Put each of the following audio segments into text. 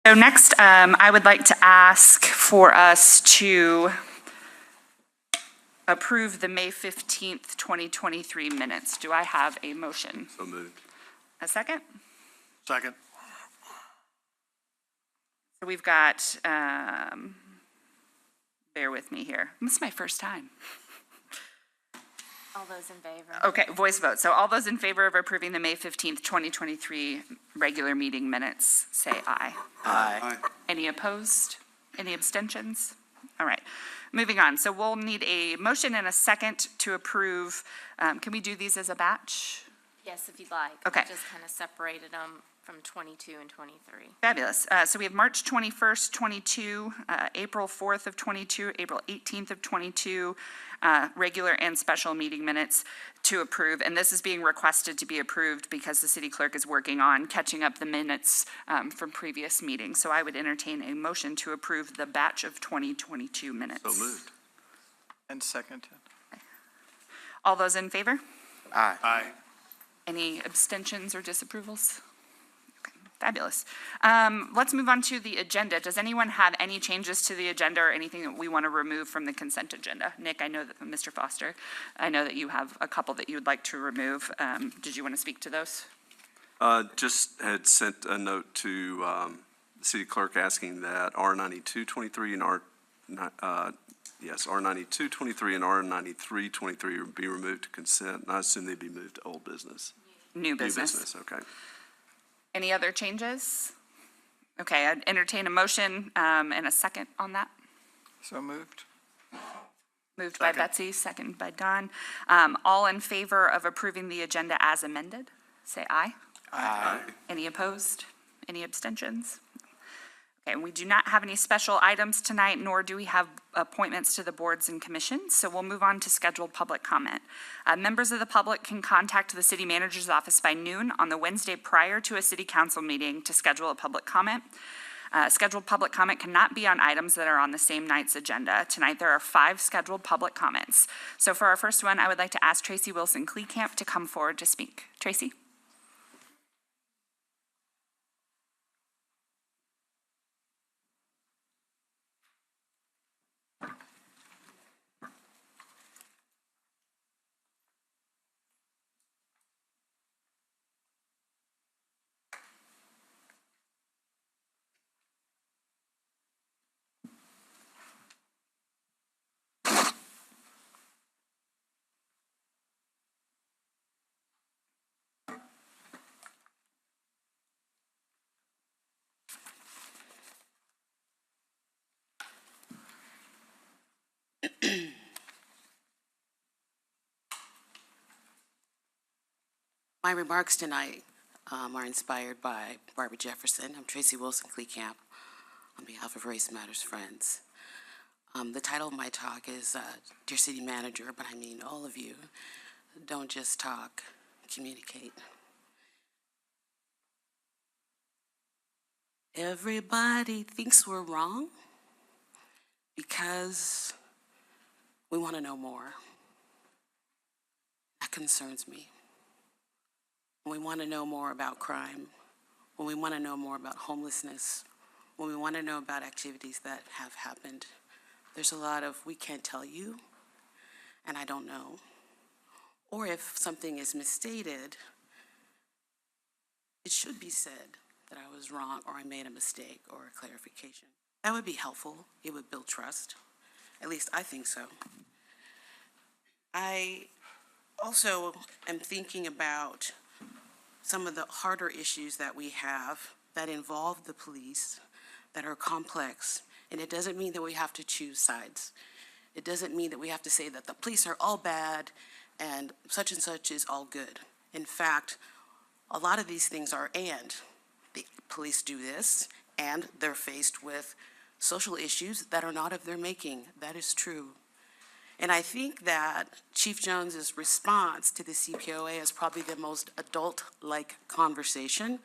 So next, I would like to ask for us to approve the May 15th, 2023 minutes. Do I have a motion? So moved. A second? Second. So we've got, bear with me here. This is my first time. All those in favor? Okay, voice vote. So all those in favor of approving the May 15th, 2023 regular meeting minutes, say aye. Aye. Any opposed? Any abstentions? All right, moving on. So we'll need a motion and a second to approve. Can we do these as a batch? Yes, if you'd like. Okay. I just kind of separated them from 22 and 23. Fabulous. So we have March 21st, 22, April 4th of 22, April 18th of 22, regular and special meeting minutes to approve. And this is being requested to be approved because the city clerk is working on catching up the minutes from previous meetings. So I would entertain a motion to approve the batch of 2022 minutes. So moved. And second. All those in favor? Aye. Aye. Any abstentions or disapprovals? Okay, fabulous. Let's move on to the agenda. Does anyone have any changes to the agenda or anything that we want to remove from the consent agenda? Nick, I know that, Mr. Foster, I know that you have a couple that you would like to remove. Did you want to speak to those? Just had sent a note to the city clerk asking that R9223 and R9223 and R9323 would be removed to consent, and I assume they'd be moved to old business. New business. New business, okay. Any other changes? Okay, I'd entertain a motion and a second on that. So moved. Moved by Betsy, second by Don. All in favor of approving the agenda as amended, say aye. Aye. Any opposed? Any abstentions? Okay, and we do not have any special items tonight, nor do we have appointments to the boards and commissions, so we'll move on to scheduled public comment. Members of the public can contact the city manager's office by noon on the Wednesday prior to a city council meeting to schedule a public comment. Scheduled public comment cannot be on items that are on the same night's agenda. Tonight, there are 5 scheduled public comments. So for our first one, I would like to ask Tracy Wilson-Kleekamp to come forward to speak. Tracy? My remarks tonight are inspired by Barbara Jefferson. I'm Tracy Wilson-Kleekamp on behalf of Race Matters Friends. The title of my talk is Dear City Manager, but I mean all of you. Don't just talk, communicate. Everybody thinks we're wrong because we want to know more. That concerns me. When we want to know more about crime, when we want to know more about homelessness, when we want to know about activities that have happened, there's a lot of we can't tell you, and I don't know. Or if something is misstated, it should be said that I was wrong or I made a mistake or a clarification. That would be helpful. It would build trust. At least I think so. I also am thinking about some of the harder issues that we have that involve the police that are complex. And it doesn't mean that we have to choose sides. It doesn't mean that we have to say that the police are all bad and such is all good. In fact, a lot of these things are and. The police do this and they're faced with social issues that are not of their making. That is true. And I think that Chief Jones's response to the CPOA is probably the most adult-like conversation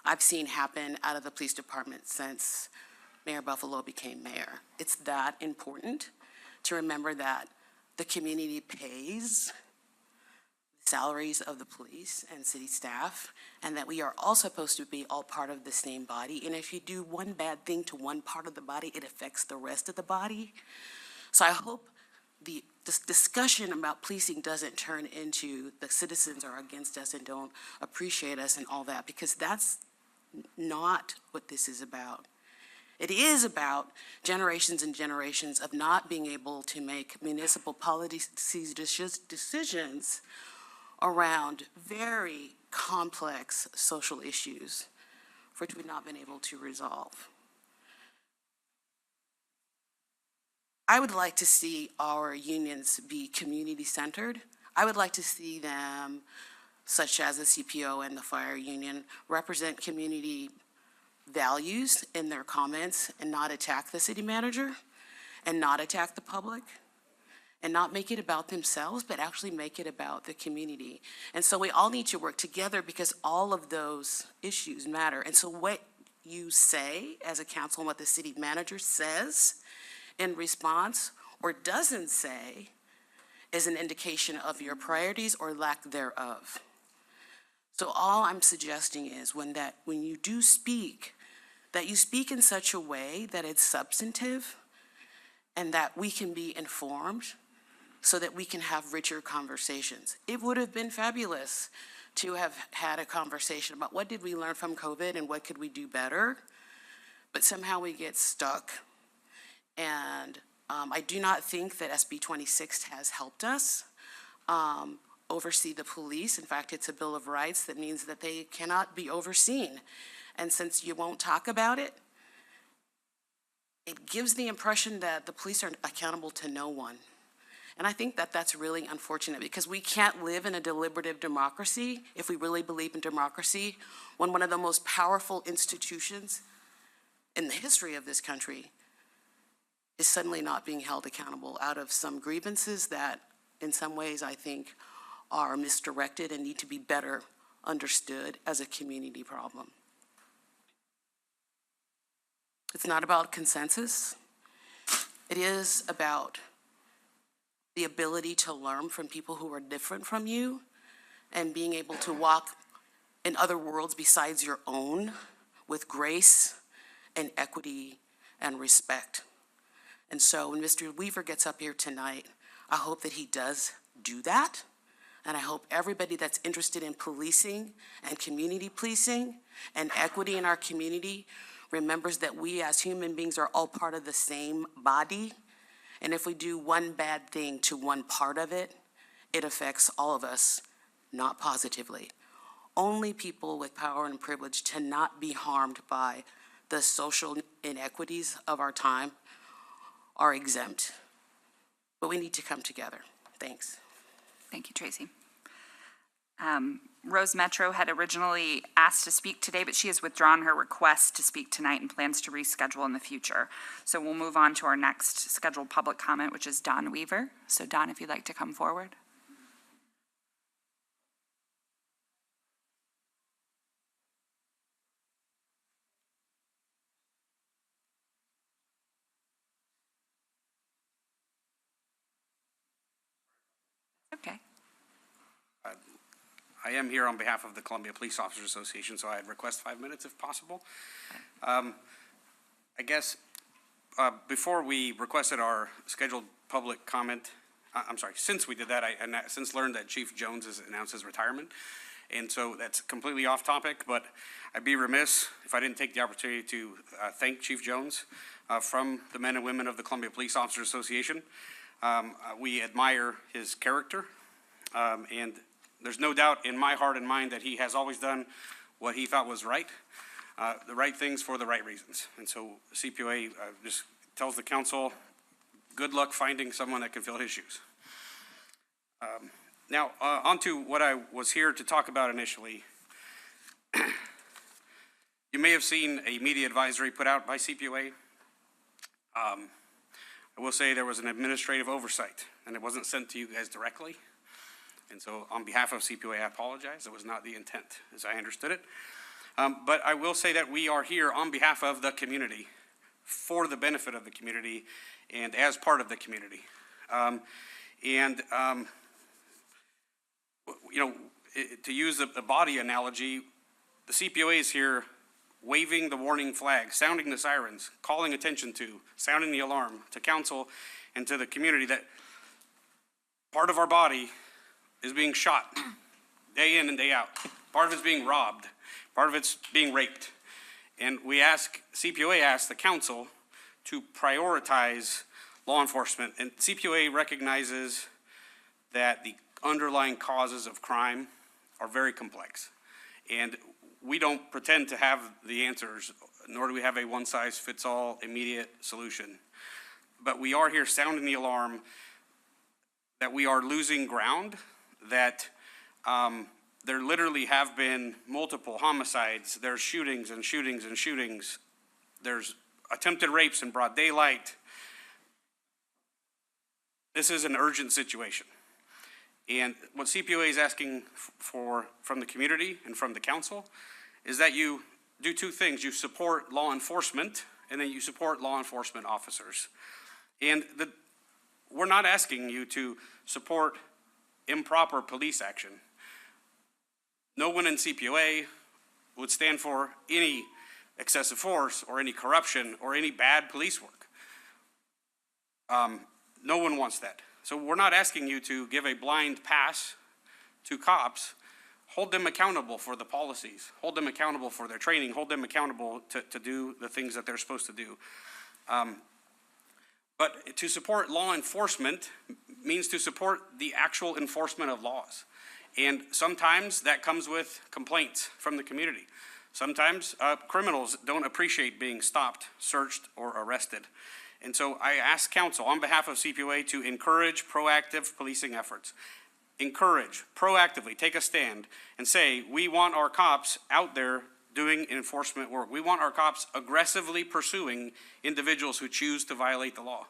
I've seen happen out of the police department since Mayor Buffalo became mayor. It's that important to remember that the community pays salaries of the police and city staff, and that we are all supposed to be all part of the same body. And if you do one bad thing to one part of the body, it affects the rest of the body. So I hope this discussion about policing doesn't turn into the citizens are against us and don't appreciate us and all that, because that's not what this is about. It is about generations and generations of not being able to make municipal policy decisions around very complex social issues for which we've not been able to resolve. I would like to see our unions be community-centered. I would like to see them, such as the CPO and the fire union, represent community values in their comments and not attack the city manager and not attack the public and not make it about themselves, but actually make it about the community. And so we all need to work together because all of those issues matter. And so what you say as a council and what the city manager says in response or doesn't say is an indication of your priorities or lack thereof. So all I'm suggesting is when you do speak, that you speak in such a way that it's substantive and that we can be informed so that we can have richer conversations. It would have been fabulous to have had a conversation about what did we learn from COVID and what could we do better, but somehow we get stuck. And I do not think that SB 26 has helped us oversee the police. In fact, it's a Bill of Rights that means that they cannot be overseen. And since you won't talk about it, it gives the impression that the police are accountable to no one. And I think that that's really unfortunate because we can't live in a deliberative democracy if we really believe in democracy when one of the most powerful institutions in the history of this country is suddenly not being held accountable out of some grievances that in some ways I think are misdirected and need to be better understood as a community problem. It's not about consensus. It is about the ability to learn from people who are different from you and being able to walk in other worlds besides your own with grace and equity and respect. And so when Mr. Weaver gets up here tonight, I hope that he does do that. And I hope everybody that's interested in policing and community policing and equity in our community remembers that we as human beings are all part of the same body. And if we do one bad thing to one part of it, it affects all of us, not positively. Only people with power and privilege to not be harmed by the social inequities of our time are exempt. But we need to come together. Thanks. Thank you, Tracy. Rose Metro had originally asked to speak today, but she has withdrawn her request to speak tonight and plans to reschedule in the future. So we'll move on to our next scheduled public comment, which is Don Weaver. So Don, if you'd like to come forward. Okay. I am here on behalf of the Columbia Police Officers Association, so I'd request 5 minutes if possible. I guess before we requested our scheduled public comment, since we did that, I since learned that Chief Jones has announced his retirement. And so that's completely off topic, but I'd be remiss if I didn't take the opportunity to thank Chief Jones from the men and women of the Columbia Police Officers Association. We admire his character, and there's no doubt in my heart and mind that he has always done what he thought was right, the right things for the right reasons. And so CPOA just tells the council, good luck finding someone that can fill his shoes. Now, on to what I was here to talk about initially. You may have seen a media advisory put out by CPOA. I will say there was an administrative oversight, and it wasn't sent to you guys directly. And so on behalf of CPOA, I apologize. It was not the intent, as I understood it. But I will say that we are here on behalf of the community, for the benefit of the community, and as part of the community. you know, to use a body analogy, the CPOA is here waving the warning flag, sounding the sirens, calling attention to, sounding the alarm to council and to the community that part of our body is being shot day in and day out. Part of it's being robbed. Part of it's being raped. And CPOA asks the council to prioritize law enforcement. And CPOA recognizes that the underlying causes of crime are very complex. And we don't pretend to have the answers, nor do we have a one-size-fits-all immediate solution. But we are here sounding the alarm that we are losing ground, that there literally have been multiple homicides, there's shootings and shootings and shootings, there's attempted rapes in broad daylight. This is an urgent situation. And what CPOA is asking for from the community and from the council is that you do two things. You support law enforcement, and then you support law enforcement officers. And we're not asking you to support improper police action. No one in CPOA would stand for any excessive force or any corruption or any bad police work. No one wants that. So we're not asking you to give a blind pass to cops. Hold them accountable for the policies. Hold them accountable for their training. Hold them accountable to do the things that they're supposed to do. But to support law enforcement means to support the actual enforcement of laws. And sometimes that comes with complaints from the community. Sometimes criminals don't appreciate being stopped, searched, or arrested. And so I ask council on behalf of CPOA to encourage proactive policing efforts. Encourage, proactively take a stand and say, we want our cops out there doing enforcement work. We want our cops aggressively pursuing individuals who choose to violate the law.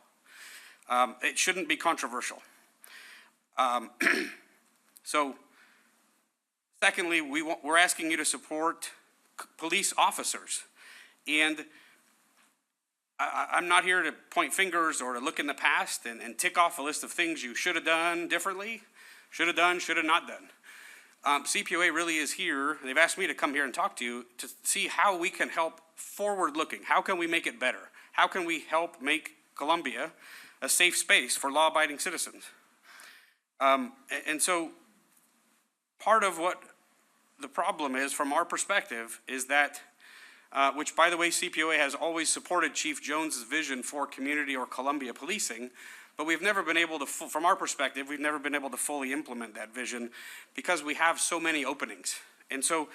It shouldn't be controversial. So, secondly, we're asking you to support police officers. And I'm not here to point fingers or to look in the past and tick off a list of things you should have done differently, should have done, should have not done. CPOA really is here. They've asked me to come here and talk to you to see how we can help forward-looking. How can we make it better? How can we help make Columbia a safe space for law-abiding citizens? And so part of what the problem is from our perspective is that which, by the way, CPOA has always supported Chief Jones's vision for community or Columbia policing, but we've never been able to, from our perspective, we've never been able to fully implement that vision because we have so many openings. And so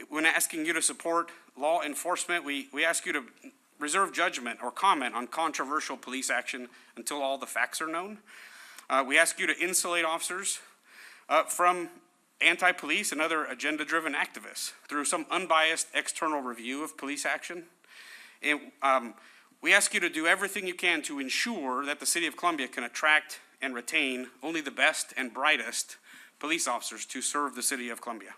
when asking you to support law enforcement, we ask you to reserve judgment or comment on controversial police action until all the facts are known. We ask you to insulate officers from anti-police and other agenda-driven activists through some unbiased external review of police action. And we ask you to do everything you can to ensure that the City of Columbia can attract and retain only the best and brightest police officers to serve the City of Columbia.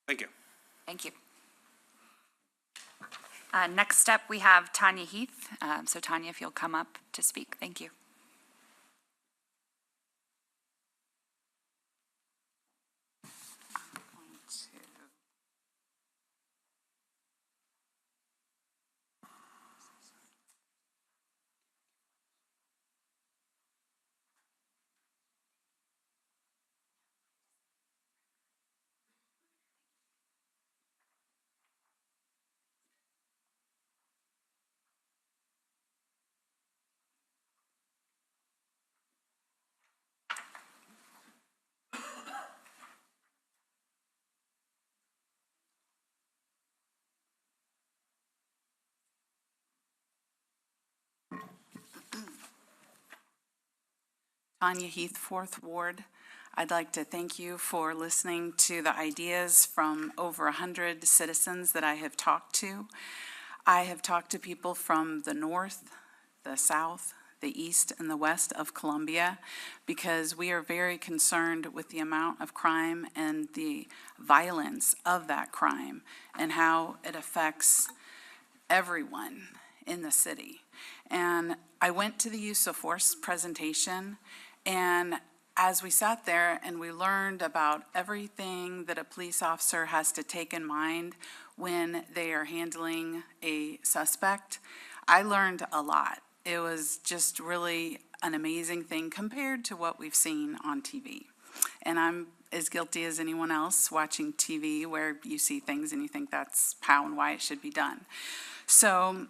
Thank you. Thank you. Next up, we have Tanya Heath. So Tanya, if you'll come up to speak, thank you. Tanya Heath, 4th Ward. I'd like to thank you for listening to the ideas from over 100 citizens that I have talked to. I have talked to people from the north, the south, the east, and the west of Columbia because we are very concerned with the amount of crime and the violence of that crime and how it affects everyone in the city. And I went to the use of force presentation, and as we sat there and we learned about everything that a police officer has to take in mind when they are handling a suspect, I learned a lot. It was just really an amazing thing compared to what we've seen on TV. And I'm as guilty as anyone else watching TV where you see things and you think that's how and why it should be done. So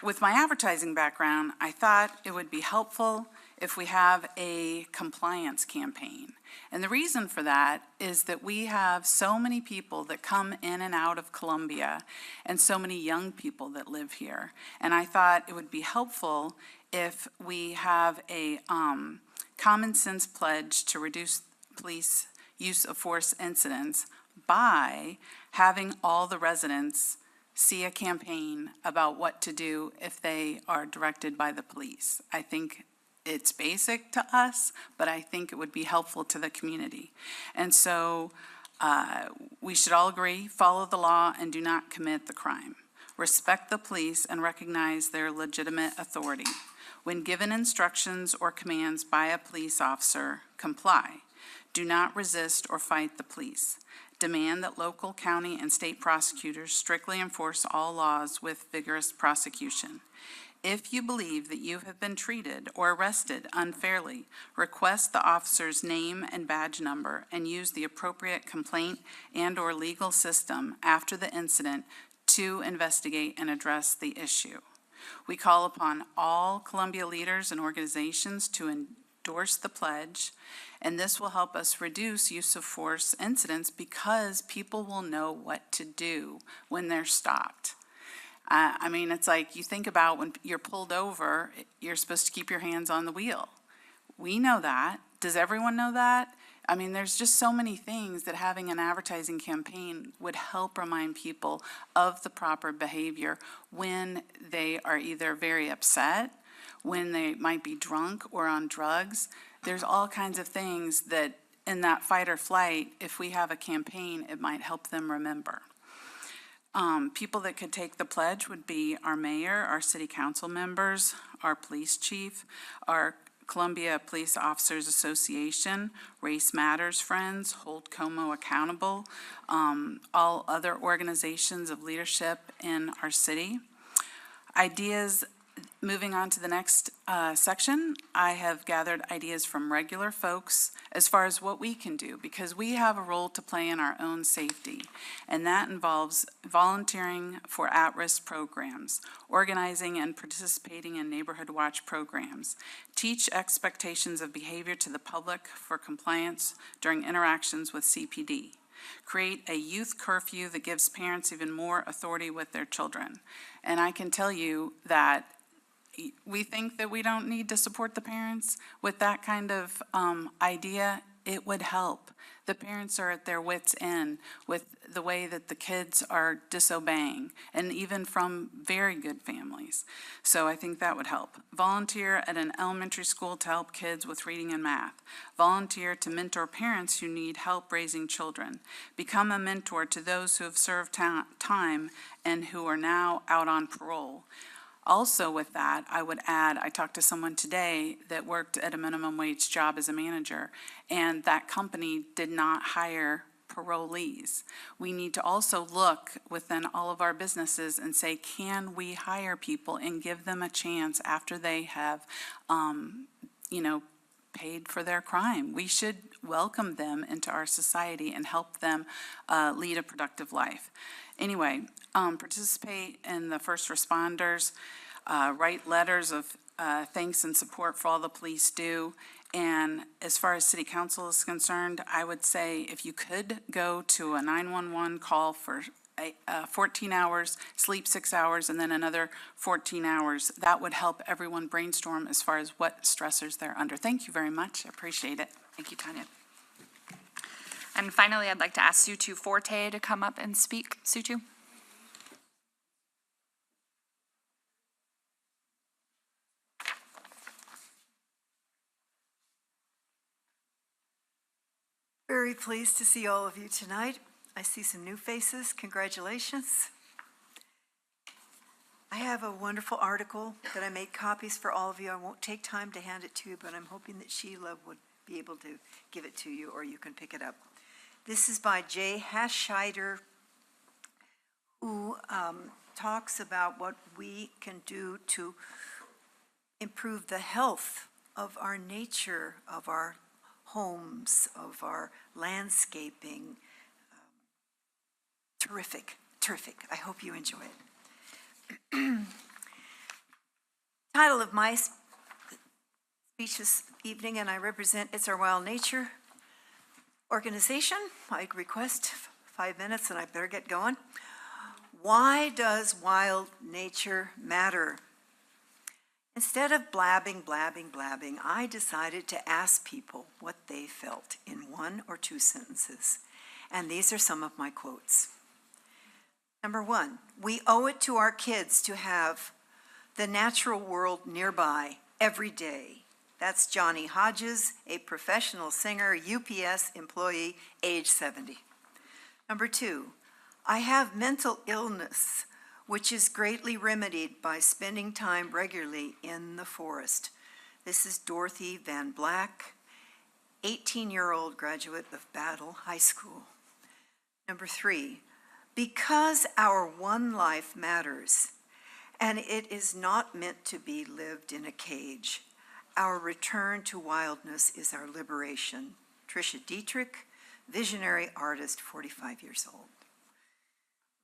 with my advertising background, I thought it would be helpful if we have a compliance campaign. And the reason for that is that we have so many people that come in and out of Columbia and so many young people that live here. And I thought it would be helpful if we have a common sense pledge to reduce police use of force incidents by having all the residents see a campaign about what to do if they are directed by the police. I think it's basic to us, but I think it would be helpful to the community. And so we should all agree, follow the law and do not commit the crime. Respect the police and recognize their legitimate authority. When given instructions or commands by a police officer, comply. Do not resist or fight the police. Demand that local, county, and state prosecutors strictly enforce all laws with vigorous prosecution. If you believe that you have been treated or arrested unfairly, request the officer's name and badge number and use the appropriate complaint and/or legal system after the incident to investigate and address the issue. We call upon all Columbia leaders and organizations to endorse the pledge, and this will help us reduce use of force incidents because people will know what to do when they're stopped. I mean, it's like you think about when you're pulled over, you're supposed to keep your hands on the wheel. We know that. Does everyone know that? I mean, there's just so many things that having an advertising campaign would help remind people of the proper behavior when they are either very upset, when they might be drunk or on drugs. There's all kinds of things that in that fight or flight, if we have a campaign, it might help them remember. People that could take the pledge would be our mayor, our city council members, our police chief, our Columbia Police Officers Association, Race Matters Friends, Hold Como Accountable, all other organizations of leadership in our city. Ideas, moving on to the next section, I have gathered ideas from regular folks as far as what we can do, because we have a role to play in our own safety, and that involves volunteering for at-risk programs, organizing and participating in neighborhood watch programs, teach expectations of behavior to the public for compliance during interactions with CPD, create a youth curfew that gives parents even more authority with their children. And I can tell you that we think that we don't need to support the parents with that kind of idea. It would help. The parents are at their wits' end with the way that the kids are disobeying, and even from very good families. So I think that would help. Volunteer at an elementary school to help kids with reading and math. Volunteer to mentor parents who need help raising children. Become a mentor to those who have served time and who are now out on parole. Also with that, I would add, I talked to someone today that worked at a minimum wage job as a manager, and that company did not hire parolees. We need to also look within all of our businesses and say, can we hire people and give them a chance after they have, paid for their crime? We should welcome them into our society and help them lead a productive life. Anyway, participate in the first responders, write letters of thanks and support for all the police do. And as far as city council is concerned, I would say if you could go to a 911 call for 14 hours, sleep 6 hours, and then another 14 hours, that would help everyone brainstorm as far as what stressors they're under. Thank you very much. I appreciate it. Thank you, Tanya. And finally, I'd like to ask Sutu Forte to come up and speak. Sutu? Very pleased to see all of you tonight. I see some new faces. Congratulations. I have a wonderful article that I made copies for all of you. I won't take time to hand it to you, but I'm hoping that Sheila would be able to give it to you, or you can pick it up. This is by Jay Hascheider, who talks about what we can do to improve the health of our nature, of our homes, of our landscaping. Terrific, terrific. I hope you enjoy it. Title of my speech this evening, and I represent It's Our Wild Nature organization. I request 5 minutes, and I better get going. Why does wild nature matter? Instead of blabbing, I decided to ask people what they felt in 1 or 2 sentences. And these are some of my quotes. Number 1, we owe it to our kids to have the natural world nearby every day. That's Johnny Hodges, a professional singer, UPS employee, age 70. Number 2, I have mental illness, which is greatly remedied by spending time regularly in the forest. This is Dorothy Van Black, 18-year-old graduate of Battle High School. Number 3, because our one life matters, and it is not meant to be lived in a cage, our return to wildness is our liberation. Tricia Dietrich, visionary artist, 45 years old.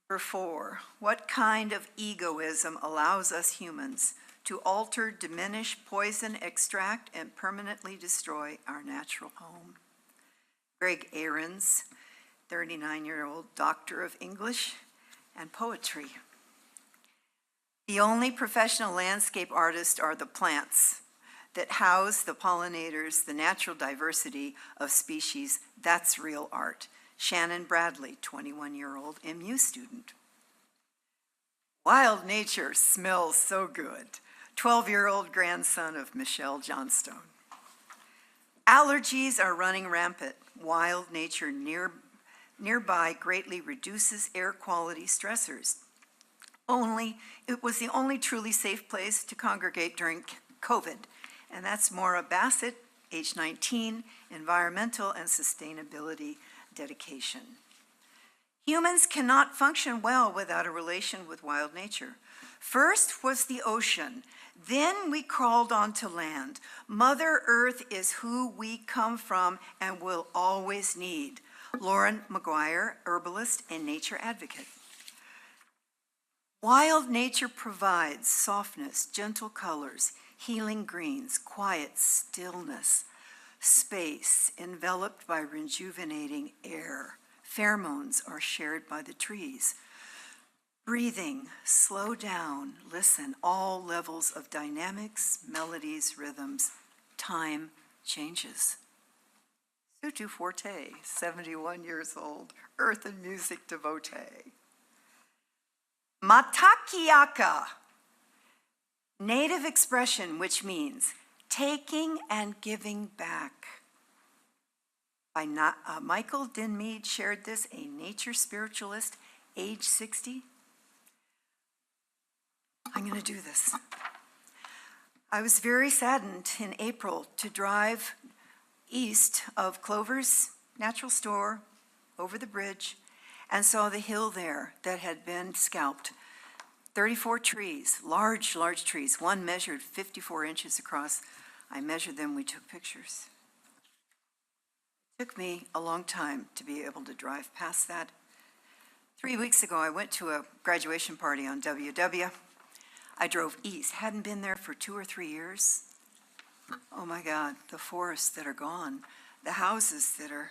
Number 4, what kind of egoism allows us humans to alter, diminish, poison, extract, and permanently destroy our natural home? Greg Ahrens, 39-year-old doctor of English and poetry. The only professional landscape artists are the plants that house the pollinators, the natural diversity of species. That's real art. Shannon Bradley, 21-year-old MU student. Wild nature smells so good. 12-year-old grandson of Michelle Johnstone. Allergies are running rampant. Wild nature nearby greatly reduces air quality stressors. It was the only truly safe place to congregate during COVID, and that's Maura Bassett, age 19, environmental and sustainability dedication. Humans cannot function well without a relation with wild nature. First was the ocean, then we crawled onto land. Mother Earth is who we come from and will always need. Lauren McGuire, herbalist and nature advocate. Wild nature provides softness, gentle colors, healing greens, quiet stillness, space enveloped by rejuvenating air. Pheromones are shared by the trees. Breathing, slow down, listen, all levels of dynamics, melodies, rhythms, time changes. Sutu Forte, 71 years old, earth and music devotee. Matakiaka, native expression which means taking and giving back. Michael Dinmead shared this, a nature spiritualist, age 60. I'm going to do this. I was very saddened in April to drive east of Clover's Natural Store over the bridge and saw the hill there that had been scalped. 34 trees, large trees. One measured 54 inches across. I measured them, we took pictures. It took me a long time to be able to drive past that. 3 weeks ago, I went to a graduation party on WW. I drove east, hadn't been there for 2 or 3 years. Oh my God, the forests that are gone, the houses that are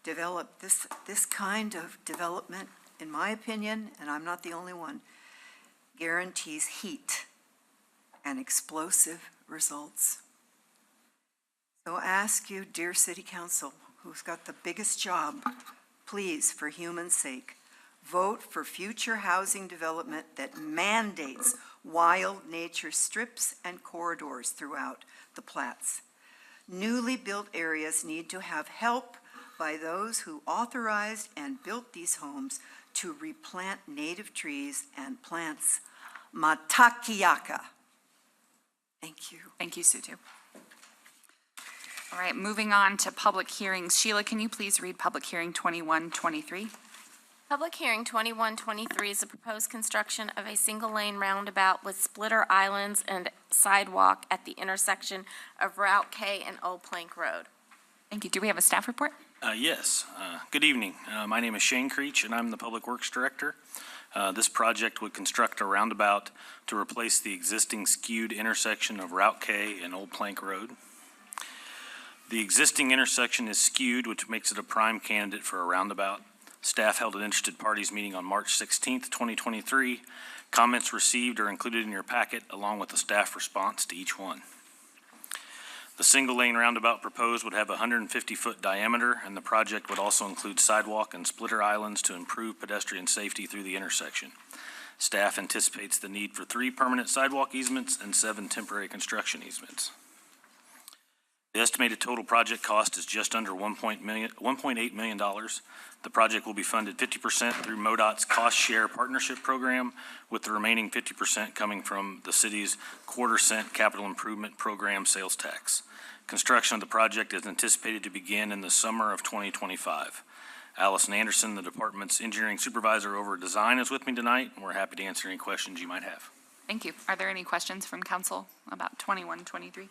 developed. This kind of development, in my opinion, and I'm not the only one, guarantees heat and explosive results. So I ask you, dear City Council, who's got the biggest job, please, for human sake, vote for future housing development that mandates wild nature strips and corridors throughout the Platts. Newly built areas need to have help by those who authorized and built these homes to replant native trees and plants. Matakiaka. Thank you. Thank you, Sutu. All right, moving on to public hearings. Sheila, can you please read public hearing 2123? Public hearing 2123 is the proposed construction of a single-lane roundabout with splitter islands and sidewalk at the intersection of Route K and Old Plank Road. Thank you. Do we have a staff report? Yes. Good evening. My name is Shane Creech, and I'm the Public Works Director. This project would construct a roundabout to replace the existing skewed intersection of Route K and Old Plank Road. The existing intersection is skewed, which makes it a prime candidate for a roundabout. Staff held an interested parties meeting on March 16th, 2023. Comments received are included in your packet, along with the staff response to each one. The single-lane roundabout proposed would have a 150-foot diameter, and the project would also include sidewalk and splitter islands to improve pedestrian safety through the intersection. Staff anticipates the need for 3 permanent sidewalk easements and 7 temporary construction easements. The estimated total project cost is just under $1.8 million. The project will be funded 50% through MoDOT's Cost Share Partnership Program, with the remaining 50% coming from the city's quarter-cent capital improvement program sales tax. Construction of the project is anticipated to begin in the summer of 2025. Allison Anderson, the department's engineering supervisor over design, is with me tonight, and we're happy to answer any questions you might have. Thank you. Are there any questions from council about 2123?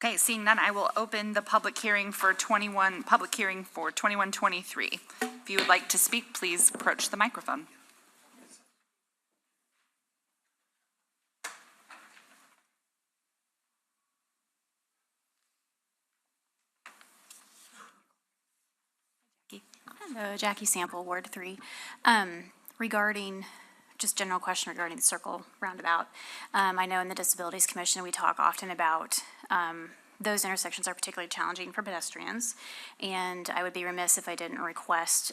Okay, seeing none, I will open the public hearing for 2123. If you would like to speak, please approach the microphone. Hello, Jackie Sample, Ward 3. Regarding, just general question regarding the circle roundabout. I know in the Disabilities Commission, we talk often about those intersections are particularly challenging for pedestrians, and I would be remiss if I didn't request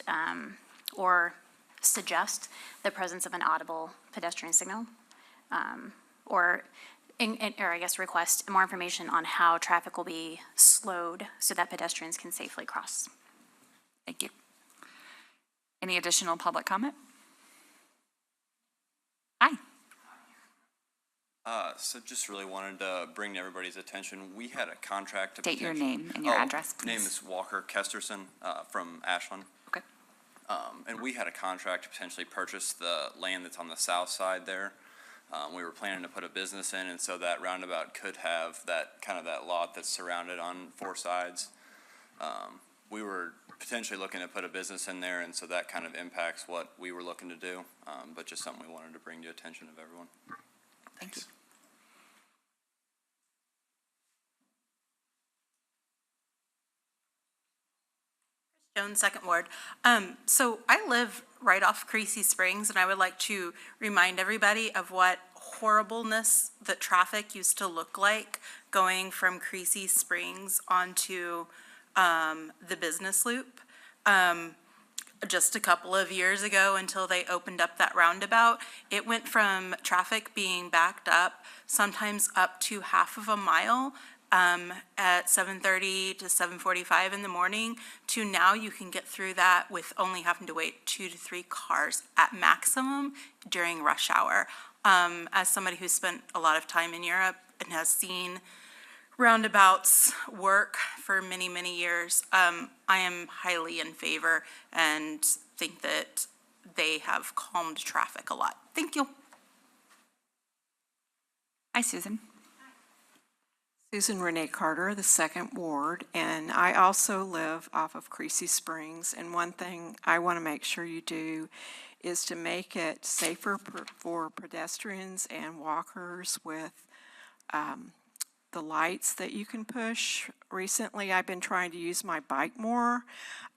or suggest the presence of an audible pedestrian signal, or I guess request more information on how traffic will be slowed so that pedestrians can safely cross. Thank you. Any additional public comment? Hi. So just really wanted to bring to everybody's attention, we had a contract to State your potentially- name and your address, please. Name is Walker Kesterson, from Ashland. Okay. And we had a contract to potentially purchase the land that's on the south side there. We were planning to put a business in, and so that roundabout could have that, kind of that lot that's surrounded on 4 sides. We were potentially looking to put a business in there, and so that kind of impacts what we were looking to do, but just something we wanted to bring to attention of everyone. Thank you. Jones, Second Ward. So I live right off Creasy Springs, and I would like to remind everybody of what horribleness the traffic used to look like going from Creasy Springs onto the business loop. Just a couple of years ago, until they opened up that roundabout, it went from traffic being backed up, sometimes up to half of a mile, at 7:30 to 7:45 in the morning, to now you can get through that with only having to wait 2 to 3 cars at maximum during rush hour. As somebody who's spent a lot of time in Europe and has seen roundabouts work for many, many years, I am highly in favor and think that they have calmed traffic a lot. Thank you. Hi, Susan. Susan Renee Carter, the Second Ward, and I also live off of Creasy Springs. And one thing I want to make sure you do is to make it safer for pedestrians and walkers with the lights that you can push. Recently, I've been trying to use my bike more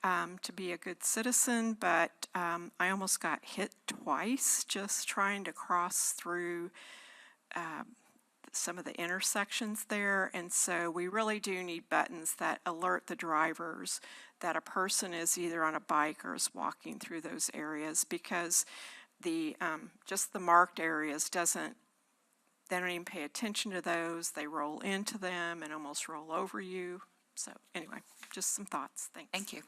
to be a good citizen, but I almost got hit twice just trying to cross through some of the intersections there. And so we really do need buttons that alert the drivers that a person is either on a bike or is walking through those areas, because the just the marked areas they don't even pay attention to those. They roll into them and almost roll over you. So anyway, just some thoughts. Thanks. Thank you.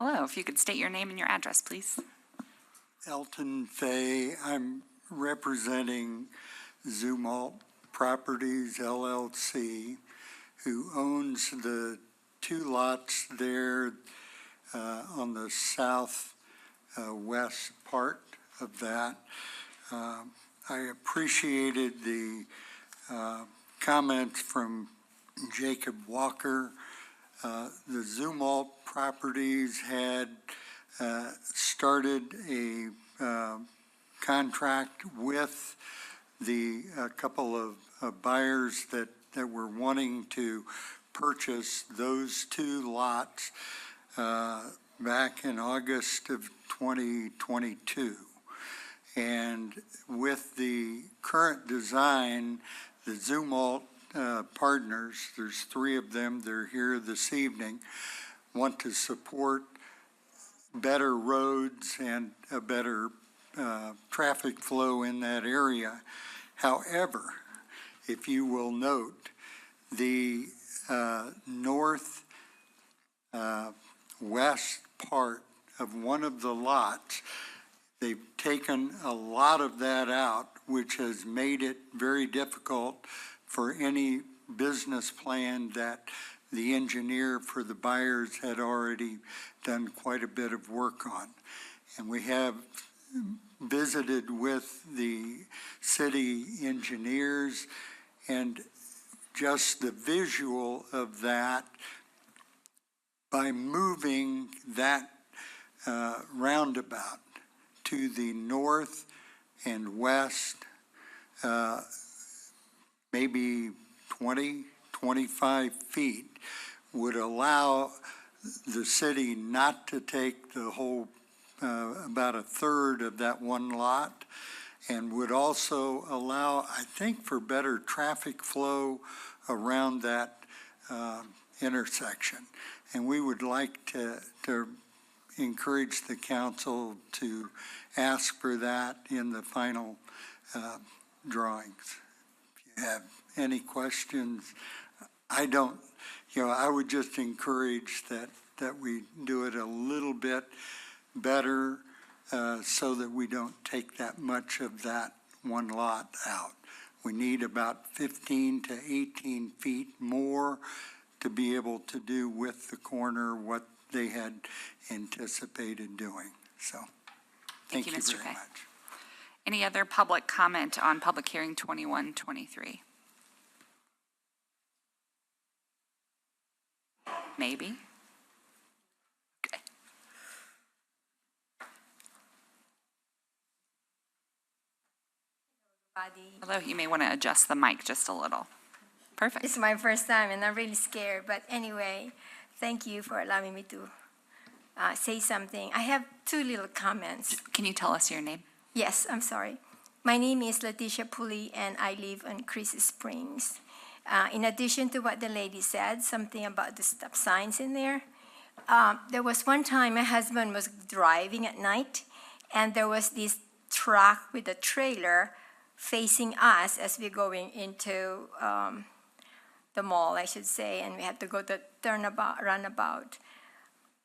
Hello, if you could state your name and your address, please. Elton Fay. I'm representing Zumalt Properties LLC, who owns the 2 lots there on the southwest part of that. I appreciated the comments from Jacob Walker. The Zumalt Properties had started a contract with a couple of buyers that were wanting to purchase those 2 lots back in August of 2022. And with the current design, the Zumalt partners, there's 3 of them, they're here this evening, want to support better roads and a better traffic flow in that area. However, if you will note, the northwest part of one of the lots, they've taken a lot of that out, which has made it very difficult for any business plan that the engineer for the buyers had already done quite a bit of work on. And we have visited with the city engineers, and just the visual of that, by moving that roundabout to the north and west, maybe 20, 25 feet, would allow the city not to take the whole, about a third of that 1 lot, and would also allow, I think, for better traffic flow around that intersection. And we would like to encourage the council to ask for that in the final drawings. If you have any questions, I would just encourage that we do it a little bit better so that we don't take that much of that 1 lot out. We need about 15 to 18 feet more to be able to do with the corner what they had anticipated doing. So, thank you Mr. very Kay. much. Any other public comment on public hearing 2123? Maybe. Okay. Hello, you may want to adjust the mic just a little. Perfect. It's my first time and I'm really scared, but anyway, thank you for allowing me to say something. I have 2 little comments. Can you tell us your name? Yes, I'm sorry. My name is Leticia Pulley and I live on Creasy Springs. In addition to what the lady said, something about the stop signs in there. There was one time my husband was driving at night and there was this truck with a trailer facing us as we're going into the mall, I should say, and we had to go to runabout.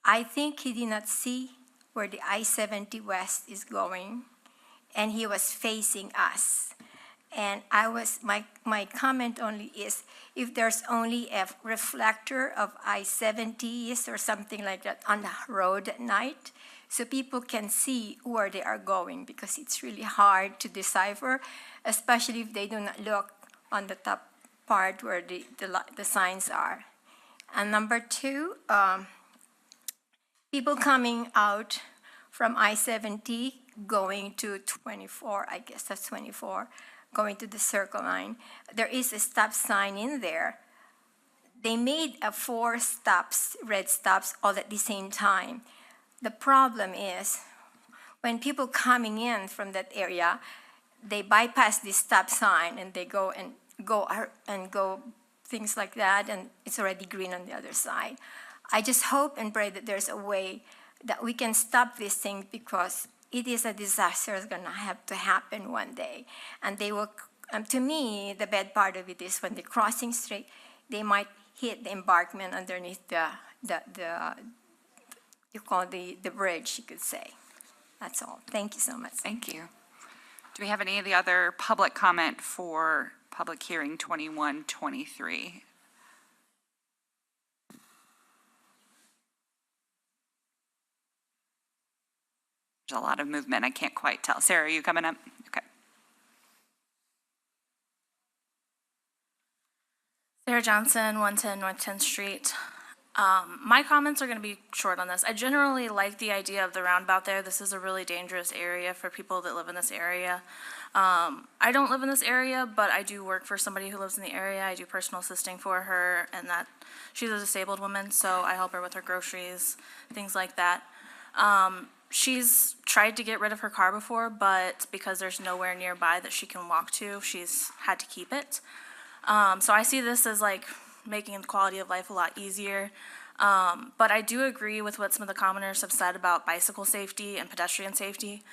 I think he did not see where the I-70 West is going, and he was facing us. And my comment only is, if there's only a reflector of I-70s or something like that on the road at night, so people can see where they are going, because it's really hard to decipher, especially if they do not look on the top part where the signs are. And number 2, people coming out from I-70 going to 24, I guess that's 24, going to the Circle Line. There is a stop sign in there. They made 4 stops, red stops, all at the same time. The problem is, when people coming in from that area, they bypass the stop sign and they go things like that, and it's already green on the other side. I just hope and pray that there's a way that we can stop this thing, because it is a disaster that's gonna have to happen one day. And they will, to me, the bad part of it is when they're crossing straight, they might hit the embankment underneath the bridge, you could say. That's all. Thank you so much. Thank you. Do we have any of the other public comment for public hearing 2123? There's a lot of movement. I can't quite tell. Sarah, are you coming up? Okay. Sarah Johnson, 110 North 10th Street. My comments are going to be short on this. I generally like the idea of the roundabout there. This is a really dangerous area for people that live in this area. I don't live in this area, but I do work for somebody who lives in the area. I do personal assisting for her, and that she's a disabled woman, so I help her with her groceries, things like that. She's tried to get rid of her car before, but because there's nowhere nearby that she can walk to, she's had to keep it. So I see this as like making the quality of life a lot easier. But I do agree with what some of the commenters have said about bicycle safety and pedestrian safety.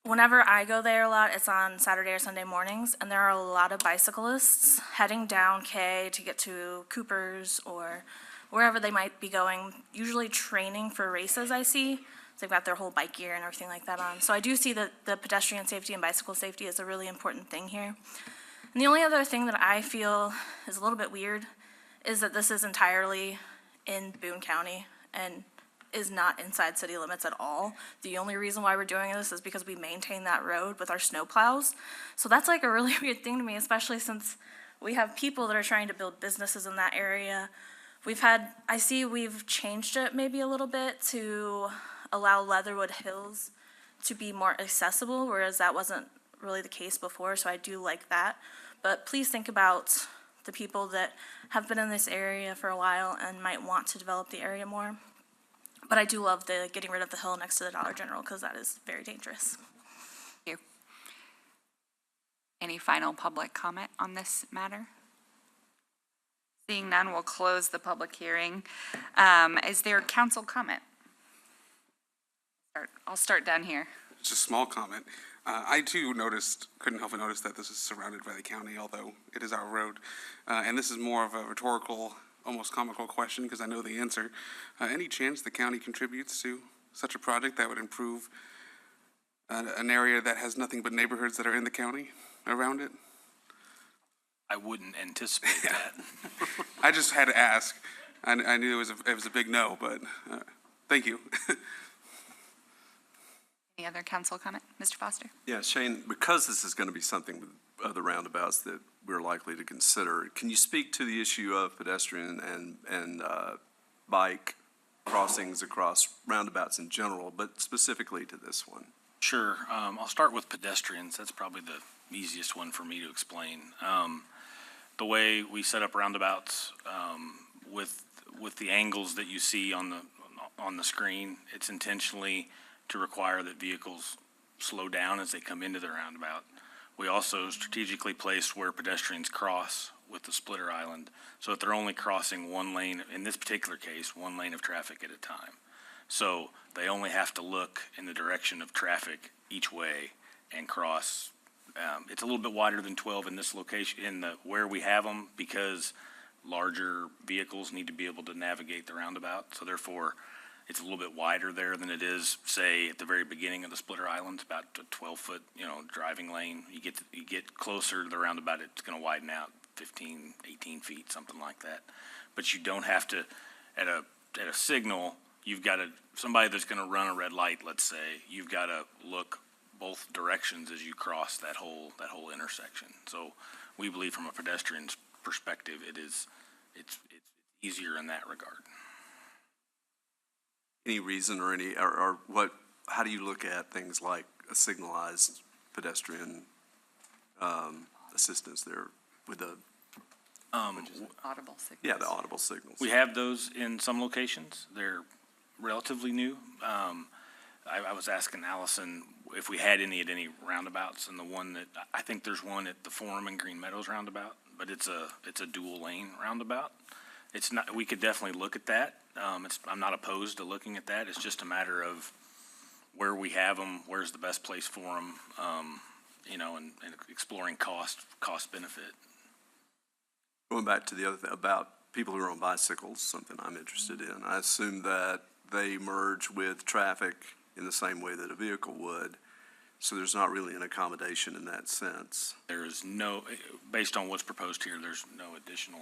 Whenever I go there a lot, it's on Saturday or Sunday mornings, and there are a lot of bicyclists heading down K to get to Cooper's or wherever they might be going, usually training for races I see. So they've got their whole bike gear and everything like that on. So I do see that the pedestrian safety and bicycle safety is a really important thing here. And the only other thing that I feel is a little bit weird is that this is entirely in Boone County and is not inside city limits at all. The only reason why we're doing this is because we maintain that road with our snow plows. So that's like a really weird thing to me, especially since we have people that are trying to build businesses in that area. I see we've changed it maybe a little bit to allow Leatherwood Hills to be more accessible, whereas that wasn't really the case before, so I do like that. But please think about the people that have been in this area for a while and might want to develop the area more. But I do love the getting rid of the hill next to the Dollar General because that is very dangerous. Thank you. Any final public comment on this matter? Seeing none, we'll close the public hearing. Is there council comment? I'll start down here. Just a small comment. I too couldn't help but notice that this is surrounded by the county, although it is our road. And this is more of a rhetorical, almost comical question because I know the answer. Any chance the county contributes to such a project that would improve an area that has nothing but neighborhoods that are in the county around it? I wouldn't anticipate that. I just had to ask. I knew it was a big no, but thank you. Any other council comment? Mr. Foster? Yeah, Shane, because this is going to be something with other roundabouts that we're likely to consider, can you speak to the issue of pedestrian and bike crossings across roundabouts in general, but specifically to this one? Sure. I'll start with pedestrians. That's probably the easiest one for me to explain. The way we set up roundabouts with the angles that you see on the screen, it's intentionally to require that vehicles slow down as they come into the roundabout. We also strategically placed where pedestrians cross with the splitter island, so that they're only crossing one lane, in this particular case, one lane of traffic at a time. So they only have to look in the direction of traffic each way and cross. It's a little bit wider than 12 in this location, where we have them, because larger vehicles need to be able to navigate the roundabout. So therefore, it's a little bit wider there than it is, say, at the very beginning of the splitter island, about a 12-foot, driving lane. You get closer to the roundabout, it's going to widen out 15, 18 feet, something like that. But you don't have to, at a signal, you've got somebody that's going to run a red light, let's say, you've got to look both directions as you cross that whole intersection. So we believe from a pedestrian's perspective, it's easier in that regard. Any reason or how do you look at things like a signalized pedestrian assistance there with the audible signals? Yeah, the audible signals. We have those in some locations. They're relatively new. I was asking Allison if we had any at any roundabouts, and the one that, I think there's one at the Forum and Green Meadows roundabout, but it's a dual lane roundabout. It's not, we could definitely look at that. I'm not opposed to looking at that. It's just a matter of where we have them, where's the best place for them, and exploring cost benefit. Going back to the other thing about people who are on bicycles, something I'm interested in. I assume that they merge with traffic in the same way that a vehicle would. So there's not really an accommodation in that sense. There is no, based on what's proposed here, there's no additional.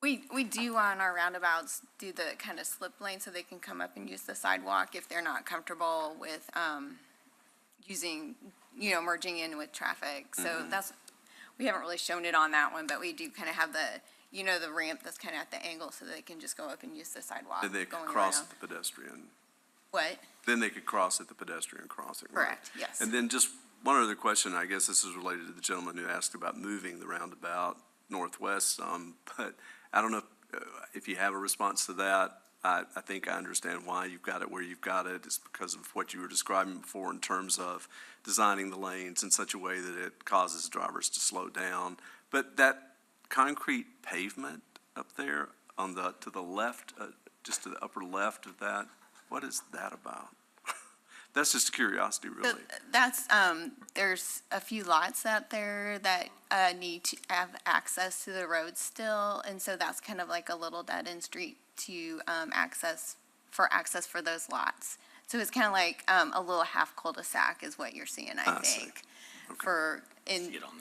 We do on our roundabouts do the kind of slip lane so they can come up and use the sidewalk if they're not comfortable with using, merging in with traffic. So that's, we haven't really shown it on that one, but we do kind of have the, the ramp that's kind of at the angle so they can just go up and use the sidewalk. And they could going cross around. at the pedestrian. What? Then they could cross at the pedestrian crossing. right? Correct, yes. And then just one other question, I guess this is related to the gentleman who asked about moving the roundabout northwest, but I don't know if you have a response to that. I think I understand why you've got it where you've got it. It's because of what you were describing before in terms of designing the lanes in such a way that it causes drivers to slow down. But that concrete pavement up there on to the left, just to the upper left of that, what is that about? That's just a curiosity, So really. that's, there's a few lots out there that need to have access to the road still, and so that's kind of like a little dead-end street to access for those lots. So it's kind of like a little half cul-de-sac is what you're seeing, I see. think.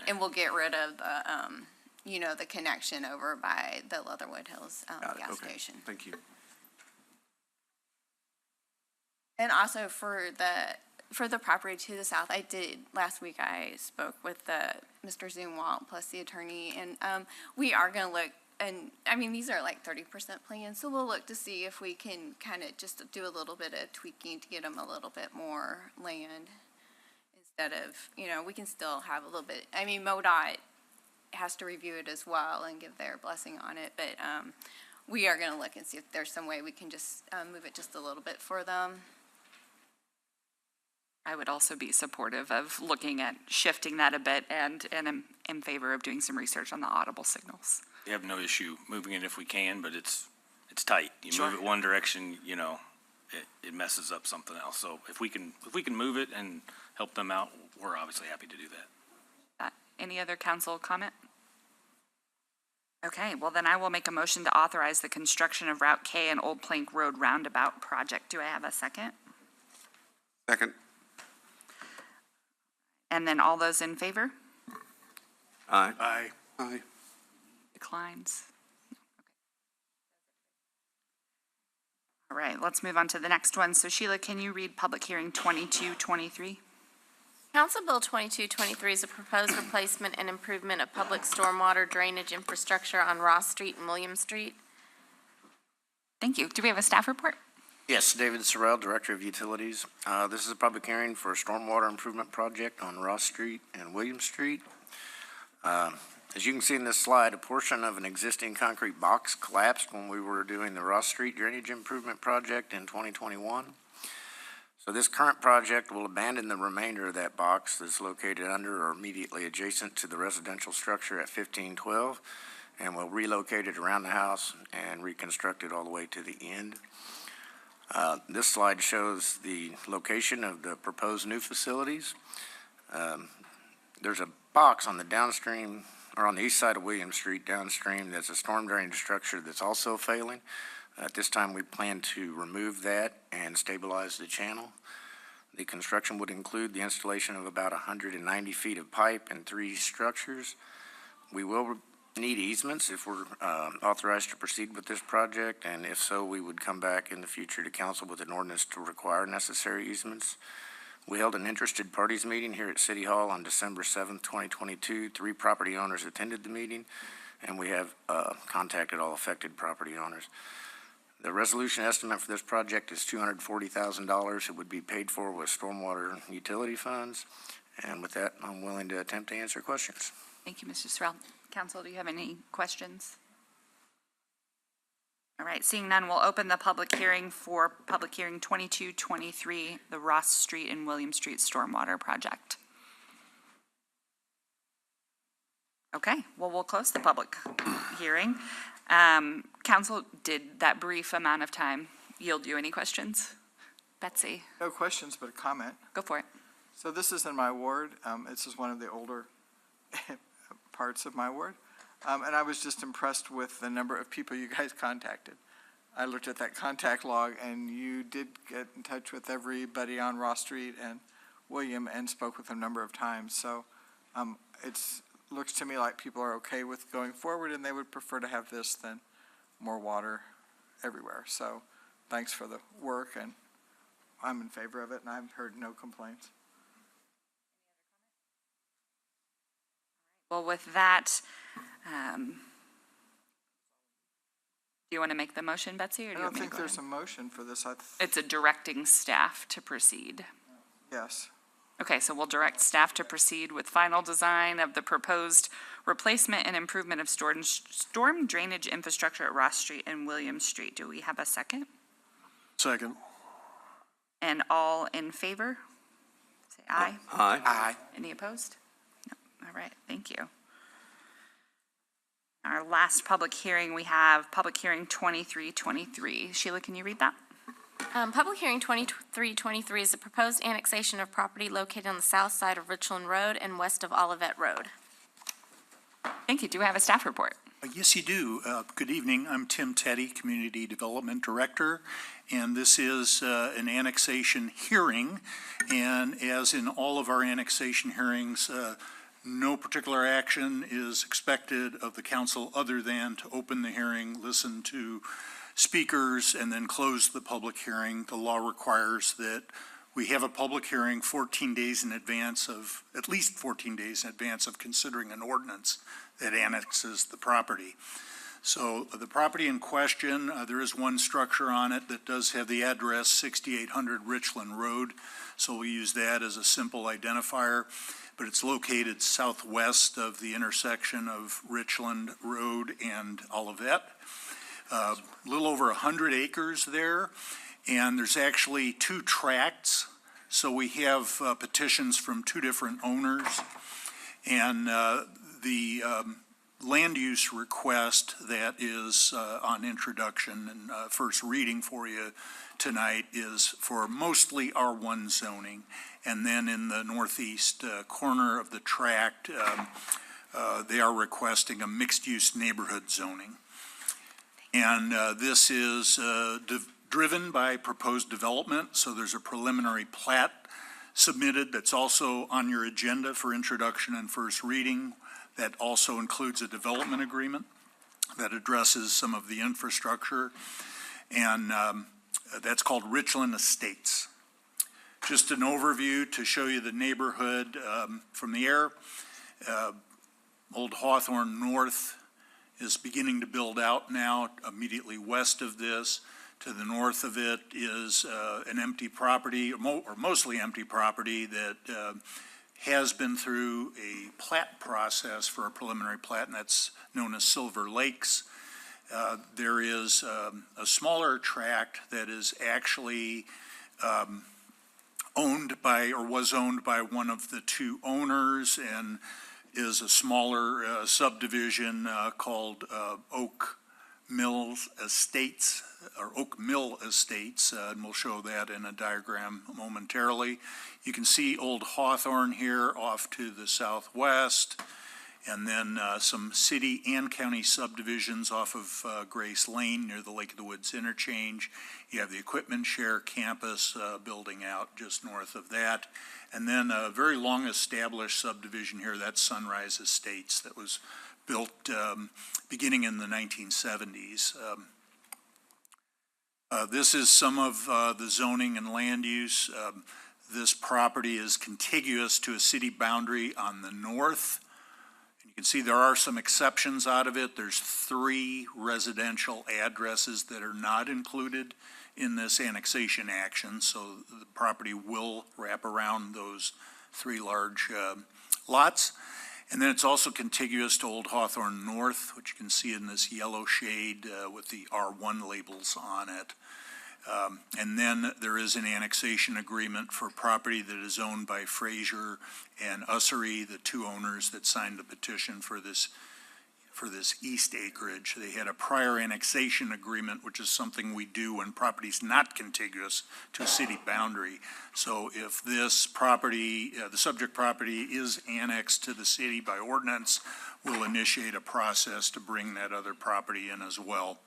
And we'll get rid of the, the connection over by the Leatherwood Hills Got it. gas Okay. station. Thank you. And also for the property to the south, last week I spoke with Mr. Zumwalt plus the attorney, and we are going to look, and I mean, these are like 30% plans, so we'll look to see if we can kind of just do a little bit of tweaking to get them a little bit more land instead of, we can still have a little bit, I mean, MoDOT has to review it as well and give their blessing on it, but we are going to look and see if there's some way we can just move it just a little bit for them. I would also be supportive of looking at shifting that a bit and am in favor of doing some research on the audible signals. We have no issue moving it if we can, but it's tight. You Sure. move it one direction, it messes up something else. So if we can move it and help them out, we're obviously happy to do that. Any other council comment? Okay, well then I will make a motion to authorize the construction of Route K and Old Plank Road Roundabout project. Do I have a second? Second. And then all those in favor? Aye. Aye. Aye. Declines. All right, let's move on to the next one. So Sheila, can you read public hearing 2223? Council Bill 2223 is a proposed replacement and improvement of public stormwater drainage infrastructure on Ross Street and William Street. Thank you. Do we have a staff report? Yes, David Sorrell, Director of Utilities. This is a public hearing for a stormwater improvement project on Ross Street and William Street. As you can see in this slide, a portion of an existing concrete box collapsed when we were doing the Ross Street Drainage Improvement Project in 2021. So this current project will abandon the remainder of that box that's located under or immediately adjacent to the residential structure at 1512, and we'll relocate it around the house and reconstruct it all the way to the end. This slide shows the location of the proposed new facilities. There's a box on the downstream, or on the east side of William Street downstream, that's a storm drainage structure that's also failing. At this time, we plan to remove that and stabilize the channel. The construction would include the installation of about 190 feet of pipe and 3 structures. We will need easements if we're authorized to proceed with this project, and if so, we would come back in the future to council with an ordinance to require necessary easements. We held an interested parties meeting here at City Hall on December 7th, 2022. 3 property owners attended the meeting, and we have contacted all affected property owners. The resolution estimate for this project is $240,000. It would be paid for with stormwater utility funds. And with that, I'm willing to attempt to answer questions. Thank you, Mr. Sorrell. Council, do you have any questions? All right, seeing none, we'll open the public hearing for public hearing 2223, the Ross Street and William Street Stormwater Project. Okay, well, we'll close the public hearing. Council, did that brief amount of time yield you any questions? Betsy? No questions, but a comment. Go for it. So this is in my ward. This is one of the older parts of my ward. And I was just impressed with the number of people you guys contacted. I looked at that contact log, and you did get in touch with everybody on Ross Street and William and spoke with him a number of times. So looks to me like people are okay with going forward, and they would prefer to have this than more water everywhere. So thanks for the work, and I'm in favor of it, and I've heard no complaints. Well, with that, do you want to make the motion, Betsy, or do I you don't want me to think go there's ahead? a motion for this. It's a directing staff to proceed. Yes. Okay, so we'll direct staff to proceed with final design of the proposed replacement and improvement of storm drainage infrastructure at Ross Street and Williams Street. Do we have a second? Second. And all in favor? Say aye. Aye. Aye. Any opposed? No. All right, thank you. Our last public hearing, we have public hearing 2323. Sheila, can you read that? Public hearing 2323 is the proposed annexation of property located on the south side of Richland Road and west of Olivet Road. Thank you. Do we have a staff report? Yes, you do. Good evening. I'm Tim Teddy, Community Development Director, and this is an annexation hearing. And as in all of our annexation hearings, no particular action is expected of the council other than to open the hearing, listen to speakers, and then close the public hearing. The law requires that we have a public hearing 14 days in advance of, at least 14 days in advance of considering an ordinance that annexes the property. So the property in question, there is one structure on it that does have the address 6800 Richland Road, so we use that as a simple identifier, but it's located southwest of the intersection of Richland Road and Olivet. A little over 100 acres there, and there's actually two tracts. So we have petitions from two different owners, and the land use request that is on introduction and first reading for you tonight is for mostly R1 zoning, and then in the northeast corner of the tract, they are requesting a mixed-use neighborhood zoning. And this is driven by proposed development, so there's a preliminary plat submitted that's also on your agenda for introduction and first reading. That also includes a development agreement that addresses some of the infrastructure, and that's called Richland Estates. Just an overview to show you the neighborhood from the air. Old Hawthorne North is beginning to build out now. Immediately west of this, to the north of it, is an empty property, or mostly empty property, that has been through a plat process for a preliminary plat, and that's known as Silver Lakes. There is a smaller tract that is actually owned by, or was owned by, one of the two owners, and is a smaller subdivision called Oak Mills Estates, or Oak Mill Estates, and we'll show that in a diagram momentarily. You can see Old Hawthorne here off to the southwest, and then some city and county subdivisions off of Grace Lane near the Lake of the Woods interchange. You have the Equipment Share campus building out just north of that. And then a very long established subdivision here, that's Sunrise Estates, that was built beginning in the 1970s. This is some of the zoning and land use. This property is contiguous to a city boundary on the north. And you can see there are some exceptions out of it. There's 3 residential addresses that are not included in this annexation action, so the property will wrap around those 3 large lots. And then it's also contiguous to Old Hawthorne North, which you can see in this yellow shade with the R1 labels on it. And then there is an annexation agreement for property that is owned by Fraser and Ussery, the 2 owners that signed the petition for this east acreage. They had a prior annexation agreement, which is something we do when property's not contiguous to a city boundary. So if this property, the subject property, is annexed to the city by ordinance, we'll initiate a process to bring that other property in as well.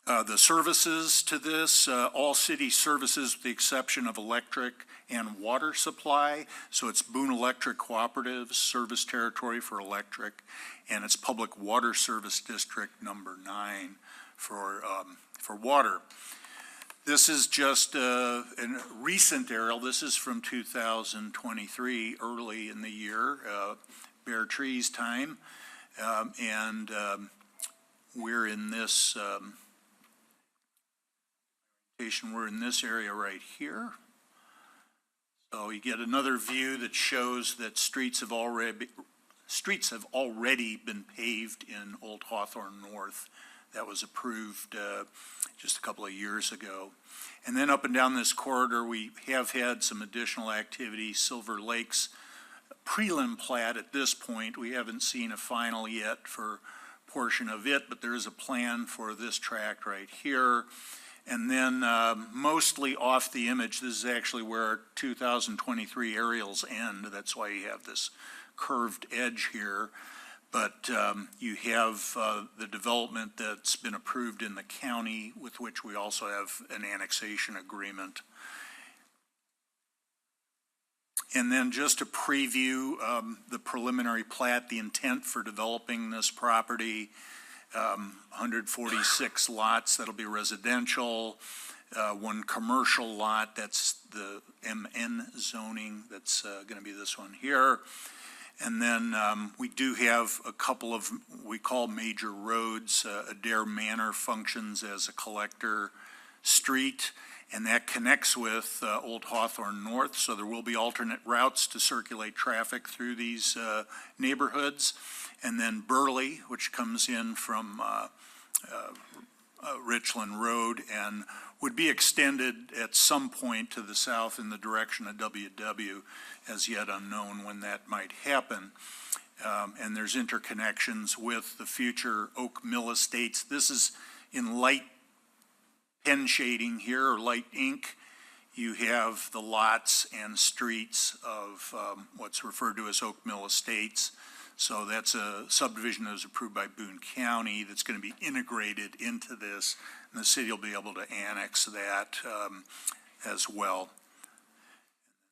The services to this, all city services with the exception of electric and water supply. So it's Boone Electric Cooperatives service territory for electric, and it's Public Water Service District number 9 for water. This is just a recent aerial. This is from 2023, early in the year, bare trees time. We're in this we're in this area right here. So you get another view that shows that streets have already been paved in Old Hawthorne North. That was approved just a couple of years ago. And then up and down this corridor, we have had some additional activity. Silver Lakes prelim plat at this point. We haven't seen a final yet for a portion of it, but there is a plan for this tract right here. And then mostly off the image, this is actually where our 2023 aerials end. That's why you have this curved edge here. But you have the development that's been approved in the county, with which we also have an annexation agreement. And then just to preview the preliminary plat, the intent for developing this property, 146 lots, that'll be residential, one commercial lot, that's the MN zoning, that's going to be this one here. And then we do have a couple of, we call major roads. Adair Manor functions as a collector street, and that connects with Old Hawthorne North, so there will be alternate routes to circulate traffic through these neighborhoods. And then Burley, which comes in from Richland Road and would be extended at some point to the south in the direction of WW, as yet unknown when that might happen. And there's interconnections with the future Oak Mill Estates. This is in light pen shading here, or light ink. You have the lots and streets of what's referred to as Oak Mill Estates. So that's a subdivision that was approved by Boone County that's going to be integrated into this, and the city will be able to annex that as well.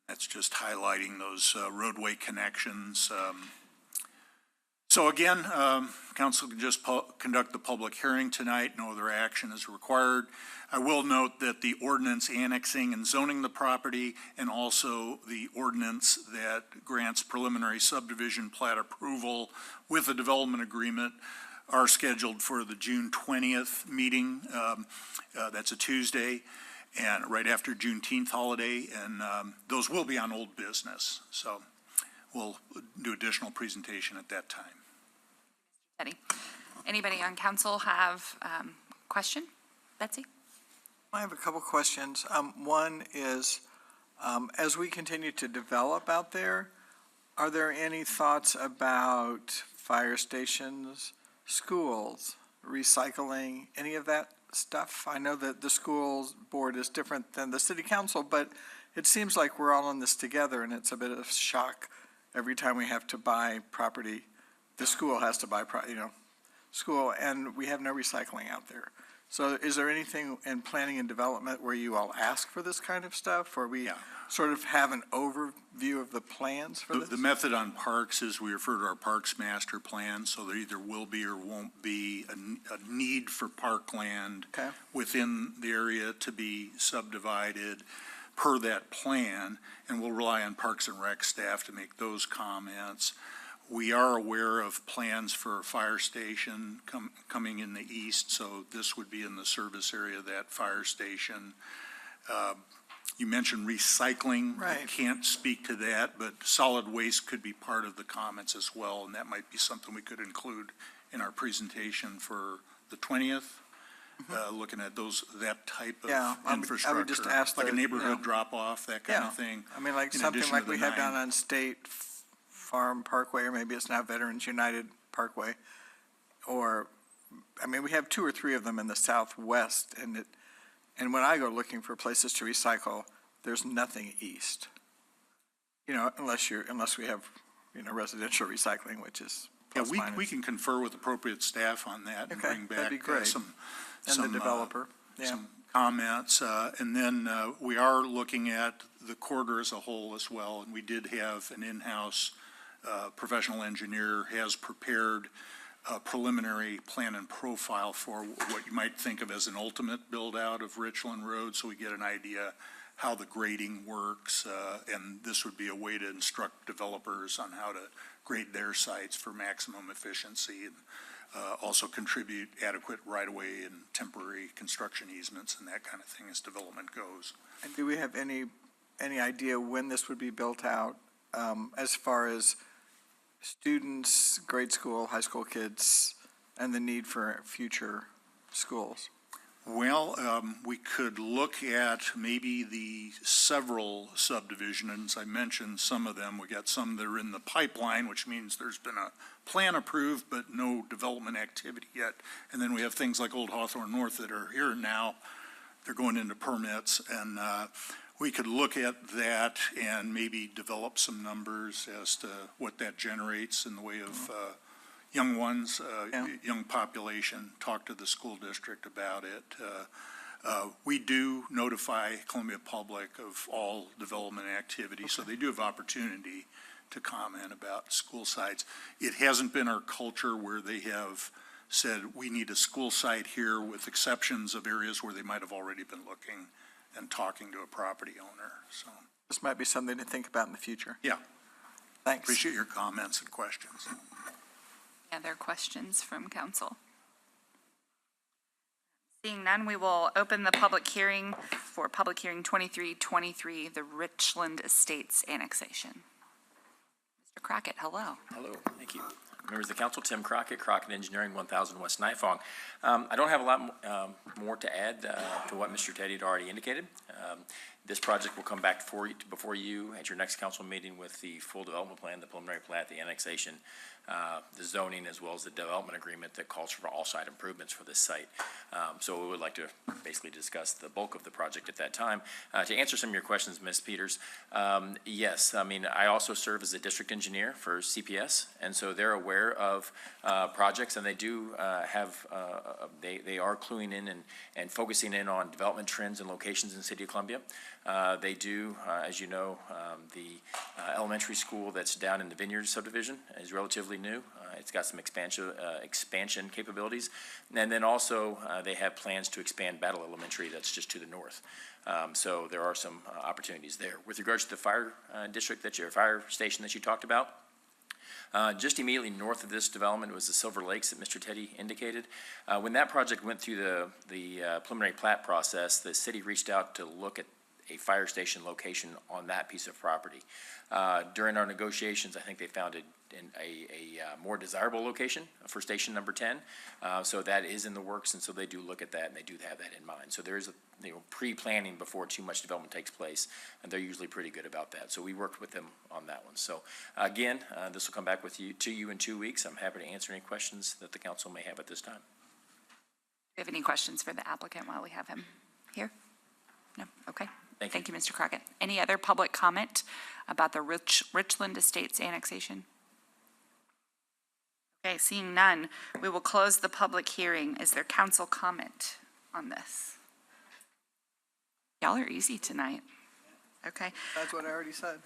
That's just highlighting those roadway connections. So again, council can just conduct the public hearing tonight. No other action is required. I will note that the ordinance annexing and zoning the property, and also the ordinance that grants preliminary subdivision plat approval with a development agreement, are scheduled for the June 20th meeting. That's a Tuesday, and right after Juneteenth holiday, and those will be on old business. So we'll do additional presentation at that time. Anybody on council have question? Betsy? I have a couple questions. One is, as we continue to develop out there, are there any thoughts about fire stations, schools, recycling, any of that stuff? I know that the schools board is different than the city council, but it seems like we're all in this together, and it's a bit of shock every time we have to buy property. The school has to buy, school, and we have no recycling out there. So is there anything in planning and development where you all ask for this kind of stuff, or we sort of have an overview of the plans for this? The method on parks is we refer to our parks master plan, so there either will be or won't be a need for parkland within the area to be subdivided per that plan, and we'll rely on Parks and Rec staff to make those comments. We are aware of plans for a fire station coming in the east, so this would be in the service area of that fire station. You mentioned recycling. Right. I can't speak to that, but solid waste could be part of the comments as well, and that might be something we could include in our presentation for the 20th. Looking at that type of infrastructure. I would just ask like a neighborhood drop-off, that kind of thing. I mean, like something like we have down on State Farm Parkway, or maybe it's now Veterans United Parkway, or, I mean, we have 2 or 3 of them in the southwest, and when I go looking for places to recycle, there's nothing east. Unless we have, residential recycling, which is Yeah, plus we minus. can confer with appropriate staff on that and Okay, bring that'd back be great. some And the developer, yeah. some comments. And then we are looking at the corridor as a whole as well, and we did have an in-house professional engineer has prepared a preliminary plan and profile for what you might think of as an ultimate build-out of Richland Road, so we get an idea how the grading works, and this would be a way to instruct developers on how to grade their sites for maximum efficiency, and also contribute adequate right-of-way and temporary construction easements and that kind of thing as development goes. And do we have any idea when this would be built out, as far as students, grade school, high school kids, and the need for future schools? Well, we could look at maybe the several subdivisions. I mentioned some of them. We got some that are in the pipeline, which means there's been a plan approved, but no development activity yet. And then we have things like Old Hawthorne North that are here now. They're going into permits, and we could look at that and maybe develop some numbers as to what that generates in the way of young ones, young population, talk to the school district about it. We do notify Columbia Public of all development activity, so they do have opportunity to comment about school sites. It hasn't been our culture where they have said, we need a school site here, with exceptions of areas where they might have already been looking and talking to a property owner, so. This might be something to think about in the future. Yeah. Thanks. Appreciate your comments and questions. Other questions from council? Seeing none, we will open the public hearing for public hearing 2323, the Richland Estates annexation. Mr. Crockett, hello. Hello, thank you. Members of the council, Tim Crockett, Crockett Engineering, 1000 West Nifong. I don't have a lot more to add to what Mr. Teddy had already indicated. This project will come back before you at your next council meeting with the full development plan, the preliminary plat, the annexation, the zoning, as well as the development agreement that calls for all site improvements for this site. So we would like to basically discuss the bulk of the project at that time. To answer some of your questions, Ms. Peters, yes, I mean, I also serve as a district engineer for CPS, and so they're aware of projects, and they do have, they are cluing in and focusing in on development trends and locations in the city of Columbia. They do, as you know, the elementary school that's down in the Vineyard subdivision is relatively new. It's got some expansion capabilities. And then also, they have plans to expand Battle Elementary that's just to the north. So there are some opportunities there. With regards to the fire fire station that you talked about, just immediately north of this development was the Silver Lakes that Mr. Teddy indicated. When that project went through the preliminary plat process, the city reached out to look at a fire station location on that piece of property. During our negotiations, I think they found a more desirable location for station number 10. So that is in the works, and so they do look at that, and they do have that in mind. So there is pre-planning before too much development takes place, and they're usually pretty good about that. So we worked with them on that one. So again, this will come back to you in 2 weeks. I'm happy to answer any questions that the council may have at this time. Do you have any questions for the applicant while we have him here? No? Okay. Thank you, Mr. Crockett. Any other public comment about the Richland Estates annexation? Okay, seeing none, we will close the public hearing. Is there council comment on this? Y'all are easy tonight. Okay. That's what I already said.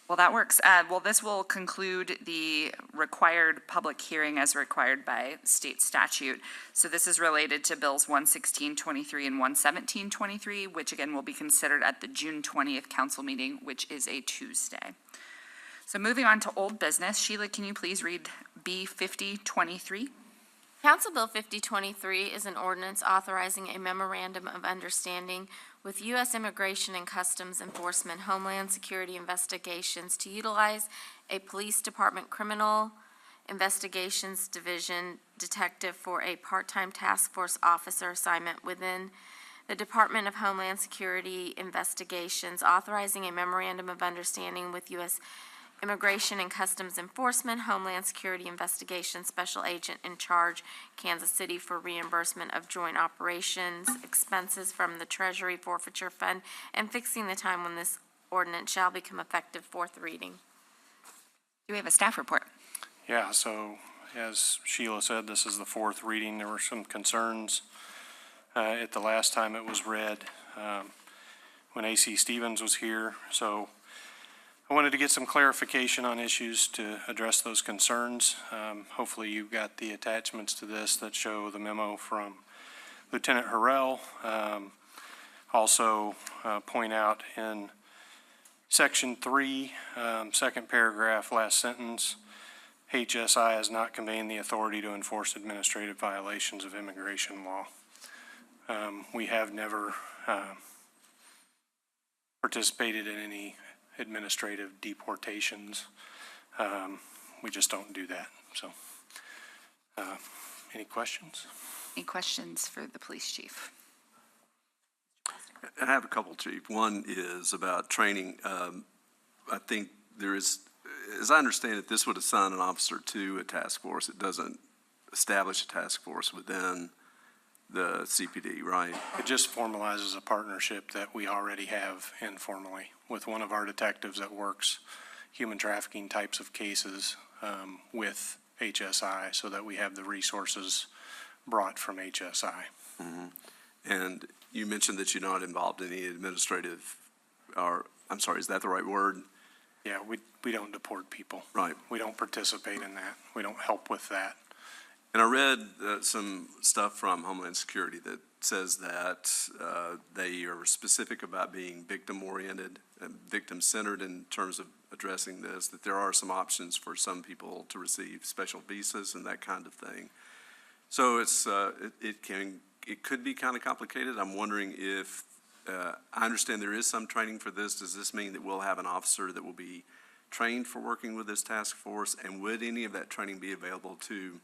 Well, that works. Well, this will conclude the required public hearing as required by state statute. So this is related to Bills 11623 and 11723, which again will be considered at the June 20th council meeting, which is a Tuesday. So moving on to old business, Sheila, can you please read B 5023? Council Bill 5023 is an ordinance authorizing a memorandum of understanding with U.S. Immigration and Customs Enforcement Homeland Security Investigations to utilize a Police Department Criminal Investigations Division detective for a part-time task force officer assignment within the Department of Homeland Security Investigations, authorizing a memorandum of understanding with U.S. Immigration and Customs Enforcement, Homeland Security Investigation Special Agent in Charge, Kansas City, for reimbursement of joint operations, expenses from the Treasury Forfeiture Fund, and fixing the time when this ordinance shall become effective. Fourth reading. Do we have a staff report? Yeah, so as Sheila said, this is the fourth reading. There were some concerns at the last time it was read when A.C. Stevens was here. So I wanted to get some clarification on issues to address those concerns. Hopefully you got the attachments to this that show the memo from Lieutenant Harrell. Also point out in Section 3, second paragraph, last sentence, HSI has not conveyed the authority to enforce administrative violations of immigration law. We have never participated in any administrative deportations. We just don't do that. So, any questions? Any questions for the police chief? I have a couple, Chief. One is about training. I think there is, as I understand it, this would assign an officer to a task force. It doesn't establish a task force within the CPD, right? It just formalizes a partnership that we already have informally with one of our detectives that works human trafficking types of cases with HSI, so that we have the resources brought from HSI. Mm-hmm. And you mentioned that you're not involved in any administrative, or, I'm sorry, is that the right word? Yeah, we don't deport people. Right. We don't participate in that. We don't help with that. And I read some stuff from Homeland Security that says that they are specific about being victim-oriented and victim-centered in terms of addressing this, that there are some options for some people to receive special visas and that kind of thing. So it's it could be kind of complicated. I'm wondering if, I understand there is some training for this. Does this mean that we'll have an officer that will be trained for working with this task force? And would any of that training be available to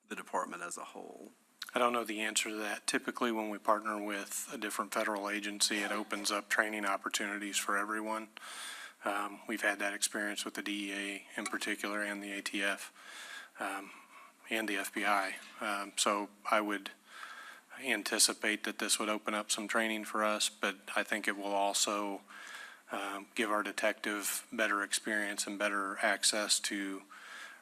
the department as a whole? I don't know the answer to that. Typically, when we partner with a different federal agency, it opens up training opportunities for everyone. We've had that experience with the DEA in particular and the ATF and the FBI. So I would anticipate that this would open up some training for us, but I think it will also give our detective better experience and better access to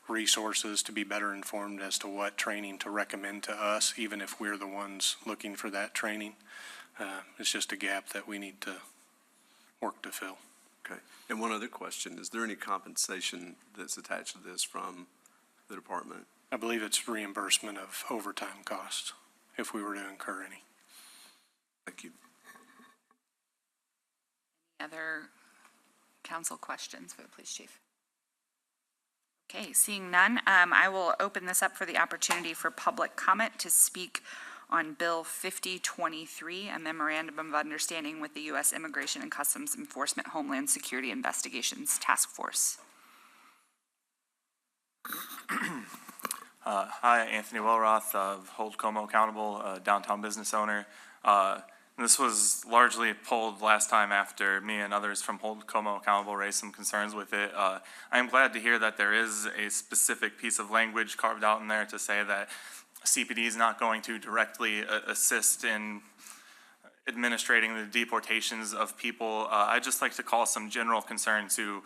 resources to be better informed as to what training to recommend to us, even if we're the ones looking for that training. It's just a gap that we need to work to fill. Okay. And one other question, is there any compensation that's attached to this from the department? I believe it's reimbursement of overtime costs if we were to incur any. Thank you. Any other council questions for the police chief? Okay, seeing none, I will open this up for the opportunity for public comment to speak on Bill 5023, a memorandum of understanding with the U.S. Immigration and Customs Enforcement Homeland Security Investigations Task Force. Hi, Anthony Wellroth of Hold Como Accountable, downtown business owner. This was largely pulled last time after me and others from Hold Como Accountable raised some concerns with it. I am glad to hear that there is a specific piece of language carved out in there to say that CPD is not going to directly assist in administrating the deportations of people. I'd just like to call some general concern to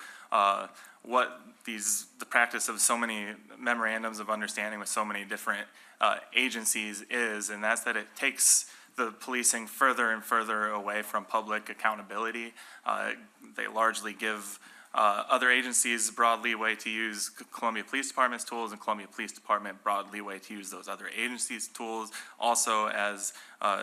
what the practice of so many memorandums of understanding with so many different agencies is, and that's that it takes the policing further and further away from public accountability. They largely give other agencies broad leeway to use Columbia Police Department's tools, and Columbia Police Department broad leeway to use those other agencies' tools. Also, as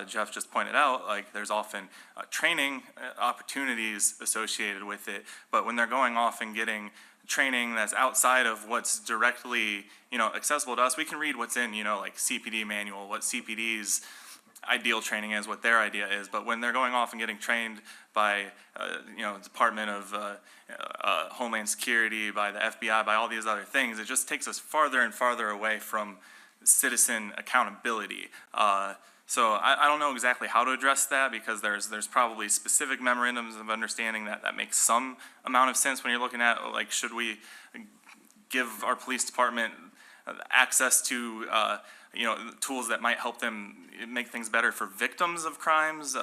Jeff just pointed out, like there's often training opportunities associated with it, but when they're going off and getting training that's outside of what's directly, accessible to us, we can read what's in, like CPD manual, what CPD's ideal training is, what their idea is, but when they're going off and getting trained by, Department of Homeland Security, by the FBI, by all these other things, it just takes us farther and farther away from citizen accountability. So I don't know exactly how to address that, because there's probably specific memorandums of understanding that makes some amount of sense when you're looking at, like, should we give our police department access to tools that might help them make things better for victims of crimes,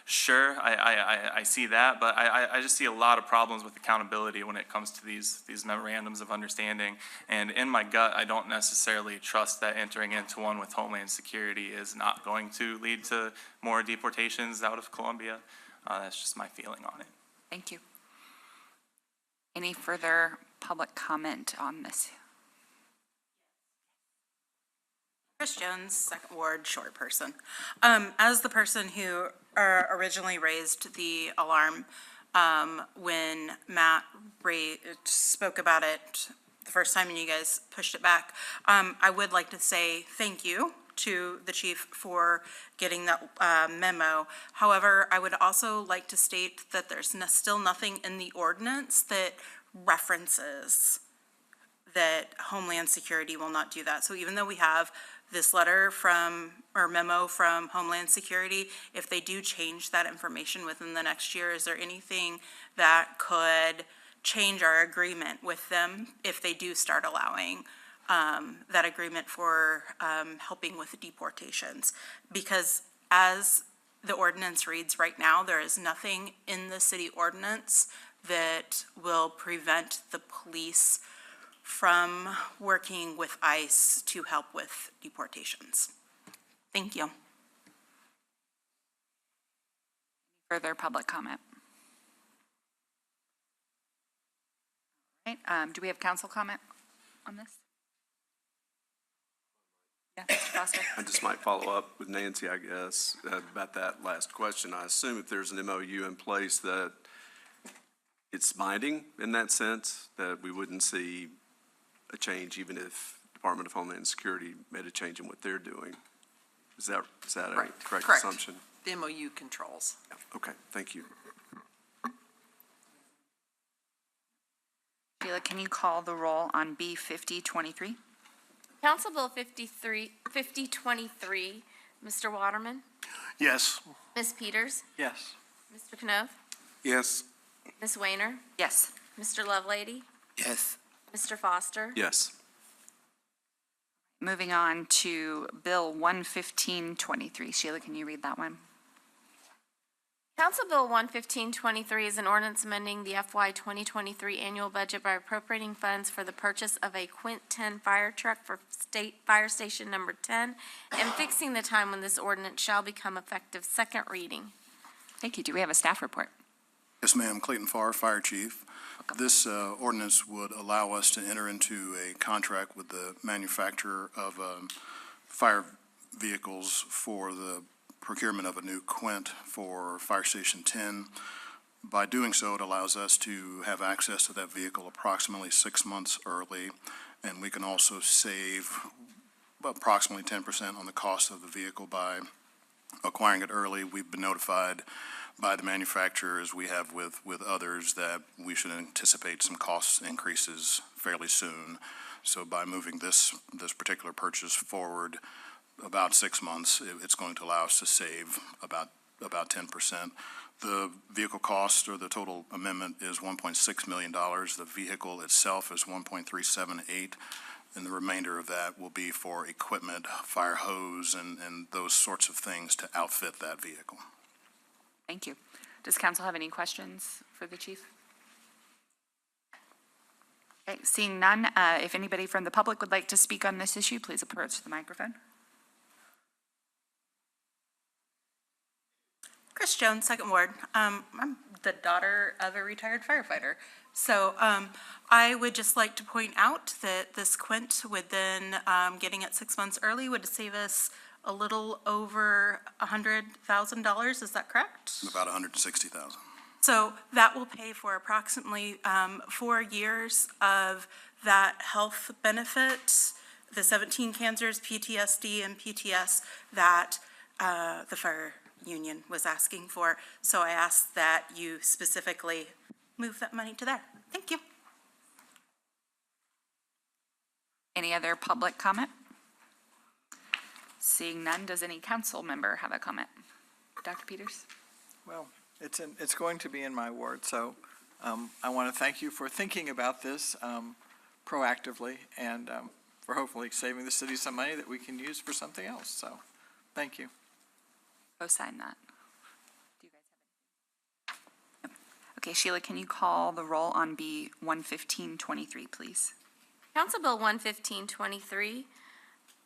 sure, I see that, but I just see a lot of problems with accountability when it comes to these memorandums of understanding. And in my gut, I don't necessarily trust that entering into one with Homeland Security is not going to lead to more deportations out of Colombia. That's just my feeling on it. Thank you. Any further public comment on this? Chris Jones, Second Ward, short person. As the person who originally raised the alarm when Matt spoke about it the first time and you guys pushed it back, I would like to say thank you to the chief for getting that memo. However, I would also like to state that there's still nothing in the ordinance that references that Homeland Security will not do that. So even though we have this letter from, or memo from Homeland Security, if they do change that information within the next year, is there anything that could change our agreement with them if they do start allowing that agreement for helping with deportations? Because as the ordinance reads right now, there is nothing in the city ordinance that will prevent the police from working with ICE to help with deportations. Thank you. Further public comment? All right, do we have council comment on this? Yeah, Mr. Foster. I just might follow up with Nancy, I guess, about that last question. I assume if there's an MOU in place that it's binding in that sense, that we wouldn't see a change even if Department of Homeland Security made a change in what they're doing. Is that a correct assumption? The MOU controls. Yeah. Okay, thank you. Sheila, can you call the roll on B 5023? Council Bill 5023, Mr. Waterman, Yes. Ms. Peters, Yes. Mr. Knopf, Yes. Ms. Weiner, Yes. Mr. Lovelady, Yes. Mr. Foster. Yes. Moving on to Bill 11523. Sheila, can you read that one? Council Bill 11523 is an ordinance amending the FY 2023 annual budget by appropriating funds for the purchase of a Quint 10 fire truck for State Fire Station Number 10 and fixing the time when this ordinance shall become effective. Second reading. Thank you. Do we have a staff report? Yes, ma'am. Clayton Farr, Fire Chief. This ordinance would allow us to enter into a contract with the manufacturer of fire vehicles for the procurement of a new Quint for Fire Station 10. By doing so, it allows us to have access to that vehicle approximately 6 months early, and we can also save approximately 10% on the cost of the vehicle by acquiring it early. We've been notified by the manufacturer, as we have with others, that we should anticipate some cost increases fairly soon. So by moving this particular purchase forward about 6 months, it's going to allow us to save about 10%. The vehicle cost, or the total amendment, is $1.6 million. The vehicle itself is $1.378, and the remainder of that will be for equipment, fire hose, and those sorts of things to outfit that vehicle. Thank you. Does council have any questions for the chief? Okay, seeing none, if anybody from the public would like to speak on this issue, please approach the microphone. Chris Jones, Second Ward. I'm the daughter of a retired firefighter. So I would just like to point out that this Quint would then, getting it 6 months early, would save us a little over $100,000. Is that correct? About $160,000. So that will pay for approximately 4 years of that health benefit, the 17 cancers, PTSD, and PTS that the fire union was asking for. So I ask that you specifically move that money to there. Thank you. Any other public comment? Seeing none, does any council member have a comment? Dr. Peters? Well, it's going to be in my ward, so I want to thank you for thinking about this proactively, and for hopefully saving the city some money that we can use for something else. So, thank you. Co-sign that. Do you guys have any? Okay, Sheila, can you call the roll on B 11523, please? Council Bill 11523,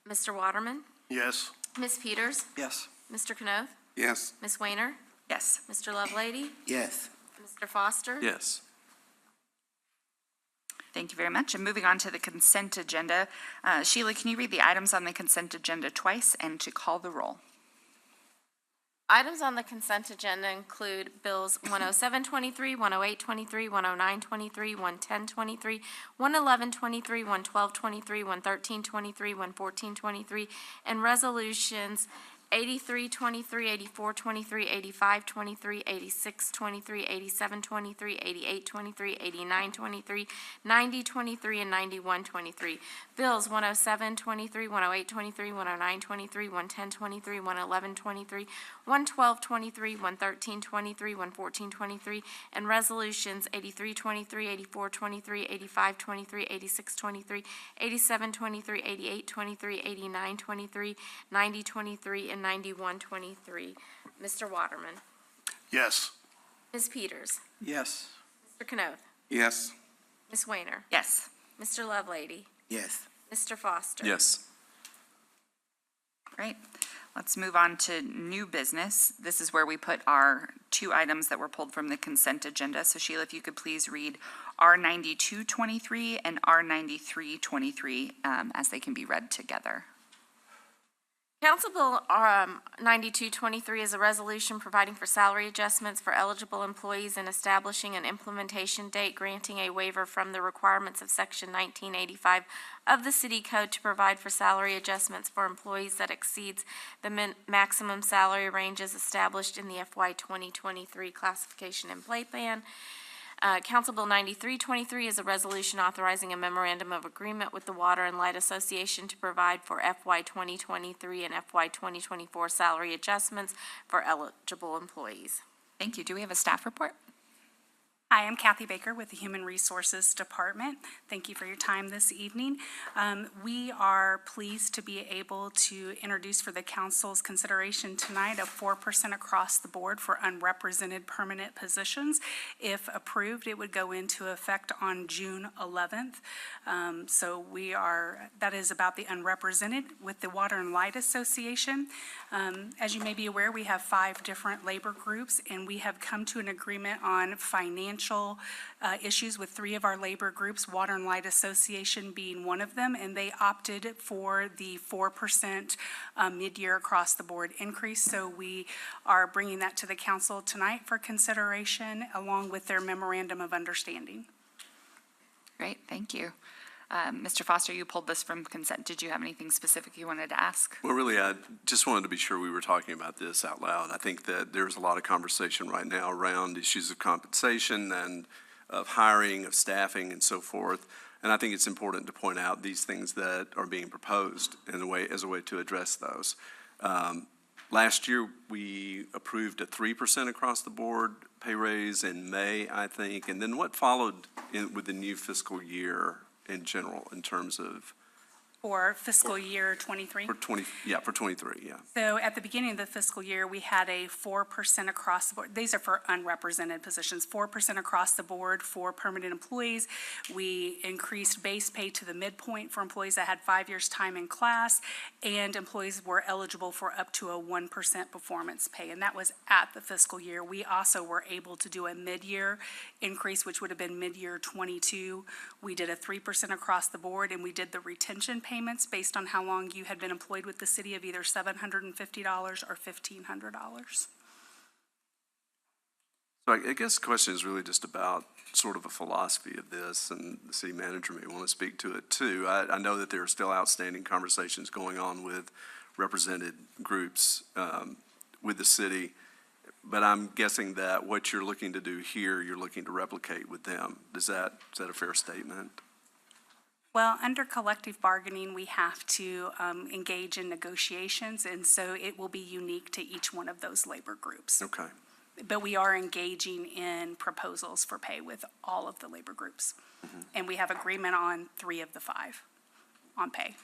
Mr. Waterman, Yes. Ms. Peters, Yes. Mr. Knoth, Yes. Ms. Weiner, Yes. Mr. Lovelady, Yes. Mr. Foster. Yes. Thank you very much. And moving on to the consent agenda. Sheila, can you read the items on the consent agenda twice and to call the roll? Items on the consent agenda include Bills 10723, 10823, 10923, 11023, 11123, 11223, 11323, 11423, and resolutions 8323, 8423, 8523, 8623, 8723, 8823, 8923, 9023, and 9123. Bills 10723, 10823, 10923, 11023, 11123, 11223, 11323, 11423, and resolutions 8323, 8423, 8523, 8623, 8723, 8823, 8923, 9023, and 9123. Mr. Waterman. Yes. Ms. Peters. Yes. Mr. Knoth. Yes. Ms. Weiner. Yes. Mr. Lovelady. Yes. Mr. Foster. Yes. Great. Let's move on to new business. This is where we put our two items that were pulled from the consent agenda. So Sheila, if you could please read R9223 and R9323 as they can be read together. Council Bill 9223 is a resolution providing for salary adjustments for eligible employees and establishing an implementation date, granting a waiver from the requirements of Section 1985 of the City Code to provide for salary adjustments for employees that exceeds the maximum salary ranges established in the FY 2023 classification and pay plan. Council Bill 9323 is a resolution authorizing a memorandum of agreement with the Water and Light Association to provide for FY 2023 and FY 2024 salary adjustments for eligible employees. Thank you. Do we have a staff report? Hi, I'm Kathy Baker with the Human Resources Department. Thank you for your time this evening. We are pleased to be able to introduce for the council's consideration tonight a 4% across the board for unrepresented permanent positions. If approved, it would go into effect on June 11th. That is about the unrepresented with the Water and Light Association. As you may be aware, we have 5 different labor groups, and we have come to an agreement on financial issues with 3 of our labor groups, Water and Light Association being one of them, and they opted for the 4% mid-year across-the-board increase. So we are bringing that to the council tonight for consideration, along with their memorandum of understanding. Great, thank you. Mr. Foster, you pulled this from consent. Did you have anything specific you wanted to ask? Well, really, I just wanted to be sure we were talking about this out loud. I think that there's a lot of conversation right now around issues of compensation and of hiring, of staffing, and so forth. And I think it's important to point out these things that are being proposed in a way, as a way to address those. Last year, we approved a 3% across the board pay raise in May, I think. And then what followed with the new fiscal year in general, in terms of? For fiscal year 23? For 23, yeah. So at the beginning of the fiscal year, we had a 4% across the board. These are for unrepresented positions, 4% across the board for permanent employees. We increased base pay to the midpoint for employees that had 5 years' time in class, and employees were eligible for up to a 1% performance pay, and that was at the fiscal year. We also were able to do a mid-year increase, which would have been mid-year 22. We did a 3% across the board, and we did the retention payments based on how long you had been employed with the city of either $750 or $1,500. So I guess the question is really just about sort of a philosophy of this, and the city manager may want to speak to it too. I know that there are still outstanding conversations going on with represented groups with the city, but I'm guessing that what you're looking to do here, you're looking to replicate with them. Is that a fair statement? Well, under collective bargaining, we have to engage in negotiations, and so it will be unique to each one of those labor groups. Okay. But we are engaging in proposals for pay with all of the labor groups. And we have agreement on 3 of the 5. on pay.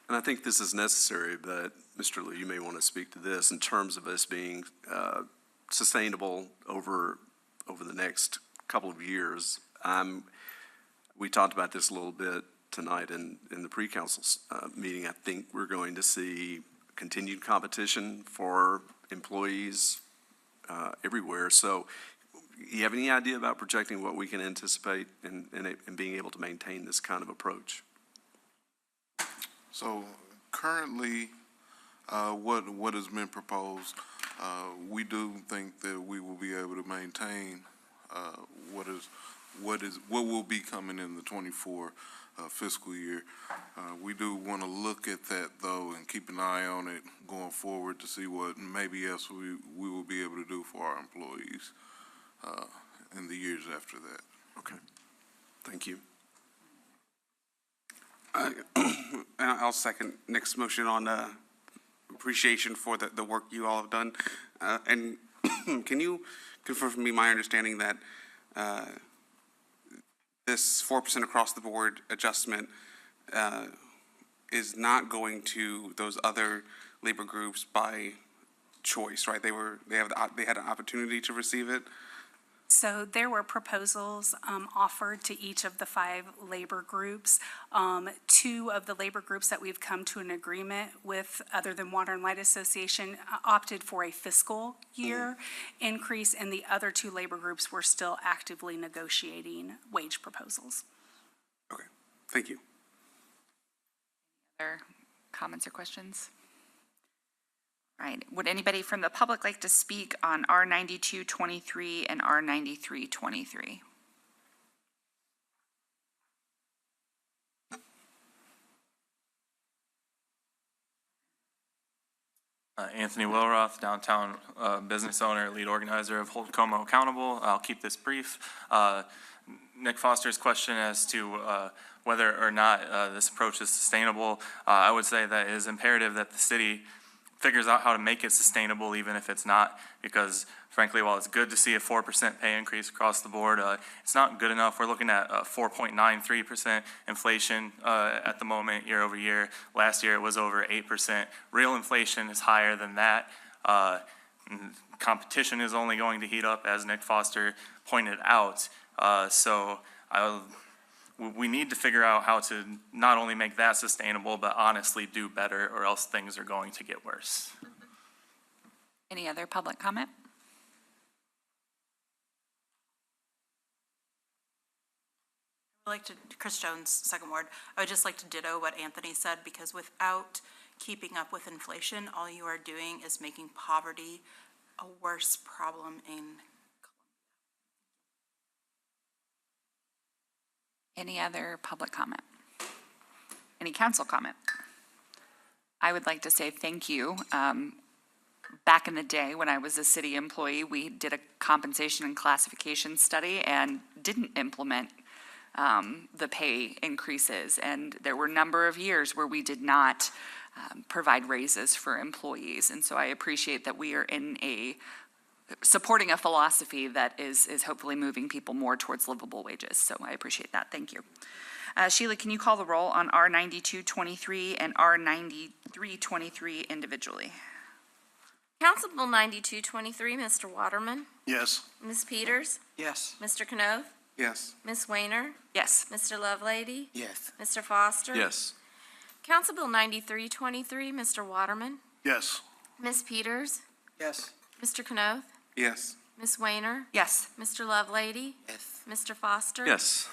And I think this is necessary, but Mr. Liu, you may want to speak to this in terms of us being sustainable over the next couple of years. We talked about this a little bit tonight in the pre-council meeting. I think we're going to see continued competition for employees everywhere. So you have any idea about projecting what we can anticipate in being able to maintain this kind of approach? So currently, what has been proposed, we do think that we will be able to maintain what will be coming in the 24 fiscal year. We do want to look at that though and keep an eye on it going forward to see what maybe else we will be able to do for our employees in the years after that. Okay, thank you. I'll second Nick's motion on appreciation for the work you all have done. And can you confirm for me my understanding that this 4% across the board adjustment is not going to those other labor groups by choice, right? They had an opportunity to receive it. So there were proposals offered to each of the 5 labor groups. 2 of the labor groups that we've come to an agreement with, other than Water and Light Association, opted for a fiscal year increase, and the other 2 labor groups were still actively negotiating wage proposals. Okay, thank you. Other comments or questions? All right, would anybody from the public like to speak on R9223 and R9323? Anthony Wilroth, downtown business owner, lead organizer of Hold Como Accountable. I'll keep this brief. Nick Foster's question as to whether or not this approach is sustainable, I would say that it is imperative that the city figures out how to make it sustainable, even if it's not, because frankly, while it's good to see a 4% pay increase across the board, it's not good enough. We're looking at 4.93% inflation at the moment, year over year. Last year, it was over 8%. Real inflation is higher than that. Competition is only going to heat up, as Nick Foster pointed out. We need to figure out how to not only make that sustainable, but honestly do better, or else things are going to get worse. Any other public comment? Chris Jones, Second Ward. I would just like to ditto what Anthony said, because without keeping up with inflation, all you are doing is making poverty a worse problem in Any other public comment? Any council comment? I would like to say thank you. Back in the day, when I was a city employee, we did a compensation and classification study and didn't implement the pay increases. And there were a number of years where we did not provide raises for employees. And so I appreciate that we are supporting a philosophy that is hopefully moving people more towards livable wages. So I appreciate that. Thank you. Sheila, can you call the roll on R9223 and R9323 individually? Council Bill 9223, Mr. Waterman. Yes. Ms. Peters. Yes. Mr. Canoth. Yes. Ms. Weiner. Yes. Mr. Lovelady. Yes. Mr. Foster. Yes. Council Bill 9323, Mr. Waterman. Yes. Ms. Peters. Yes. Mr. Canoth. Yes. Ms. Weiner. Yes. Mr. Lovelady. Yes. Mr. Foster. Yes.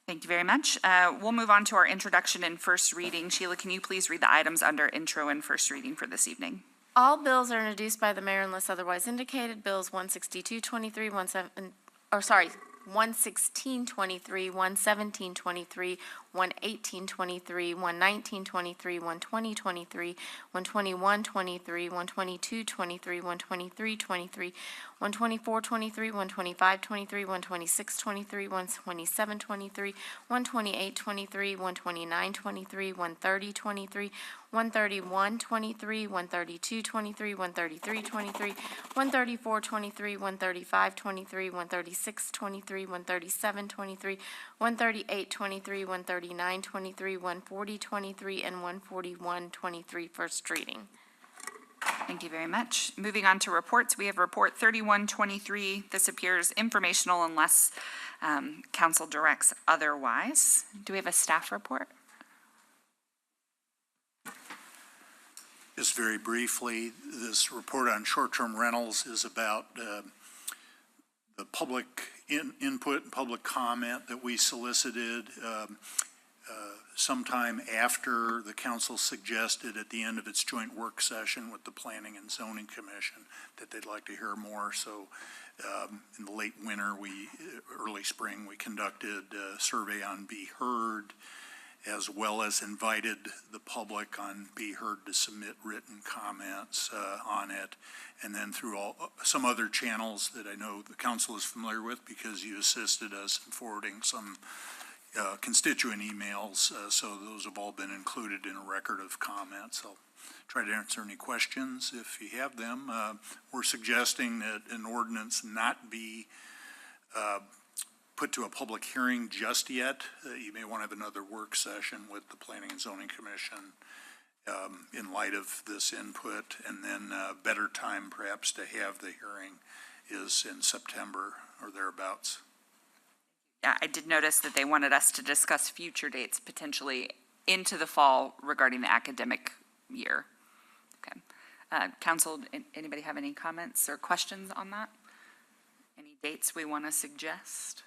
Thank you very much. We'll move on to our introduction and first reading. Sheila, can you please read the items under intro and first reading for this evening? All bills are introduced by the mayor unless otherwise indicated. Bills 16223, 11623, 11723, 11823, 11923, 12023, 12123, 12223, 12323, 12423, 12523, 12623, 12723, 12823, 12923, 13023, 13123, 13223, 13323, 13423, 13523, 13623, 13723, 13823, 13923, 13923, 14023, and 14123 first reading. Thank you very much. Moving on to reports, we have Report 3123. This appears informational unless council directs otherwise. Do we have a staff report? Just very briefly, this report on short-term rentals is about the public input and public comment that we solicited sometime after the council suggested at the end of its joint work session with the Planning and Zoning Commission that they'd like to hear more. So in the late winter, early spring, we conducted a survey on Be Heard, as well as invited the public on Be Heard to submit written comments on it. And then through some other channels that I know the council is familiar with because you assisted us in forwarding some constituent emails, so those have all been included in a record of comments. I'll try to answer any questions if you have them. We're suggesting that an ordinance not be put to a public hearing just yet. You may want to have another work session with the Planning and Zoning Commission in light of this input, and then a better time perhaps to have the hearing is in September or thereabouts. Yeah, I did notice that they wanted us to discuss future dates potentially into the fall regarding the academic year. Okay. Council, anybody have any comments or questions on that? Any dates we want to suggest?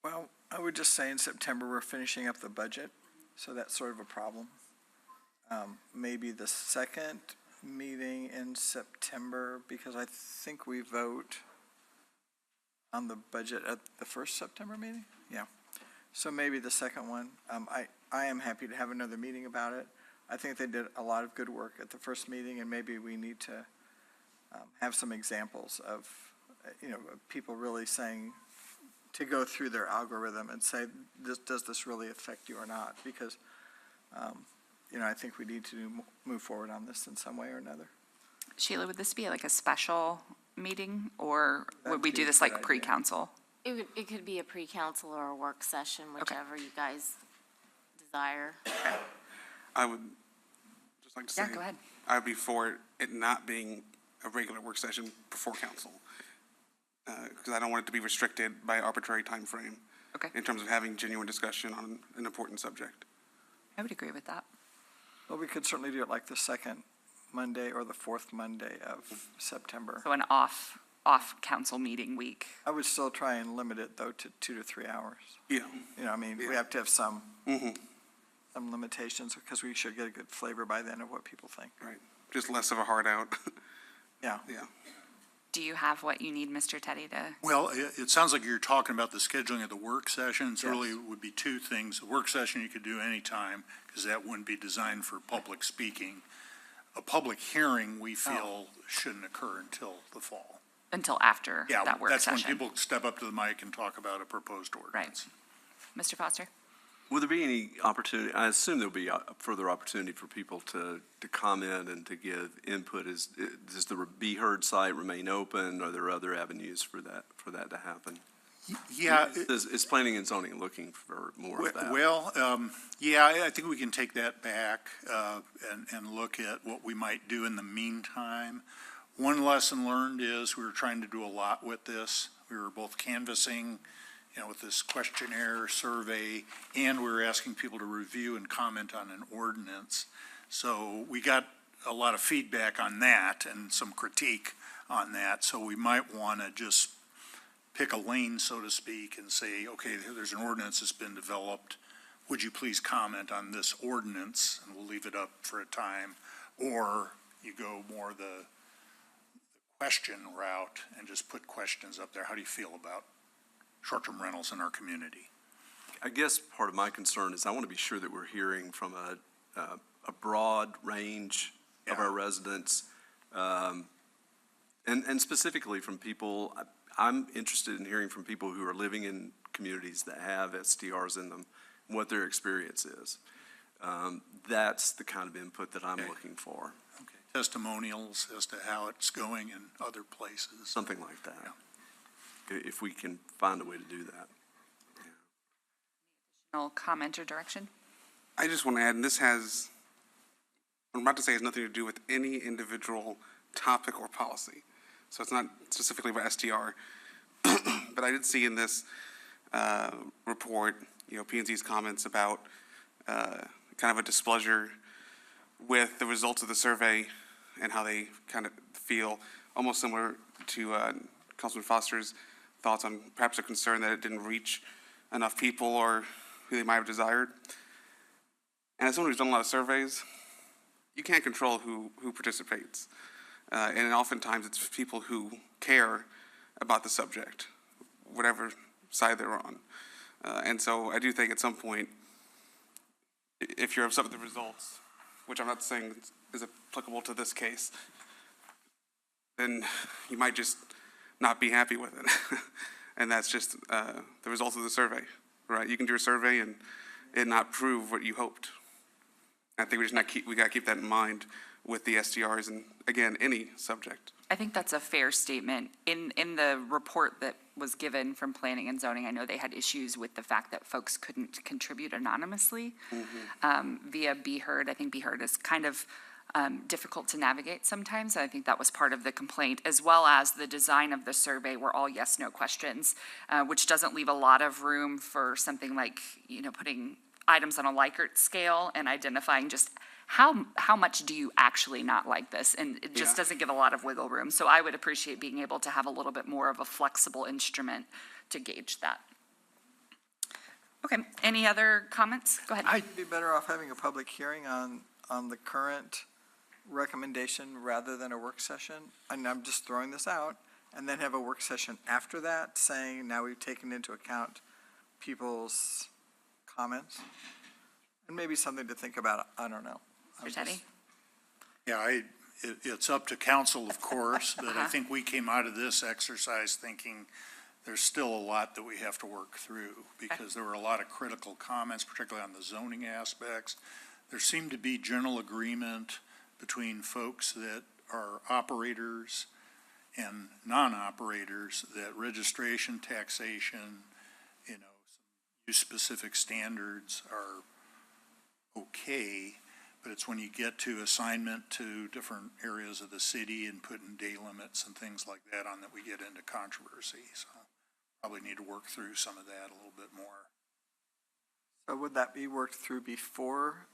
Well, I would just say in September, we're finishing up the budget, so that's sort of a problem. Maybe the second meeting in September, because I think we vote on the budget at the first September meeting? Yeah. So maybe the second one. I am happy to have another meeting about it. I think they did a lot of good work at the first meeting, and maybe we need to have some examples of, people really saying, to go through their algorithm and say, does this really affect you or not? Because, I think we need to move forward on this in some way or another. Sheila, would this be like a special meeting, or would we do this like pre-council? It could be a pre-council or a work session, whichever you guys desire. I would just like to say. Yeah, go ahead. I'd be for it not being a regular work session before council. Because I don't want it to be restricted by arbitrary time frame. Okay. In terms of having genuine discussion on an important subject. I would agree with that. Well, we could certainly do it like the second Monday or the fourth Monday of September. So an off council meeting week. I would still try and limit it, though, to 2 to 3 hours. Yeah. We have to have some limitations, because we should get a good flavor by then of what people think. Right. Just less of a hard out. Yeah. Yeah. Do you have what you need, Mr. Teddy, to? Well, it sounds like you're talking about the scheduling of the work sessions. Really would be two things. The work session you could do anytime, because that wouldn't be designed for public speaking. A public hearing, we feel, shouldn't occur until the fall. Until after that work session? That's when people step up to the mic and talk about a proposed ordinance. Right. Mr. Foster? Will there be any opportunity, I assume there'll be a further opportunity for people to comment and to give input. Does the Be Heard site remain open? Are there other avenues for that to happen? Yeah. Is Planning and Zoning looking for more of that? Well, I think we can take that back and look at what we might do in the meantime. One lesson learned is we were trying to do a lot with this. We were both canvassing, with this questionnaire survey, and we were asking people to review and comment on an ordinance. So we got a lot of feedback on that and some critique on that. So we might want to just pick a lane, so to speak, and say, okay, there's an ordinance that's been developed. Would you please comment on this ordinance? And we'll leave it up for a time. Or you go more the question route and just put questions up there. How do you feel about short-term rentals in our community? I guess part of my concern is I want to be sure that we're hearing from a broad range of our residents, and specifically from people. I'm interested in hearing from people who are living in communities that have STRs in them, what their experience is. That's the kind of input that I'm looking for. Okay. Testimonials as to how it's going in other places. Something like that. If we can find a way to do that. No comment or direction? I just want to add, and this has, what I'm about to say has nothing to do with any individual topic or policy. So it's not specifically about STR. But I did see in this report, P&Z's comments about kind of a displeasure with the results of the survey and how they kind of feel, almost similar to Councilman Foster's thoughts on perhaps a concern that it didn't reach enough people or who they might have desired. And as someone who's done a lot of surveys, you can't control who participates. And oftentimes it's people who care about the subject, whatever side they're on. And so I do think at some point, if you're upset with the results, which I'm not saying is applicable to this case, then you might just not be happy with it. And that's just the results of the survey, right? You can do a survey and not prove what you hoped. I think we got to keep that in mind with the STRs and, again, any subject. I think that's a fair statement. In the report that was given from Planning and Zoning, I know they had issues with the fact that folks couldn't contribute anonymously via Be Heard. I think Be Heard is kind of difficult to navigate sometimes. I think that was part of the complaint, as well as the design of the survey were all yes/no questions, which doesn't leave a lot of room for something like, putting items on a Likert scale and identifying just how much do you actually not like this? And it just doesn't give a lot of wiggle room. So I would appreciate being able to have a little bit more of a flexible instrument to gauge that. Okay, any other comments? Go ahead. I'd be better off having a public hearing on the current recommendation rather than a work session. And I'm just throwing this out. And then have a work session after that saying, now we've taken into account people's comments. And maybe something to think about. I don't know. Mr. Teddy? Yeah, it's up to council, of course, but I think we came out of this exercise thinking there's still a lot that we have to work through because there were a lot of critical comments, particularly on the zoning aspects. There seemed to be general agreement between folks that are operators and non-operators that registration, taxation, some use-specific standards are okay. But it's when you get to assignment to different areas of the city and putting day limits and things like that on that we get into controversy. So probably need to work through some of that a little bit more. So would that be worked through before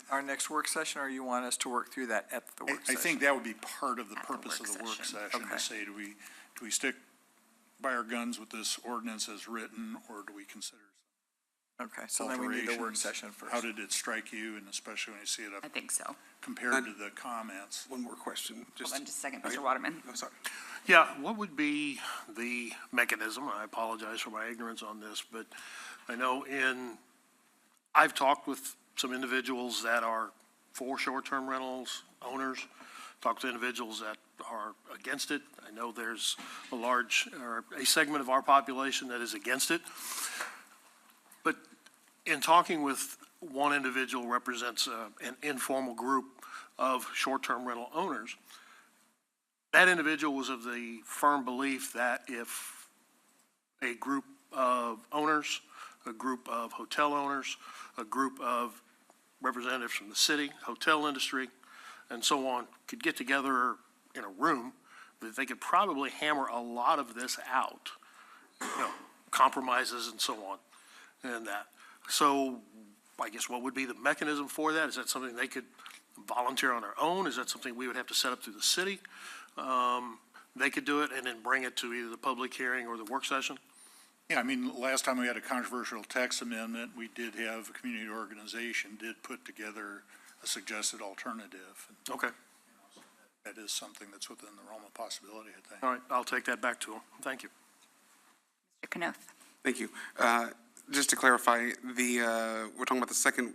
our next work session, or you want us to work through that at the work session? I think that would be part of the purpose of the work session to say, do we stick by our guns with this ordinance as written, or do we consider okay, so then we need the work session first. How did it strike you, and especially when you see it up I think so. compared to the comments? One more question. Hold on just a second, Mr. Waterman. Oh, sorry. Yeah, what would be the mechanism? I apologize for my ignorance on this, but I know I've talked with some individuals that are for short-term rentals owners, talked to individuals that are against it. I know there's a segment of our population that is against it. But in talking with one individual represents an informal group of short-term rental owners, that individual was of the firm belief that if a group of owners, a group of hotel owners, a group of representatives from the city, hotel industry, and so on, could get together in a room, that they could probably hammer a lot of this out, compromises and so on, and that. So I guess what would be the mechanism for that? Is that something they could volunteer on their own? Is that something we would have to set up through the city? They could do it and then bring it to either the public hearing or the work session? Yeah, I mean, last time we had a controversial text amendment, we did have a community organization did put together a suggested alternative. Okay. That is something that's within the realm of possibility, I think. All right, I'll take that back to them. Thank you. Mr. Knuth. Thank you. Just to clarify, we're talking about the second,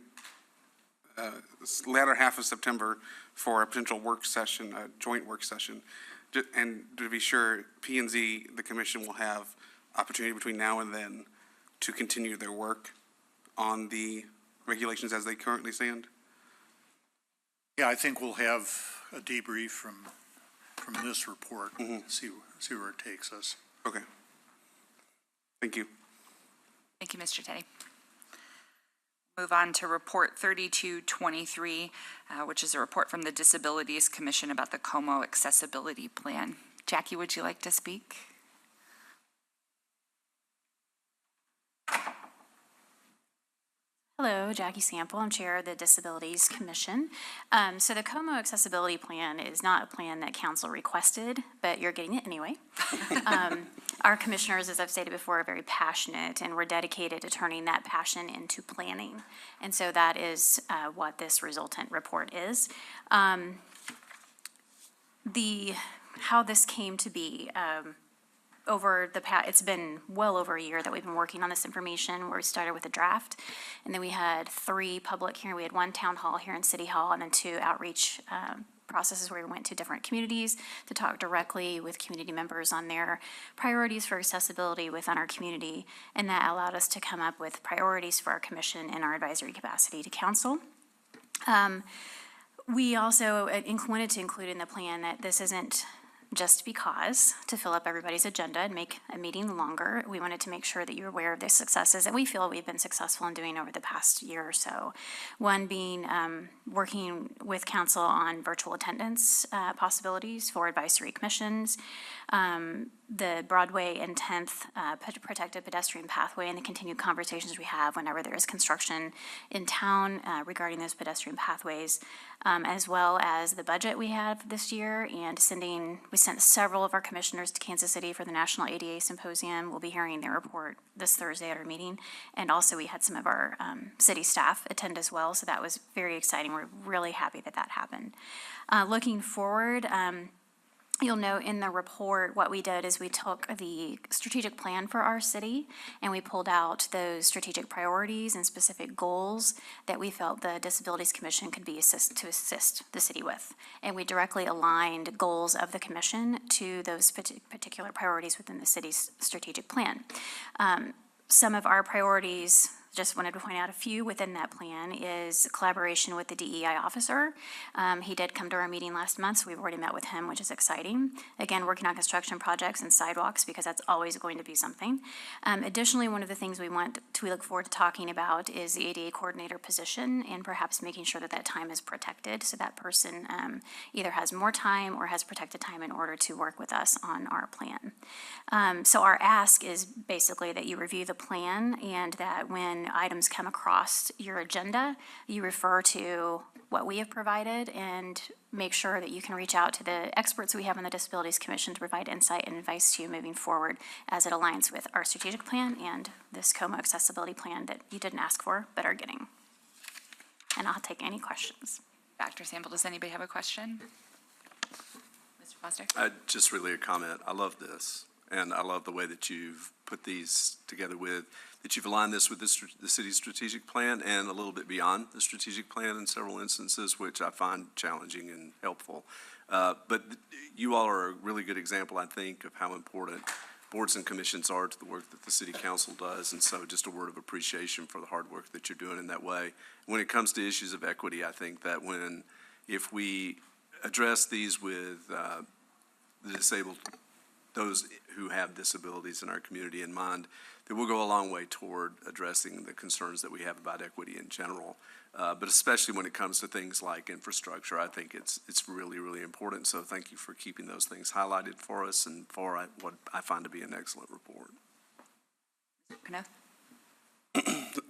latter half of September for a potential work session, a joint work session. And to be sure, P&Z, the commission, will have opportunity between now and then to continue their work on the regulations as they currently stand? Yeah, I think we'll have a debrief from this report, see where it takes us. Okay. Thank you. Thank you, Mr. Teddy. Move on to Report 3223, which is a report from the Disabilities Commission about the Como Accessibility Plan. Jackie, would you like to speak? Hello, Jackie Sample. I'm Chair of the Disabilities Commission. So the Como Accessibility Plan is not a plan that council requested, but you're getting it anyway. Our commissioners, as I've stated before, are very passionate, and we're dedicated to turning that passion into planning. And so that is what this resultant report is. How this came to be, over the past, it's been well over a year that we've been working on this information, where we started with a draft, and then we had 3 public hearings. We had 1 town hall here in City Hall, and then 2 outreach processes where we went to different communities to talk directly with community members on their priorities for accessibility within our community, and that allowed us to come up with priorities for our commission and our advisory capacity to council. We also wanted to include in the plan that this isn't just because to fill up everybody's agenda and make a meeting longer. We wanted to make sure that you're aware of the successes that we feel we've been successful in doing over the past year or so. One being working with council on virtual attendance possibilities for advisory commissions, the Broadway and 10th protected pedestrian pathway, and the continued conversations we have whenever there is construction in town regarding those pedestrian pathways, as well as the budget we have this year, and we sent several of our commissioners to Kansas City for the National ADA Symposium. We'll be hearing their report this Thursday at our meeting, and also we had some of our city staff attend as well, so that was very exciting. We're really happy that that happened. Looking forward, you'll note in the report what we did is we took the strategic plan for our city and we pulled out those strategic priorities and specific goals that we felt the Disabilities Commission could be to assist the city with. And we directly aligned goals of the commission to those particular priorities within the city's strategic plan. Some of our priorities, just wanted to point out a few within that plan, is collaboration with the DEI officer. He did come to our meeting last month, so we've already met with him, which is exciting. Again, working on construction projects and sidewalks, because that's always going to be something. Additionally, one of the things we look forward to talking about is the ADA coordinator position, and perhaps making sure that that time is protected, so that person either has more time or has protected time in order to work with us on our plan. So our ask is basically that you review the plan, and that when items come across your agenda, you refer to what we have provided, and make sure that you can reach out to the experts we have on the Disabilities Commission to provide insight and advice to you moving forward as it aligns with our strategic plan and this Como accessibility plan that you didn't ask for but are getting. And I'll take any questions. Dr. Sample, does anybody have a question? Mr. Foster? Just really a comment. I love this, and I love the way that you've put these together that you've aligned this with the city's strategic plan and a little bit beyond the strategic plan in several instances, which I find challenging and helpful. But you all are a really good example, I think, of how important boards and commissions are to the work that the city council does. And so just a word of appreciation for the hard work that you're doing in that way. When it comes to issues of equity, I think that if we address these with the disabled, those who have disabilities in our community in mind, that will go a long way toward addressing the concerns that we have about equity in general. But especially when it comes to things like infrastructure, I think it's really, really important. So thank you for keeping those things highlighted for us and for what I find to be an excellent report.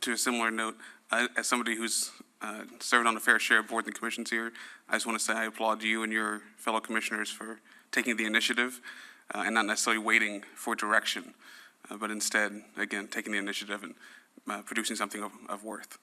To a similar note, as somebody who's served on a fair share of boards and commissions here, I just want to say I applaud you and your fellow commissioners for taking the initiative and not necessarily waiting for direction, but instead, again, taking the initiative and producing something of worth.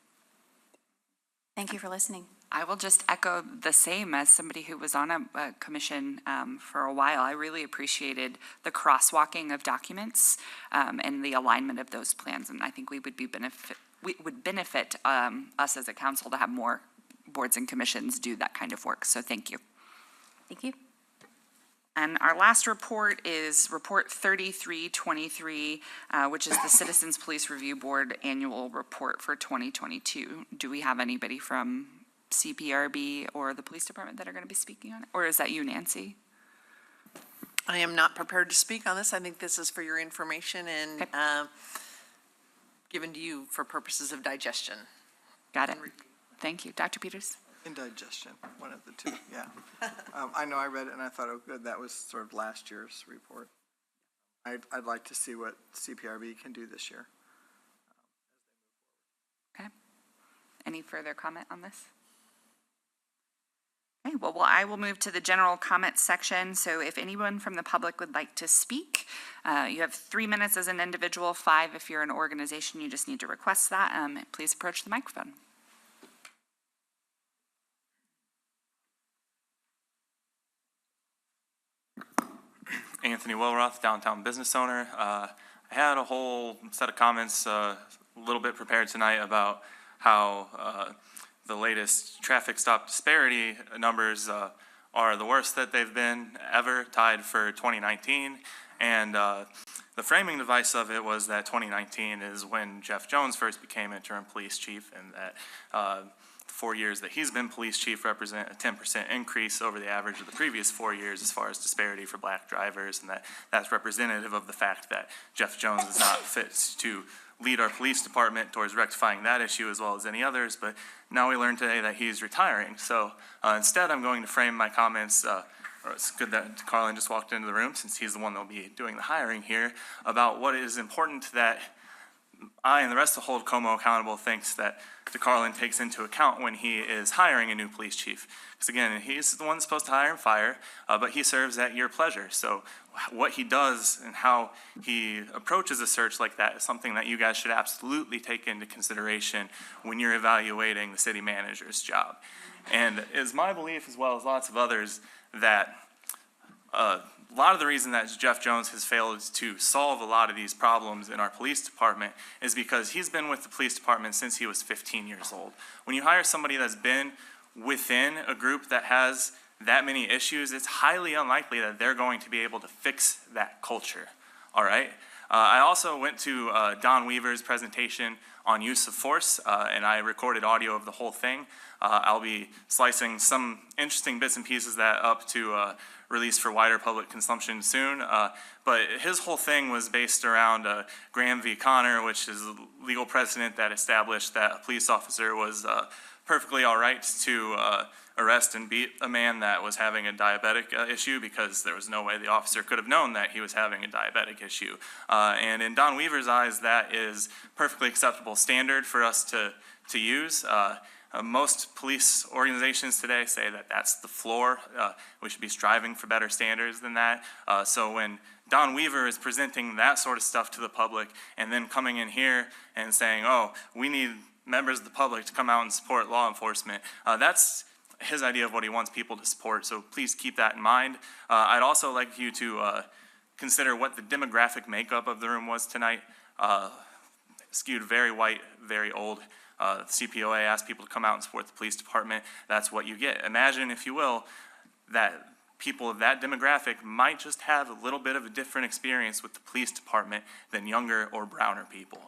Thank you for listening. I will just echo the same as somebody who was on a commission for a while. I really appreciated the crosswalking of documents and the alignment of those plans, and I think we would benefit us as a council to have more boards and commissions do that kind of work. So thank you. Thank you. And our last report is Report 3323, which is the Citizens Police Review Board Annual Report for 2022. Do we have anybody from CPRB or the Police Department that are going to be speaking on it? Or is that you, Nancy? I am not prepared to speak on this. I think this is for your information and given to you for purposes of digestion. Got it. Thank you. Dr. Peters? Indigestion, one of the two, yeah. I know I read it and I thought, oh, good, that was sort of last year's report. I'd like to see what CPRB can do this year. Okay. Any further comment on this? Okay, well, I will move to the general comments section. So if anyone from the public would like to speak, you have 3 minutes as an individual, 5 if you're an organization, you just need to request that. Please approach the microphone. Anthony Wilroth, downtown business owner. I had a whole set of comments a little bit prepared tonight about how the latest traffic stop disparity numbers are the worst that they've been ever, tied for 2019. And the framing device of it was that 2019 is when Jeff Jones first became interim police chief, and that the 4 years that he's been police chief represent a 10% increase over the average of the previous 4 years as far as disparity for black drivers, and that's representative of the fact that Jeff Jones is not fit to lead our police department towards rectifying that issue as well as any others. But now we learned today that he's retiring. So instead, I'm going to frame my comments, or it's good that Carlin just walked into the room since he's the one that'll be doing the hiring here, about what is important that I and the rest of Hold Como Accountable thinks that DeCarlin takes into account when he is hiring a new police chief. Because again, he's the one that's supposed to hire and fire, but he serves at your pleasure. So what he does and how he approaches a search like that is something that you guys should absolutely take into consideration when you're evaluating the city manager's job. And it's my belief, as well as lots of others, that a lot of the reason that Jeff Jones has failed to solve a lot of these problems in our police department is because he's been with the police department since he was 15 years old. When you hire somebody that's been within a group that has that many issues, it's highly unlikely that they're going to be able to fix that culture, all right? I also went to Don Weaver's presentation on use of force, and I recorded audio of the whole thing. I'll be slicing some interesting bits and pieces of that up to release for wider public consumption soon. But his whole thing was based around Graham v. Connor, which is a legal precedent that established that a police officer was perfectly all right to arrest and beat a man that was having a diabetic issue, because there was no way the officer could have known that he was having a diabetic issue. And in Don Weaver's eyes, that is perfectly acceptable standard for us to use. Most police organizations today say that that's the floor. We should be striving for better standards than that. So when Don Weaver is presenting that sort of stuff to the public and then coming in here and saying, oh, we need members of the public to come out and support law enforcement, that's his idea of what he wants people to support. So please keep that in mind. I'd also like you to consider what the demographic makeup of the room was tonight. Skewed very white, very old. The CPOA asked people to come out and support the police department. That's what you get. Imagine, if you will, that people of that demographic might just have a little bit of a different experience with the police department than younger or browner people.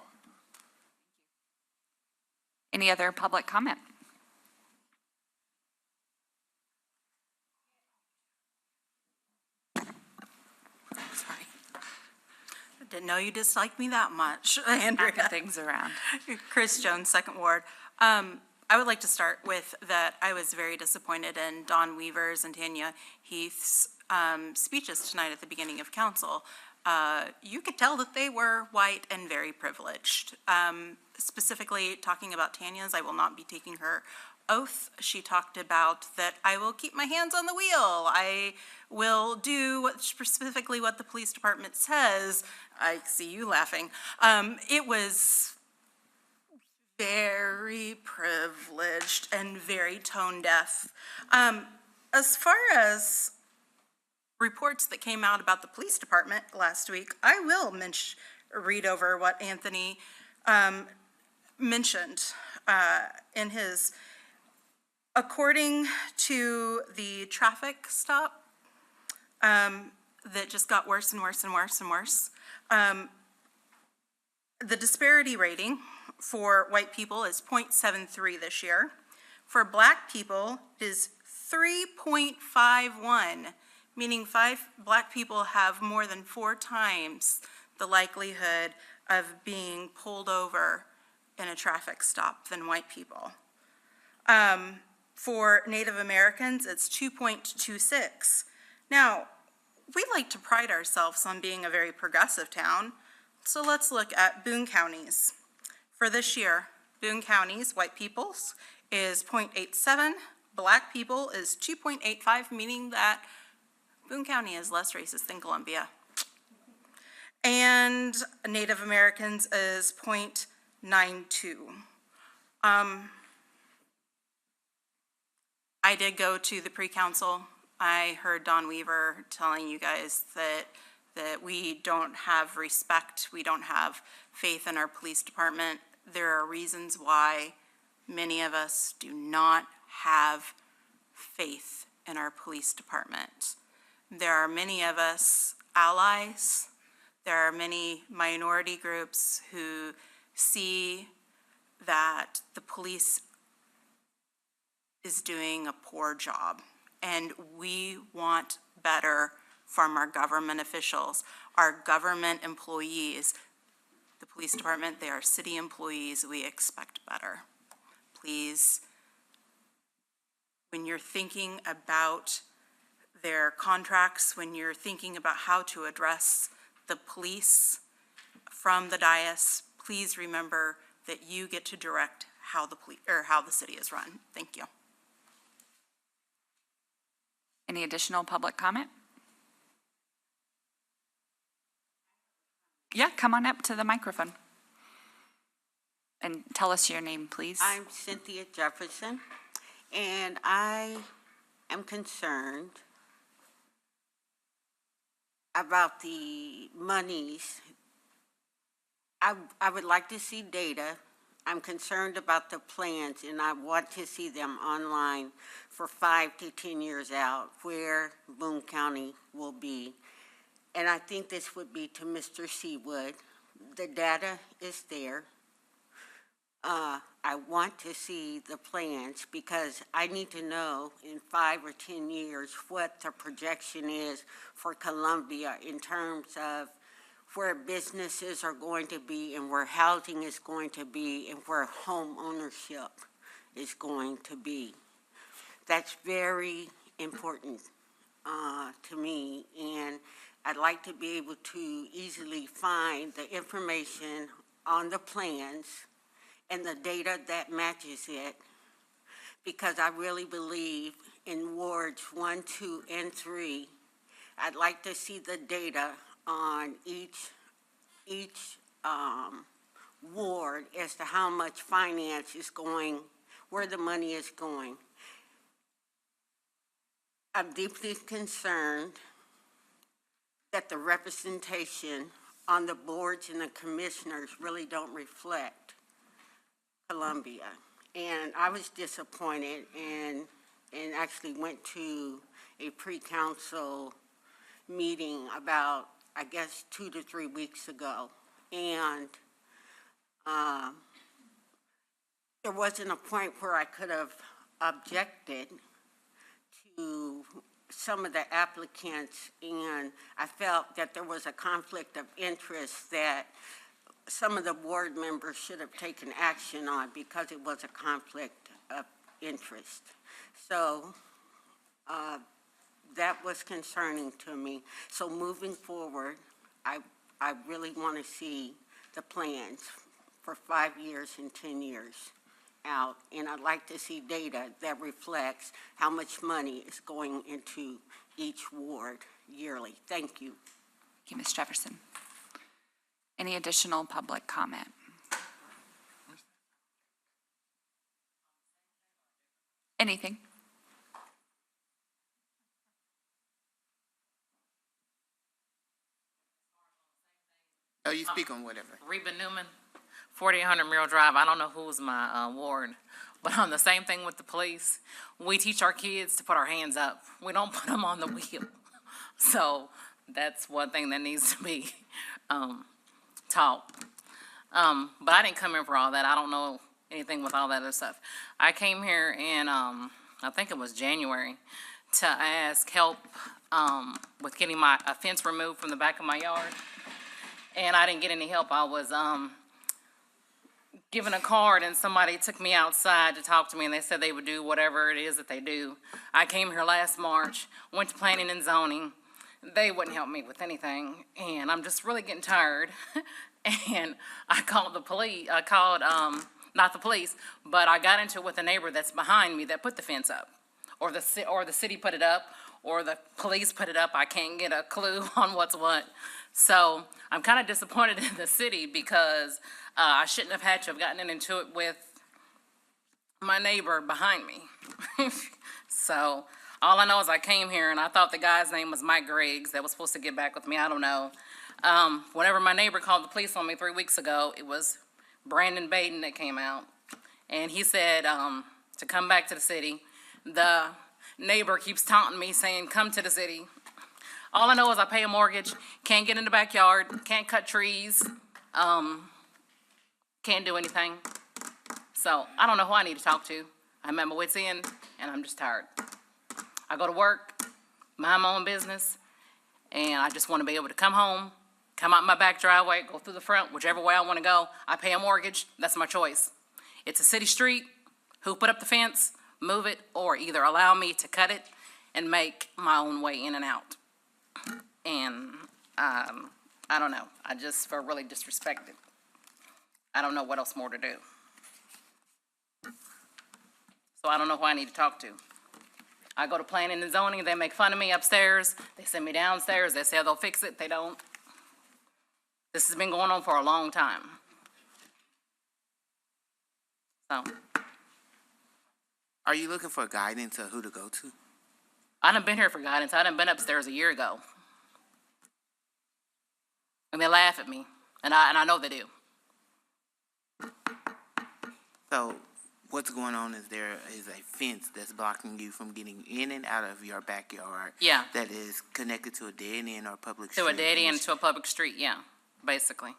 Any other public comment? Sorry. I didn't know you disliked me that much, Andrea. Knocking things around. Chris Jones, Second Ward. I would like to start with that I was very disappointed in Don Weaver's and Tanya Heath's speeches tonight at the beginning of council. You could tell that they were white and very privileged. Specifically talking about Tanya's, I will not be taking her oath. She talked about that I will keep my hands on the wheel. I will do specifically what the police department says. I see you laughing. It was very privileged and very tone deaf. As far as reports that came out about the police department last week, I will read over what Anthony mentioned in his, according to the traffic stop that just got worse and worse and worse and worse. The disparity rating for white people is 0.73 this year. For black people, it is 3.51, meaning 5 black people have more than 4 times the likelihood of being pulled over in a traffic stop than white people. For Native Americans, it's 2.26. Now, we like to pride ourselves on being a very progressive town, so let's look at Boone counties. For this year, Boone counties, white people's is 0.87, black people is 2.85, meaning that Boone County is less racist than Columbia. And Native Americans is 0.92. I did go to the pre-council. I heard Don Weaver telling you guys that we don't have respect, we don't have faith in our police department. There are reasons why many of us do not have faith in our police department. There are many of us allies. There are many minority groups who see that the police is doing a poor job, and we want better from our government officials, our government employees. The police department, they are city employees, we expect better. Please, when you're thinking about their contracts, when you're thinking about how to address the police from the dais, please remember that you get to direct how the city is run. Thank you. Any additional public comment? Yeah, come on up to the microphone. And tell us your name, please. I'm Cynthia Jefferson, and I am concerned about the monies. I would like to see data. I'm concerned about the plans, and I want to see them online for 5 to 10 years out, where Boone County will be. And I think this would be to Mr. Seawood. The data is there. I want to see the plans because I need to know in 5 or 10 years what the projection is for Columbia in terms of where businesses are going to be and where housing is going to be and where home ownership is going to be. That's very important to me, and I'd like to be able to easily find the information on the plans and the data that matches it, because I really believe in wards 1, 2, and 3, I'd like to see the data on each ward as to how much finance is going, where the money is going. I'm deeply concerned that the representation on the boards and the commissioners really don't reflect Columbia. And I was disappointed and actually went to a pre-council meeting about, I guess, 2 to 3 weeks ago. And there wasn't a point where I could have objected to some of the applicants, and I felt that there was a conflict of interest that some of the board members should have taken action on because it was a conflict of interest. So that was concerning to me. So moving forward, I really want to see the plans for 5 years and 10 years out, and I'd like to see data that reflects how much money is going into each ward yearly. Thank you. Thank you, Ms. Jefferson. Any additional public comment? Anything? Oh, you speak on whatever. Reba Newman, 4800 Merrill Drive. I don't know who's my ward, but on the same thing with the police. We teach our kids to put our hands up. We don't put them on the wheel. So that's one thing that needs to be taught. But I didn't come here for all that. I don't know anything with all that other stuff. I came here in, I think it was January, to ask help with getting a fence removed from the back of my yard. And I didn't get any help. I was given a card and somebody took me outside to talk to me and they said they would do whatever it is that they do. I came here last March, went to planning and zoning. They wouldn't help me with anything, and I'm just really getting tired. And I called the police, not the police, but I got into it with a neighbor that's behind me that put the fence up. Or the city put it up, or the police put it up. I can't get a clue on what's what. So I'm kind of disappointed in the city because I shouldn't have had to have gotten into it with my neighbor behind me. So all I know is I came here and I thought the guy's name was Mike Griggs that was supposed to get back with me. I don't know. Whenever my neighbor called the police on me 3 weeks ago, it was Brandon Baden that came out. And he said to come back to the city. The neighbor keeps taunting me saying, come to the city. All I know is I pay a mortgage, can't get in the backyard, can't cut trees, can't do anything. So I don't know who I need to talk to. I'm at my wit's end, and I'm just tired. I go to work, mind my own business, and I just want to be able to come home, come out my back driveway, go through the front, whichever way I want to go. I pay a mortgage, that's my choice. It's a city street, who put up the fence, move it, or either allow me to cut it and make my own way in and out. And I don't know, I just feel really disrespected. I don't know what else more to do. So I don't know who I need to talk to. I go to planning and zoning, they make fun of me upstairs, they send me downstairs, they say they'll fix it, they don't. This has been going on for a long time. So. Are you looking for guidance of who to go to? I done been here for guidance, I done been upstairs a year ago. And they laugh at me, and I know they do. So what's going on is there is a fence that's blocking you from getting in and out of your backyard. Yeah. That is connected to a dead end or public street. To a dead end, to a public street, yeah, basically.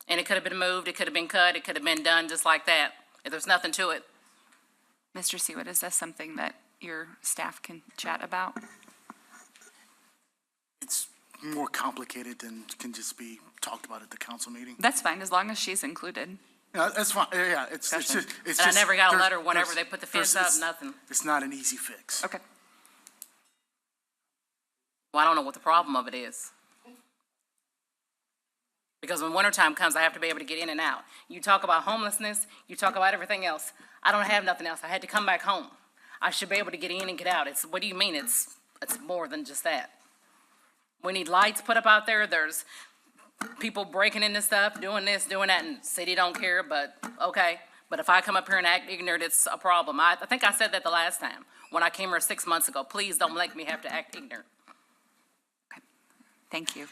And it could have been moved, it could have been cut, it could have been done just like that. If there's nothing to it. Mr. Seawood, is this something that your staff can chat about? It's more complicated than can just be talked about at the council meeting. That's fine, as long as she's included. Yeah, that's fine, yeah, it's just, And I never got a letter whenever they put the fence up, nothing. It's not an easy fix. Okay. Well, I don't know what the problem of it is. Because when wintertime comes, I have to be able to get in and out. You talk about homelessness, you talk about everything else. I don't have nothing else. I had to come back home. I should be able to get in and get out. What do you mean it's more than just that? We need lights put up out there. There's people breaking into stuff, doing this, doing that, and city don't care, but okay. But if I come up here and act ignorant, it's a problem. I think I said that the last time when I came here 6 months ago. Please don't make me have to act ignorant. Okay. Thank you.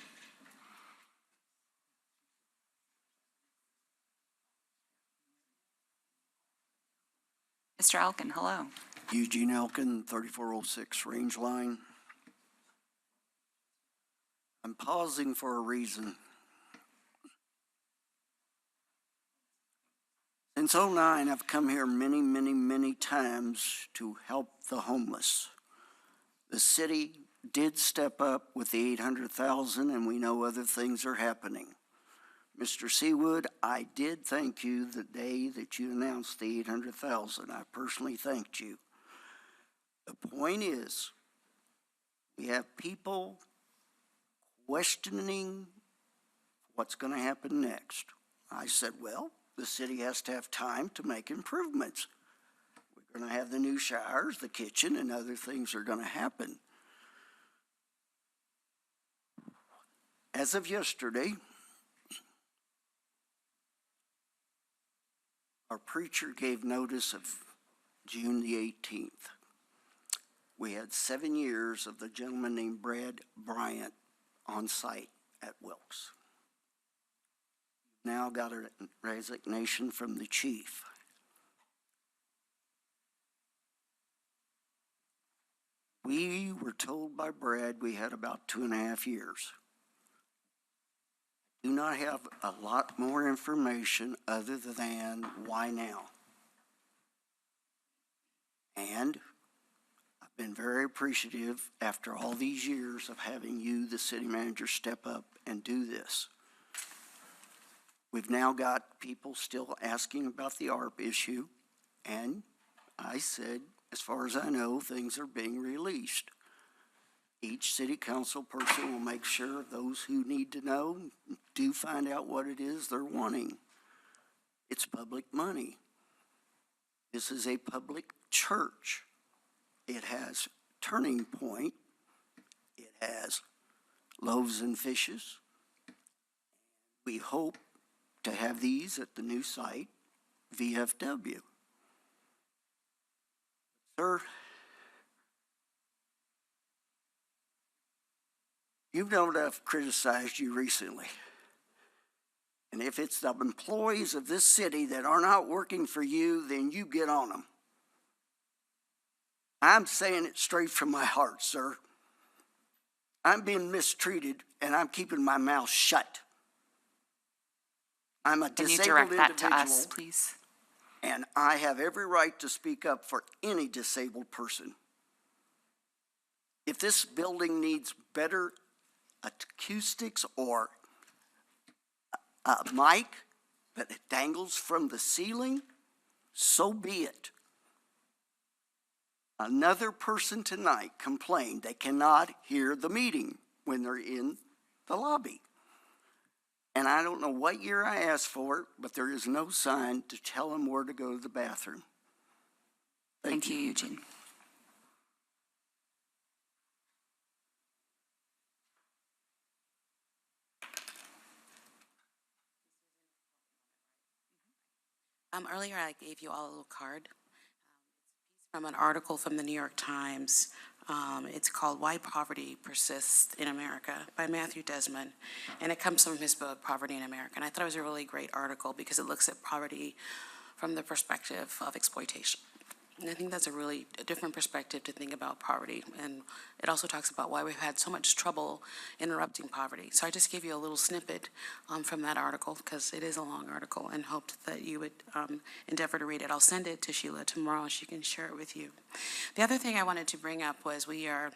Mr. Elkin, hello. Eugene Elkin, 3406 Range Line. I'm pausing for a reason. Since '09, I've come here many times to help the homeless. The city did step up with the 800,000, and we know other things are happening. Mr. Seawood, I did thank you the day that you announced the 800,000. I personally thanked you. The point is, we have people questioning what's going to happen next. I said, well, the city has to have time to make improvements. We're going to have the new showers, the kitchen, and other things are going to happen. As of yesterday, our preacher gave notice of June the 18th. We had 7 years of the gentleman named Brad Bryant on site at Wilkes. Now got a resignation from the chief. We were told by Brad we had about 2.5 years. Do not have a lot more information other than why now. And I've been very appreciative after all these years of having you, the city manager, step up and do this. We've now got people still asking about the ARP issue, and I said, as far as I know, things are being released. Each city council person will make sure those who need to know do find out what it is they're wanting. It's public money. This is a public church. It has Turning Point. It has Loaves and Fishes. We hope to have these at the new site, VFW. Sir, you know that I've criticized you recently. And if it's the employees of this city that are not working for you, then you get on them. I'm saying it straight from my heart, sir. I'm being mistreated, and I'm keeping my mouth shut. I'm a Can you disabled direct that to us, individual, please? and I have every right to speak up for any disabled person. If this building needs better acoustics or a mic that dangles from the ceiling, so be it. Another person tonight complained they cannot hear the meeting when they're in the lobby. And I don't know what year I asked for it, but there is no sign to tell them where to go to the bathroom. Thank you, Eugene. Earlier, I gave you all a little card from an article from the New York Times. It's called Why Poverty Persists in America by Matthew Desmond, and it comes from his book, Poverty in America. And I thought it was a really great article because it looks at poverty from the perspective of exploitation. And I think that's a really different perspective to think about poverty. And it also talks about why we've had so much trouble interrupting poverty. So I just gave you a little snippet from that article because it is a long article, and hoped that you would endeavor to read it. I'll send it to Sheila tomorrow. She can share it with you. The other thing I wanted to bring up was we are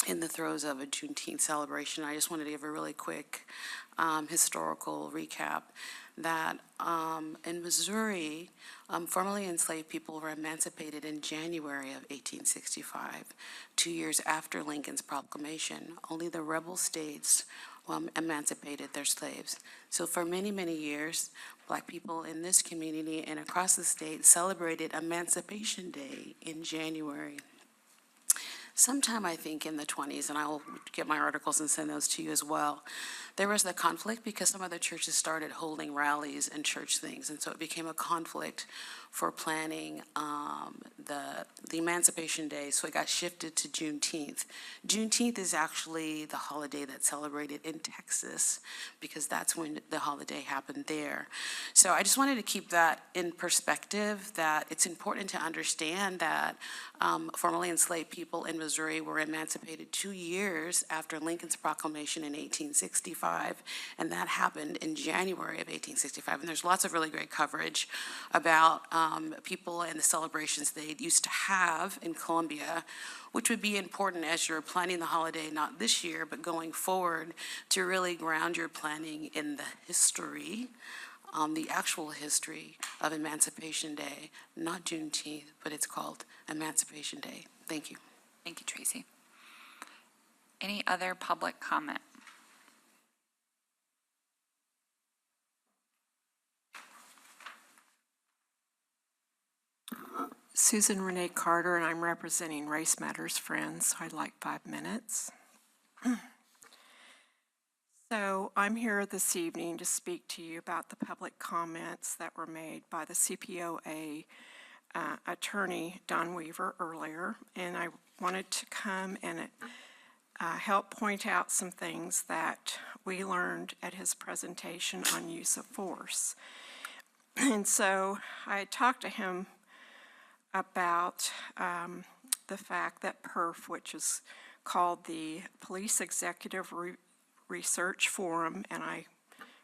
in the throes of a Juneteenth celebration. I just wanted to give a really quick historical recap that in Missouri, formerly enslaved people were emancipated in January of 1865, 2 years after Lincoln's proclamation. Only the rebel states emancipated their slaves. So for many, many years, Black people in this community and across the state celebrated Emancipation Day in January. Sometime, I think, in the 20s, and I will get my articles and send those to you as well, there was the conflict because some of the churches started holding rallies and church things, and so it became a conflict for planning the Emancipation Day, so it got shifted to Juneteenth. Juneteenth is actually the holiday that's celebrated in Texas because that's when the holiday happened there. So I just wanted to keep that in perspective, that it's important to understand that formerly enslaved people in Missouri were emancipated 2 years after Lincoln's proclamation in 1865, and that happened in January of 1865. And there's lots of really great coverage about people and the celebrations they used to have in Columbia, which would be important as you're planning the holiday, not this year, but going forward, to really ground your planning in the history, the actual history of Emancipation Day, not Juneteenth, but it's called Emancipation Day. Thank you. Thank you, Tracy. Any other public comment? Susan Renee Carter, and I'm representing Race Matters Friends. I'd like 5 minutes. So I'm here this evening to speak to you about the public comments that were made by the CPOA attorney, Don Weaver, earlier. And I wanted to come and help point out some things that we learned at his presentation on use of force. And so I talked to him about the fact that PERF, which is called the Police Executive Research Forum, and I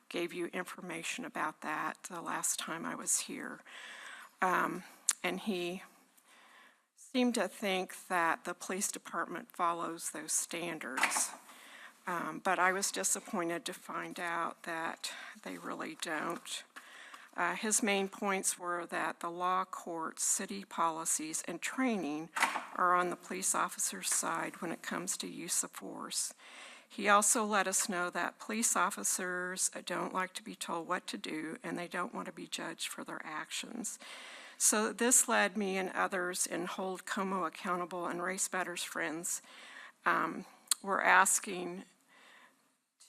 gave you information about that the last time I was here. And he seemed to think that the police department follows those standards. But I was disappointed to find out that they really don't. His main points were that the law, courts, city policies, and training are on the police officer's side when it comes to use of force. He also let us know that police officers don't like to be told what to do, and they don't want to be judged for their actions. So this led me and others in Hold Como Accountable and Race Batters Friends were asking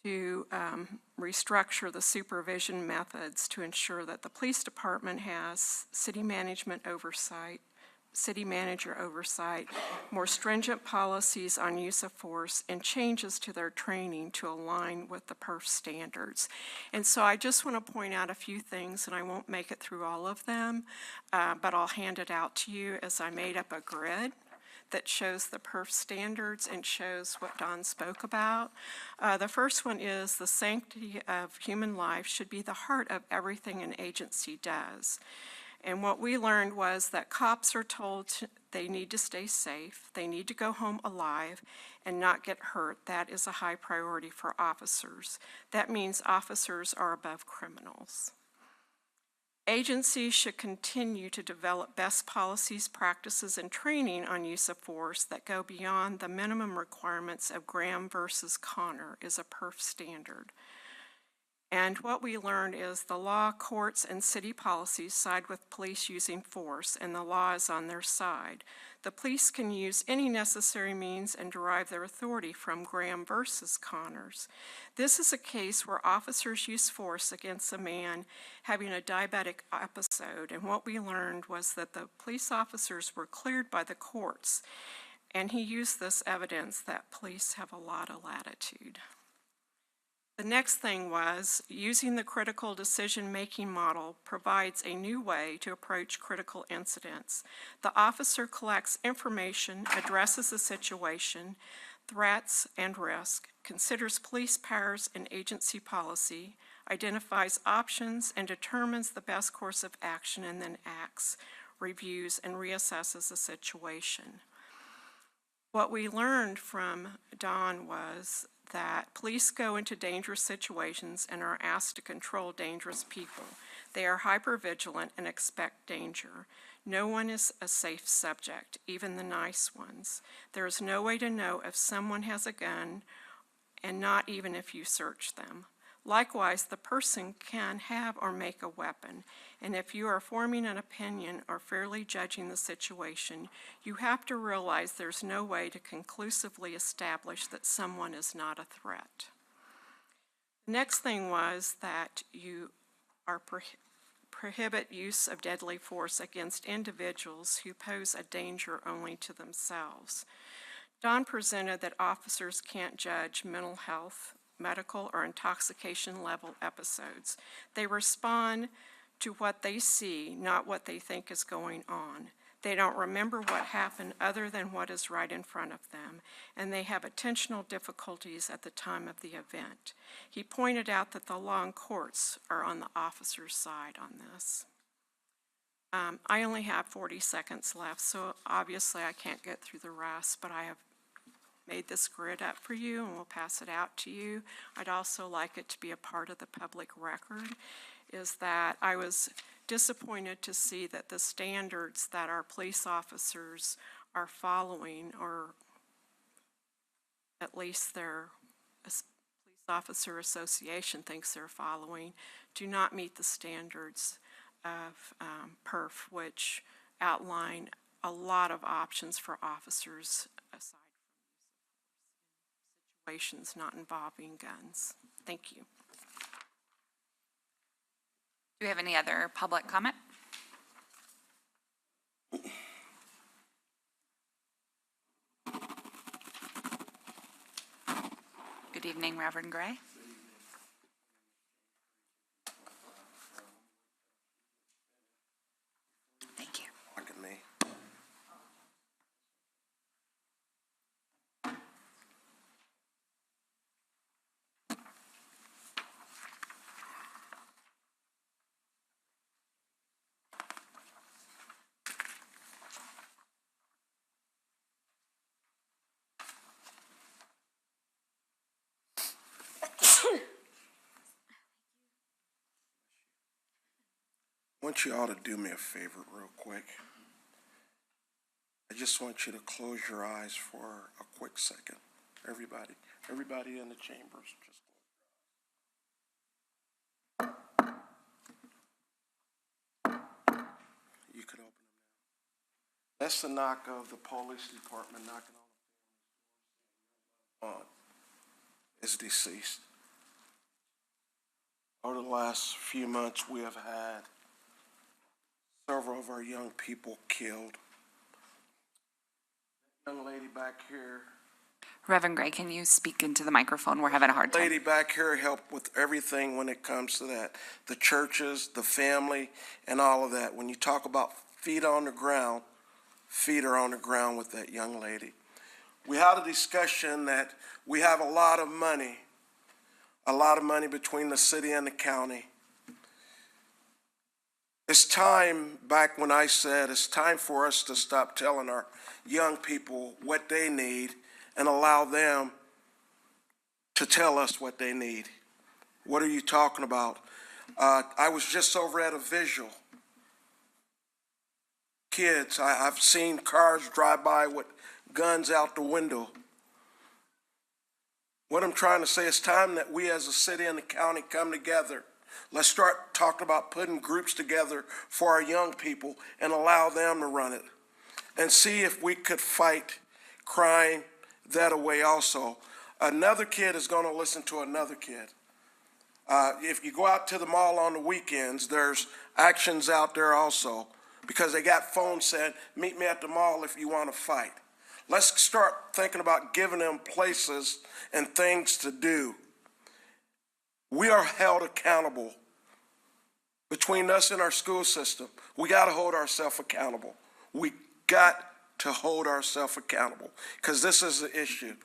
to restructure the supervision methods to ensure that the police department has city management oversight, city manager oversight, more stringent policies on use of force, and changes to their training to align with the PERF standards. And so I just want to point out a few things, and I won't make it through all of them, but I'll hand it out to you as I made up a grid that shows the PERF standards and shows what Don spoke about. The first one is the sanctity of human life should be the heart of everything an agency does. And what we learned was that cops are told they need to stay safe, they need to go home alive and not get hurt. That is a high priority for officers. That means officers are above criminals. Agencies should continue to develop best policies, practices, and training on use of force that go beyond the minimum requirements of Graham versus Connor is a PERF standard. And what we learned is the law, courts, and city policies side with police using force, and the law is on their side. The police can use any necessary means and derive their authority from Graham versus Connors. This is a case where officers use force against a man having a diabetic episode, and what we learned was that the police officers were cleared by the courts, and he used this evidence that police have a lot of latitude. The next thing was using the critical decision-making model provides a new way to approach critical incidents. The officer collects information, addresses the situation, threats and risk, considers police powers and agency policy, identifies options and determines the best course of action, and then acts, reviews, and reassesses the situation. What we learned from Don was that police go into dangerous situations and are asked to control dangerous people. They are hypervigilant and expect danger. No one is a safe subject, even the nice ones. There is no way to know if someone has a gun, and not even if you search them. Likewise, the person can have or make a weapon, and if you are forming an opinion or fairly judging the situation, you have to realize there's no way to conclusively establish that someone is not a threat. The next thing was that you are prohibit use of deadly force against individuals who pose a danger only to themselves. Don presented that officers can't judge mental health, medical, or intoxication level episodes. They respond to what they see, not what they think is going on. They don't remember what happened other than what is right in front of them, and they have attentional difficulties at the time of the event. He pointed out that the law and courts are on the officer's side on this. I only have 40 seconds left, so obviously I can't get through the rest, but I have made this grid up for you and we'll pass it out to you. I'd also like it to be a part of the public record, is that I was disappointed to see that the standards that our police officers are following, or at least their Police Officer Association thinks they're following, do not meet the standards of PERF, which outline a lot of options for officers aside from situations not involving guns. Thank you. Do we have any other public comment? Good evening, Reverend Gray. Thank you. Look at me. want you all to do me a favor real quick. I just want you to close your eyes for a quick second. Everybody in the chambers, just you could open them now. That's the knock of the police department knocking on is deceased. Over the last few months, we have had several of our young people killed. Young lady back here. Reverend Gray, can you speak into the microphone? We're having a hard time. Lady back here helped with everything when it comes to that. The churches, the family, and all of that. When you talk about feet on the ground, feet are on the ground with that young lady. We had a discussion that we have a lot of money between the city and the county. It's time, back when I said, it's time for us to stop telling our young people what they need and allow them to tell us what they need. What are you talking about? I was just over at a visual. Kids, I've seen cars drive by with guns out the window. What I'm trying to say, it's time that we as a city and the county come together. Let's start talking about putting groups together for our young people and allow them to run it. And see if we could fight crime that away also. Another kid is going to listen to another kid. If you go out to the mall on the weekends, there's actions out there also because they got phones saying, meet me at the mall if you want to fight. Let's start thinking about giving them places and things to do. We are held accountable. Between us and our school system, we got to hold ourselves accountable. We got to hold ourselves accountable because this is the issue.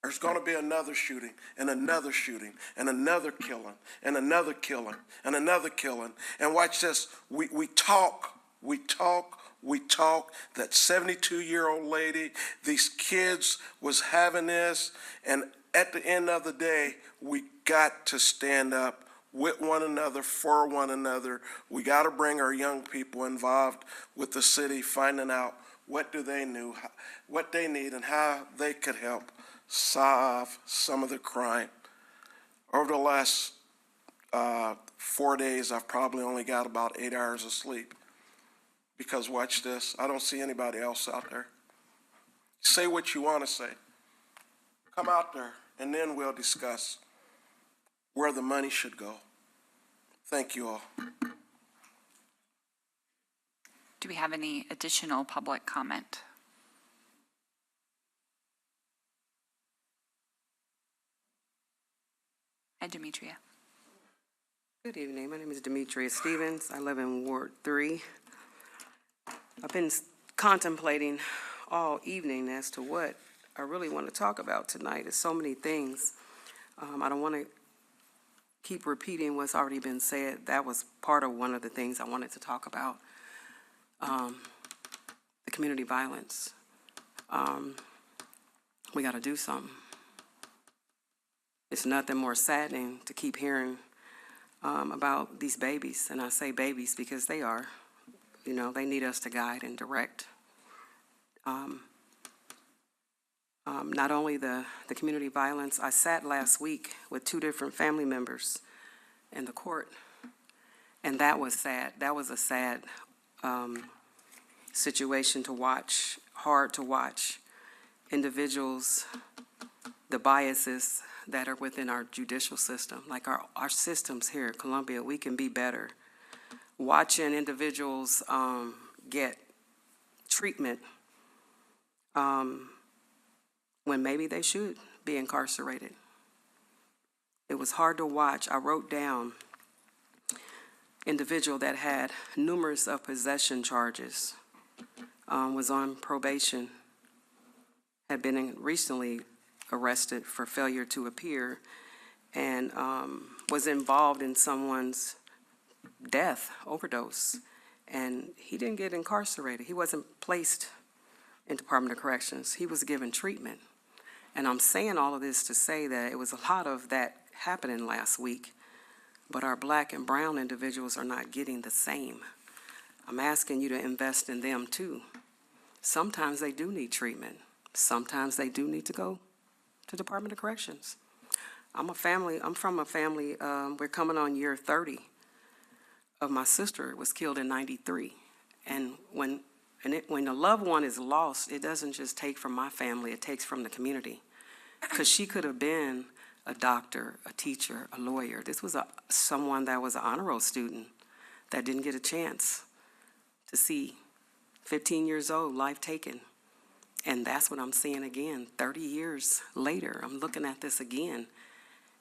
There's going to be another shooting and another shooting and another killing and another killing and another killing. And watch this. We talk. That 72-year-old lady, these kids was having this. And at the end of the day, we got to stand up with one another, for one another. We got to bring our young people involved with the city, finding out what they need and how they could help solve some of the crime. Over the last 4 days, I've probably only got about 8 hours of sleep. Because watch this, I don't see anybody else out there. Say what you want to say. Come out there, and then we'll discuss where the money should go. Thank you all. Do we have any additional public comment? Hi, Demetria. Good evening. My name is Demetria Stevens. I live in Ward 3. I've been contemplating all evening as to what I really want to talk about tonight. There's so many things. I don't want to keep repeating what's already been said. That was part of one of the things I wanted to talk about. The community violence. We got to do something. It's nothing more saddening to keep hearing about these babies. And I say babies because they are. You know, they need us to guide and direct. Not only the community violence, I sat last week with 2 different family members in the court, and that was sad. That was a sad situation to watch, hard to watch. Individuals, the biases that are within our judicial system, like our systems here at Columbia, we can be better. Watching individuals get treatment when maybe they should be incarcerated. It was hard to watch. I wrote down individual that had numerous of possession charges, was on probation, had been recently arrested for failure to appear, and was involved in someone's death, overdose, and he didn't get incarcerated. He wasn't placed in Department of Corrections. He was given treatment. And I'm saying all of this to say that it was a lot of that happening last week, but our black and brown individuals are not getting the same. I'm asking you to invest in them too. Sometimes they do need treatment. Sometimes they do need to go to Department of Corrections. I'm from a family, we're coming on year 30 of my sister was killed in 93. And when a loved one is lost, it doesn't just take from my family, it takes from the community. Because she could have been a doctor, a teacher, a lawyer. This was someone that was an honor roll student that didn't get a chance to see 15 years old, life taken. And that's what I'm seeing again, 30 years later. I'm looking at this again.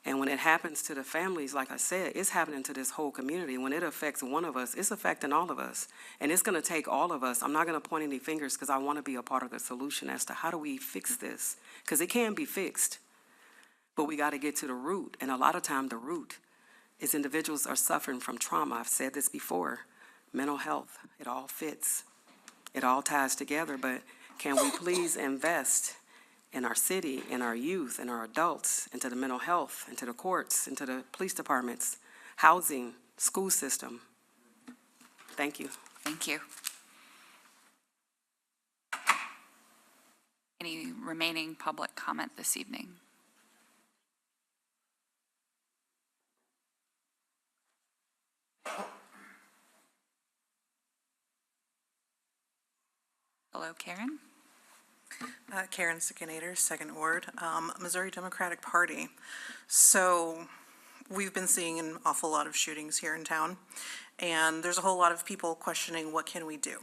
And when it happens to the families, like I said, it's happening to this whole community. When it affects one of us, it's affecting all of us. And it's going to take all of us. I'm not going to point any fingers because I want to be a part of the solution as to how do we fix this? Because it can be fixed, but we got to get to the root. And a lot of time the root is individuals are suffering from trauma. I've said this before, mental health, it all fits. It all ties together, but can we please invest in our city, in our youth, in our adults, into the mental health, into the courts, into the police departments, housing, school system? Thank you. Thank you. Any remaining public comment this evening? Hello, Karen. Karen Sikanator, Second Ward, Missouri Democratic Party. So we've been seeing an awful lot of shootings here in town, and there's a whole lot of people questioning what can we do.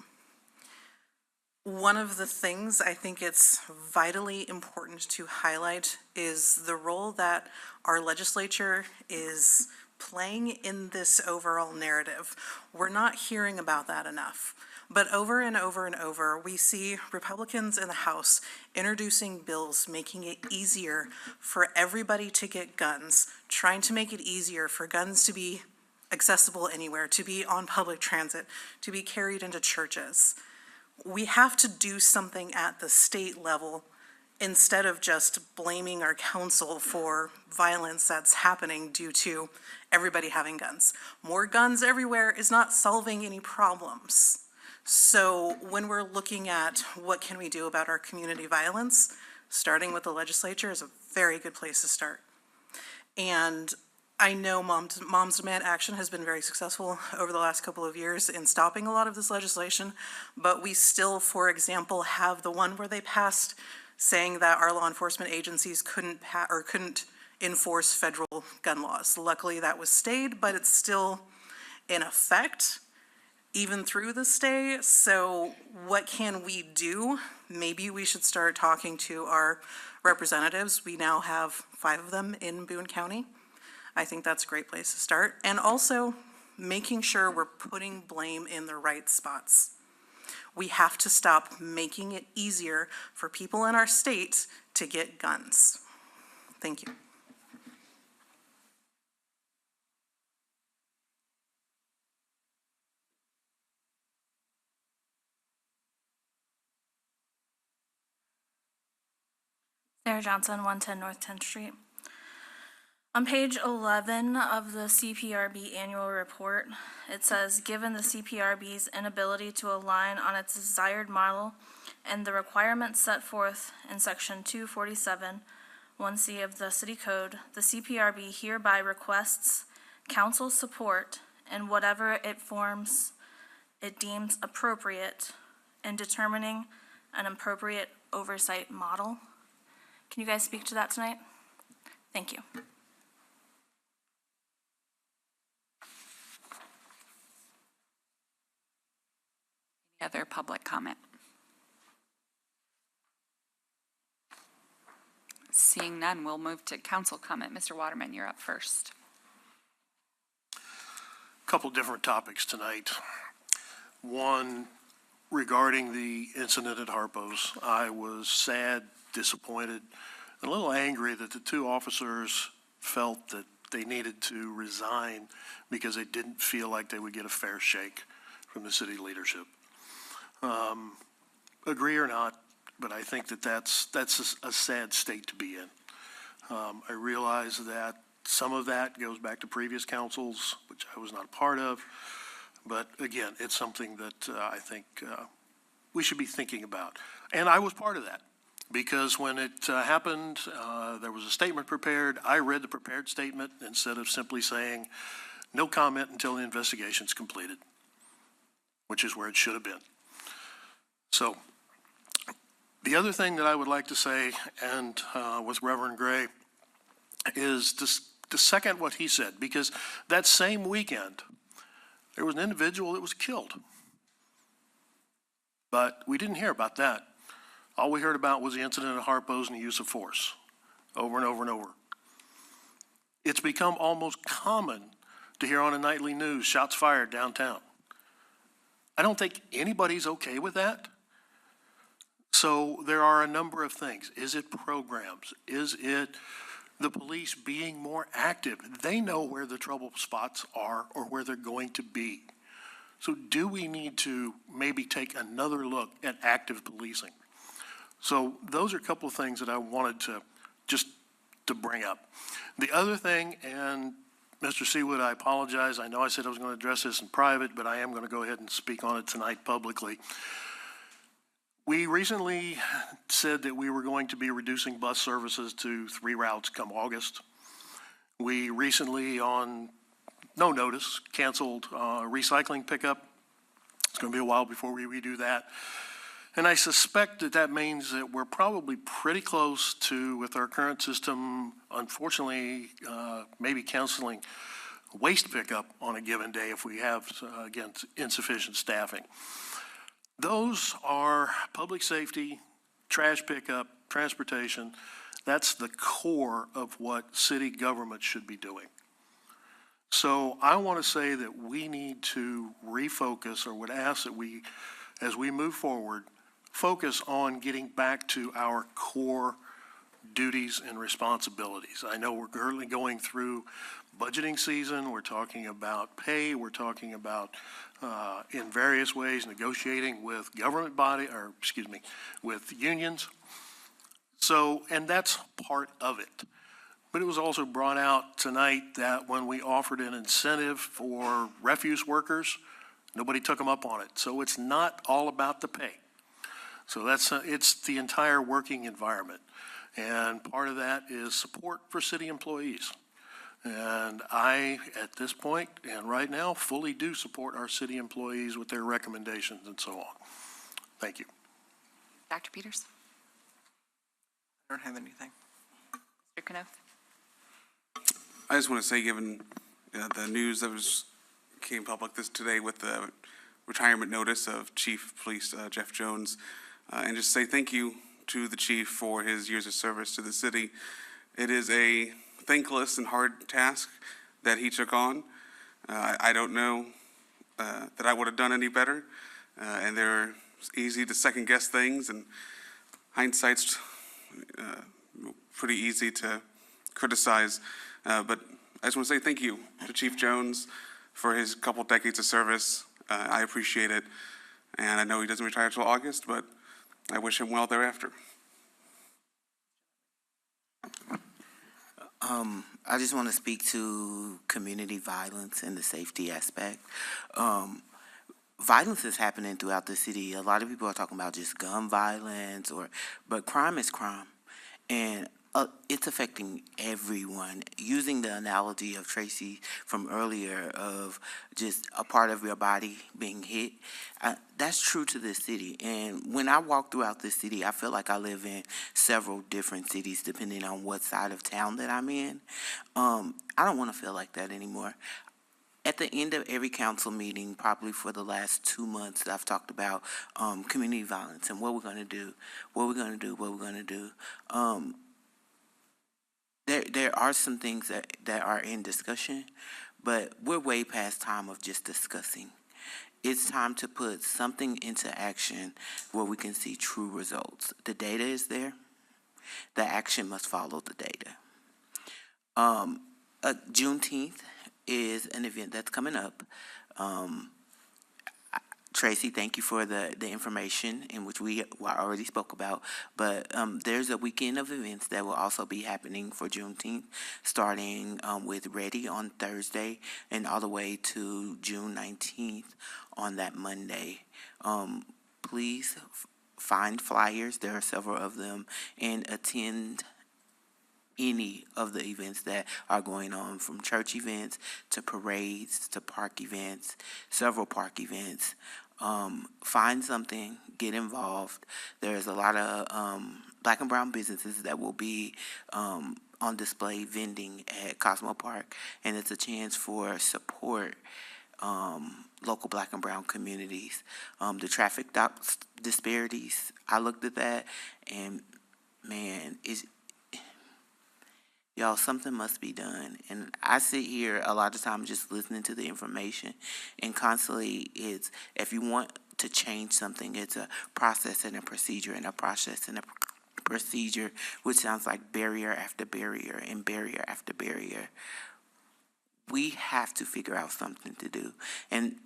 One of the things I think it's vitally important to highlight is the role that our legislature is playing in this overall narrative. We're not hearing about that enough. But over and over and over, we see Republicans in the House introducing bills making it easier for everybody to get guns, trying to make it easier for guns to be accessible anywhere, to be on public transit, to be carried into churches. We have to do something at the state level instead of just blaming our council for violence that's happening due to everybody having guns. More guns everywhere is not solving any problems. So when we're looking at what can we do about our community violence, starting with the legislature is a very good place to start. And I know Moms Demand Action has been very successful over the last couple of years in stopping a lot of this legislation, but we still, for example, have the one where they passed saying that our law enforcement agencies couldn't enforce federal gun laws. Luckily, that was stayed, but it's still in effect even through the stay. So what can we do? Maybe we should start talking to our representatives. We now have 5 of them in Boone County. I think that's a great place to start. And also making sure we're putting blame in the right spots. We have to stop making it easier for people in our state to get guns. Thank you. Sarah Johnson, 110 North 10th Street. On page 11 of the CPRB annual report, it says, given the CPRB's inability to align on its desired model and the requirements set forth in section 247, 1C of the city code, the CPRB hereby requests council support in whatever it forms it deems appropriate in determining an appropriate oversight model. Can you guys speak to that tonight? Thank you. Any other public comment? Seeing none, we'll move to council comment. Mr. Waterman, you're up first. Couple different topics tonight. One, regarding the incident at Harpo's, I was sad, disappointed, a little angry that the 2 officers felt that they needed to resign because they didn't feel like they would get a fair shake from the city leadership. Agree or not, but I think that that's a sad state to be in. I realize that some of that goes back to previous councils, which I was not a part of. But again, it's something that I think we should be thinking about. And I was part of that, because when it happened, there was a statement prepared. I read the prepared statement instead of simply saying, no comment until the investigation's completed, which is where it should have been. So the other thing that I would like to say, and with Reverend Gray, is to second what he said, because that same weekend, there was an individual that was killed. But we didn't hear about that. All we heard about was the incident at Harpo's and the use of force, over and over and over. It's become almost common to hear on the nightly news, shots fired downtown. I don't think anybody's okay with that. So there are a number of things. Is it programs? Is it the police being more active? They know where the trouble spots are or where they're going to be. So do we need to maybe take another look at active policing? So those are a couple of things that I wanted to just to bring up. The other thing, and Mr. Seawood, I apologize. I know I said I was going to address this in private, but I am going to go ahead and speak on it tonight publicly. We recently said that we were going to be reducing bus services to 3 routes come August. We recently, on no notice, canceled recycling pickup. It's going to be a while before we redo that. And I suspect that that means that we're probably pretty close to, with our current system, unfortunately, maybe canceling waste pickup on a given day if we have, again, insufficient staffing. Those are public safety, trash pickup, transportation. That's the core of what city government should be doing. So I want to say that we need to refocus, or would ask that we, as we move forward, focus on getting back to our core duties and responsibilities. I know we're currently going through budgeting season. We're talking about pay. We're talking about, in various ways, negotiating with government body, or excuse me, with unions. So, and that's part of it. But it was also brought out tonight that when we offered an incentive for refuse workers, nobody took them up on it. So it's not all about the pay. So that's, it's the entire working environment. And part of that is support for city employees. And I, at this point and right now, fully do support our city employees with their recommendations and so on. Thank you. Dr. Peters? I don't have anything. Mr. Knuth? I just want to say, given the news that came public today with the retirement notice of Chief of Police Jeff Jones, and just say thank you to the chief for his years of service to the city. It is a thankless and hard task that he took on. I don't know that I would have done any better, and they're easy to second guess things, and hindsight's pretty easy to criticize. But I just want to say thank you to Chief Jones for his couple decades of service. I appreciate it. And I know he doesn't retire until August, but I wish him well thereafter. I just want to speak to community violence and the safety aspect. Violence is happening throughout the city. A lot of people are talking about just gun violence, but crime is crime. And it's affecting everyone. Using the analogy of Tracy from earlier of just a part of your body being hit, that's true to this city. And when I walk throughout this city, I feel like I live in several different cities depending on what side of town that I'm in. I don't want to feel like that anymore. At the end of every council meeting, probably for the last 2 months, I've talked about community violence and what we're going to do, what we're going to do, what we're going to do. There are some things that are in discussion, but we're way past time of just discussing. It's time to put something into action where we can see true results. The data is there. The action must follow the data. Juneteenth is an event that's coming up. Tracy, thank you for the information in which we already spoke about. But there's a weekend of events that will also be happening for Juneteenth, starting with Ready on Thursday and all the way to June 19th on that Monday. Please find flyers. There are several of them, and attend any of the events that are going on, from church events to parades to park events, several park events. Find something, get involved. There's a lot of Black and brown businesses that will be on display vending at Cosmo Park, and it's a chance for support local Black and brown communities. The traffic disparities, I looked at that, and man, y'all, something must be done. And I sit here a lot of times just listening to the information, and constantly it's, if you want to change something, it's a process and a procedure and a process and a procedure, which sounds like barrier after barrier and barrier after barrier. We have to figure out something to do. And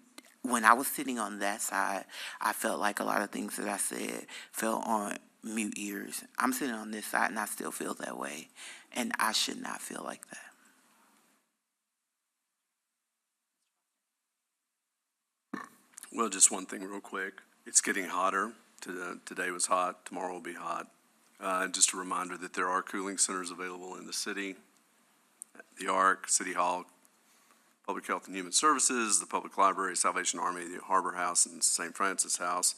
when I was sitting on that side, I felt like a lot of things that I said fell on mute ears. I'm sitting on this side and I still feel that way. And I should not feel like that. Well, just one thing real quick. It's getting hotter. Today was hot. Tomorrow will be hot. Just a reminder that there are cooling centers available in the city. The ARC, City Hall, Public Health and Human Services, the Public Library, Salvation Army, the Harbor House, and St. Francis House.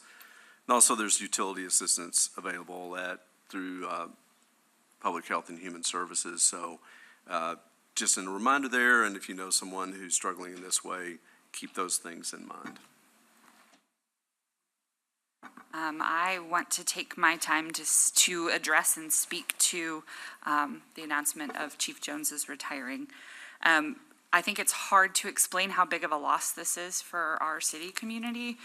And also there's utility assistance available through Public Health and Human Services. So just a reminder there, and if you know someone who's struggling in this way, keep those things in mind. I want to take my time to address and speak to the announcement of Chief Jones's retiring. I think it's hard to explain how big of a loss this is for our city community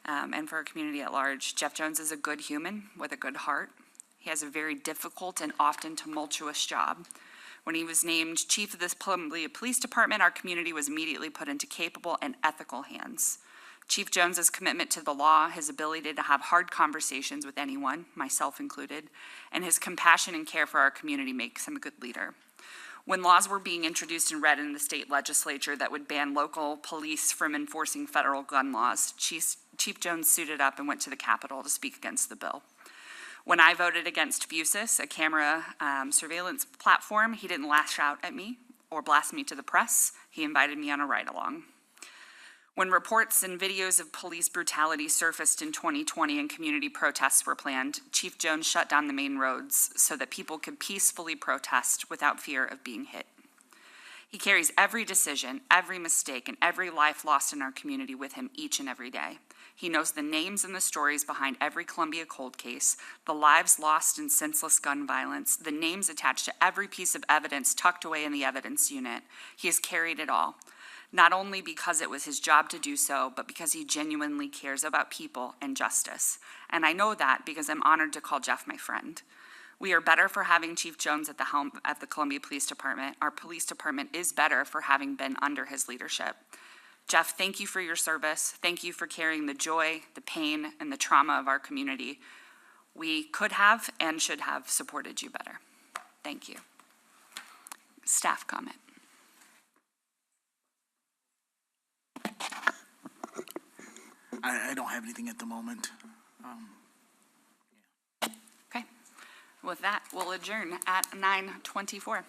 and for our community at large. Jeff Jones is a good human with a good heart. He has a very difficult and often tumultuous job. When he was named chief of the Columbia Police Department, our community was immediately put into capable and ethical hands. Chief Jones's commitment to the law, his ability to have hard conversations with anyone, myself included, and his compassion and care for our community makes him a good leader. When laws were being introduced and read in the state legislature that would ban local police from enforcing federal gun laws, Chief Jones suited up and went to the Capitol to speak against the bill. When I voted against Fusus, a camera surveillance platform, he didn't lash out at me or blast me to the press. He invited me on a ride-along. When reports and videos of police brutality surfaced in 2020 and community protests were planned, Chief Jones shut down the main roads so that people could peacefully protest without fear of being hit. He carries every decision, every mistake, and every life lost in our community with him each and every day. He knows the names and the stories behind every Columbia cold case, the lives lost in senseless gun violence, the names attached to every piece of evidence tucked away in the evidence unit. He has carried it all. Not only because it was his job to do so, but because he genuinely cares about people and justice. And I know that because I'm honored to call Jeff my friend. We are better for having Chief Jones at the helm at the Columbia Police Department. Our police department is better for having been under his leadership. Jeff, thank you for your service. Thank you for carrying the joy, the pain, and the trauma of our community. We could have and should have supported you better. Thank you. Staff comment. I don't have anything at the moment. Okay. With that, we'll adjourn at 9:24.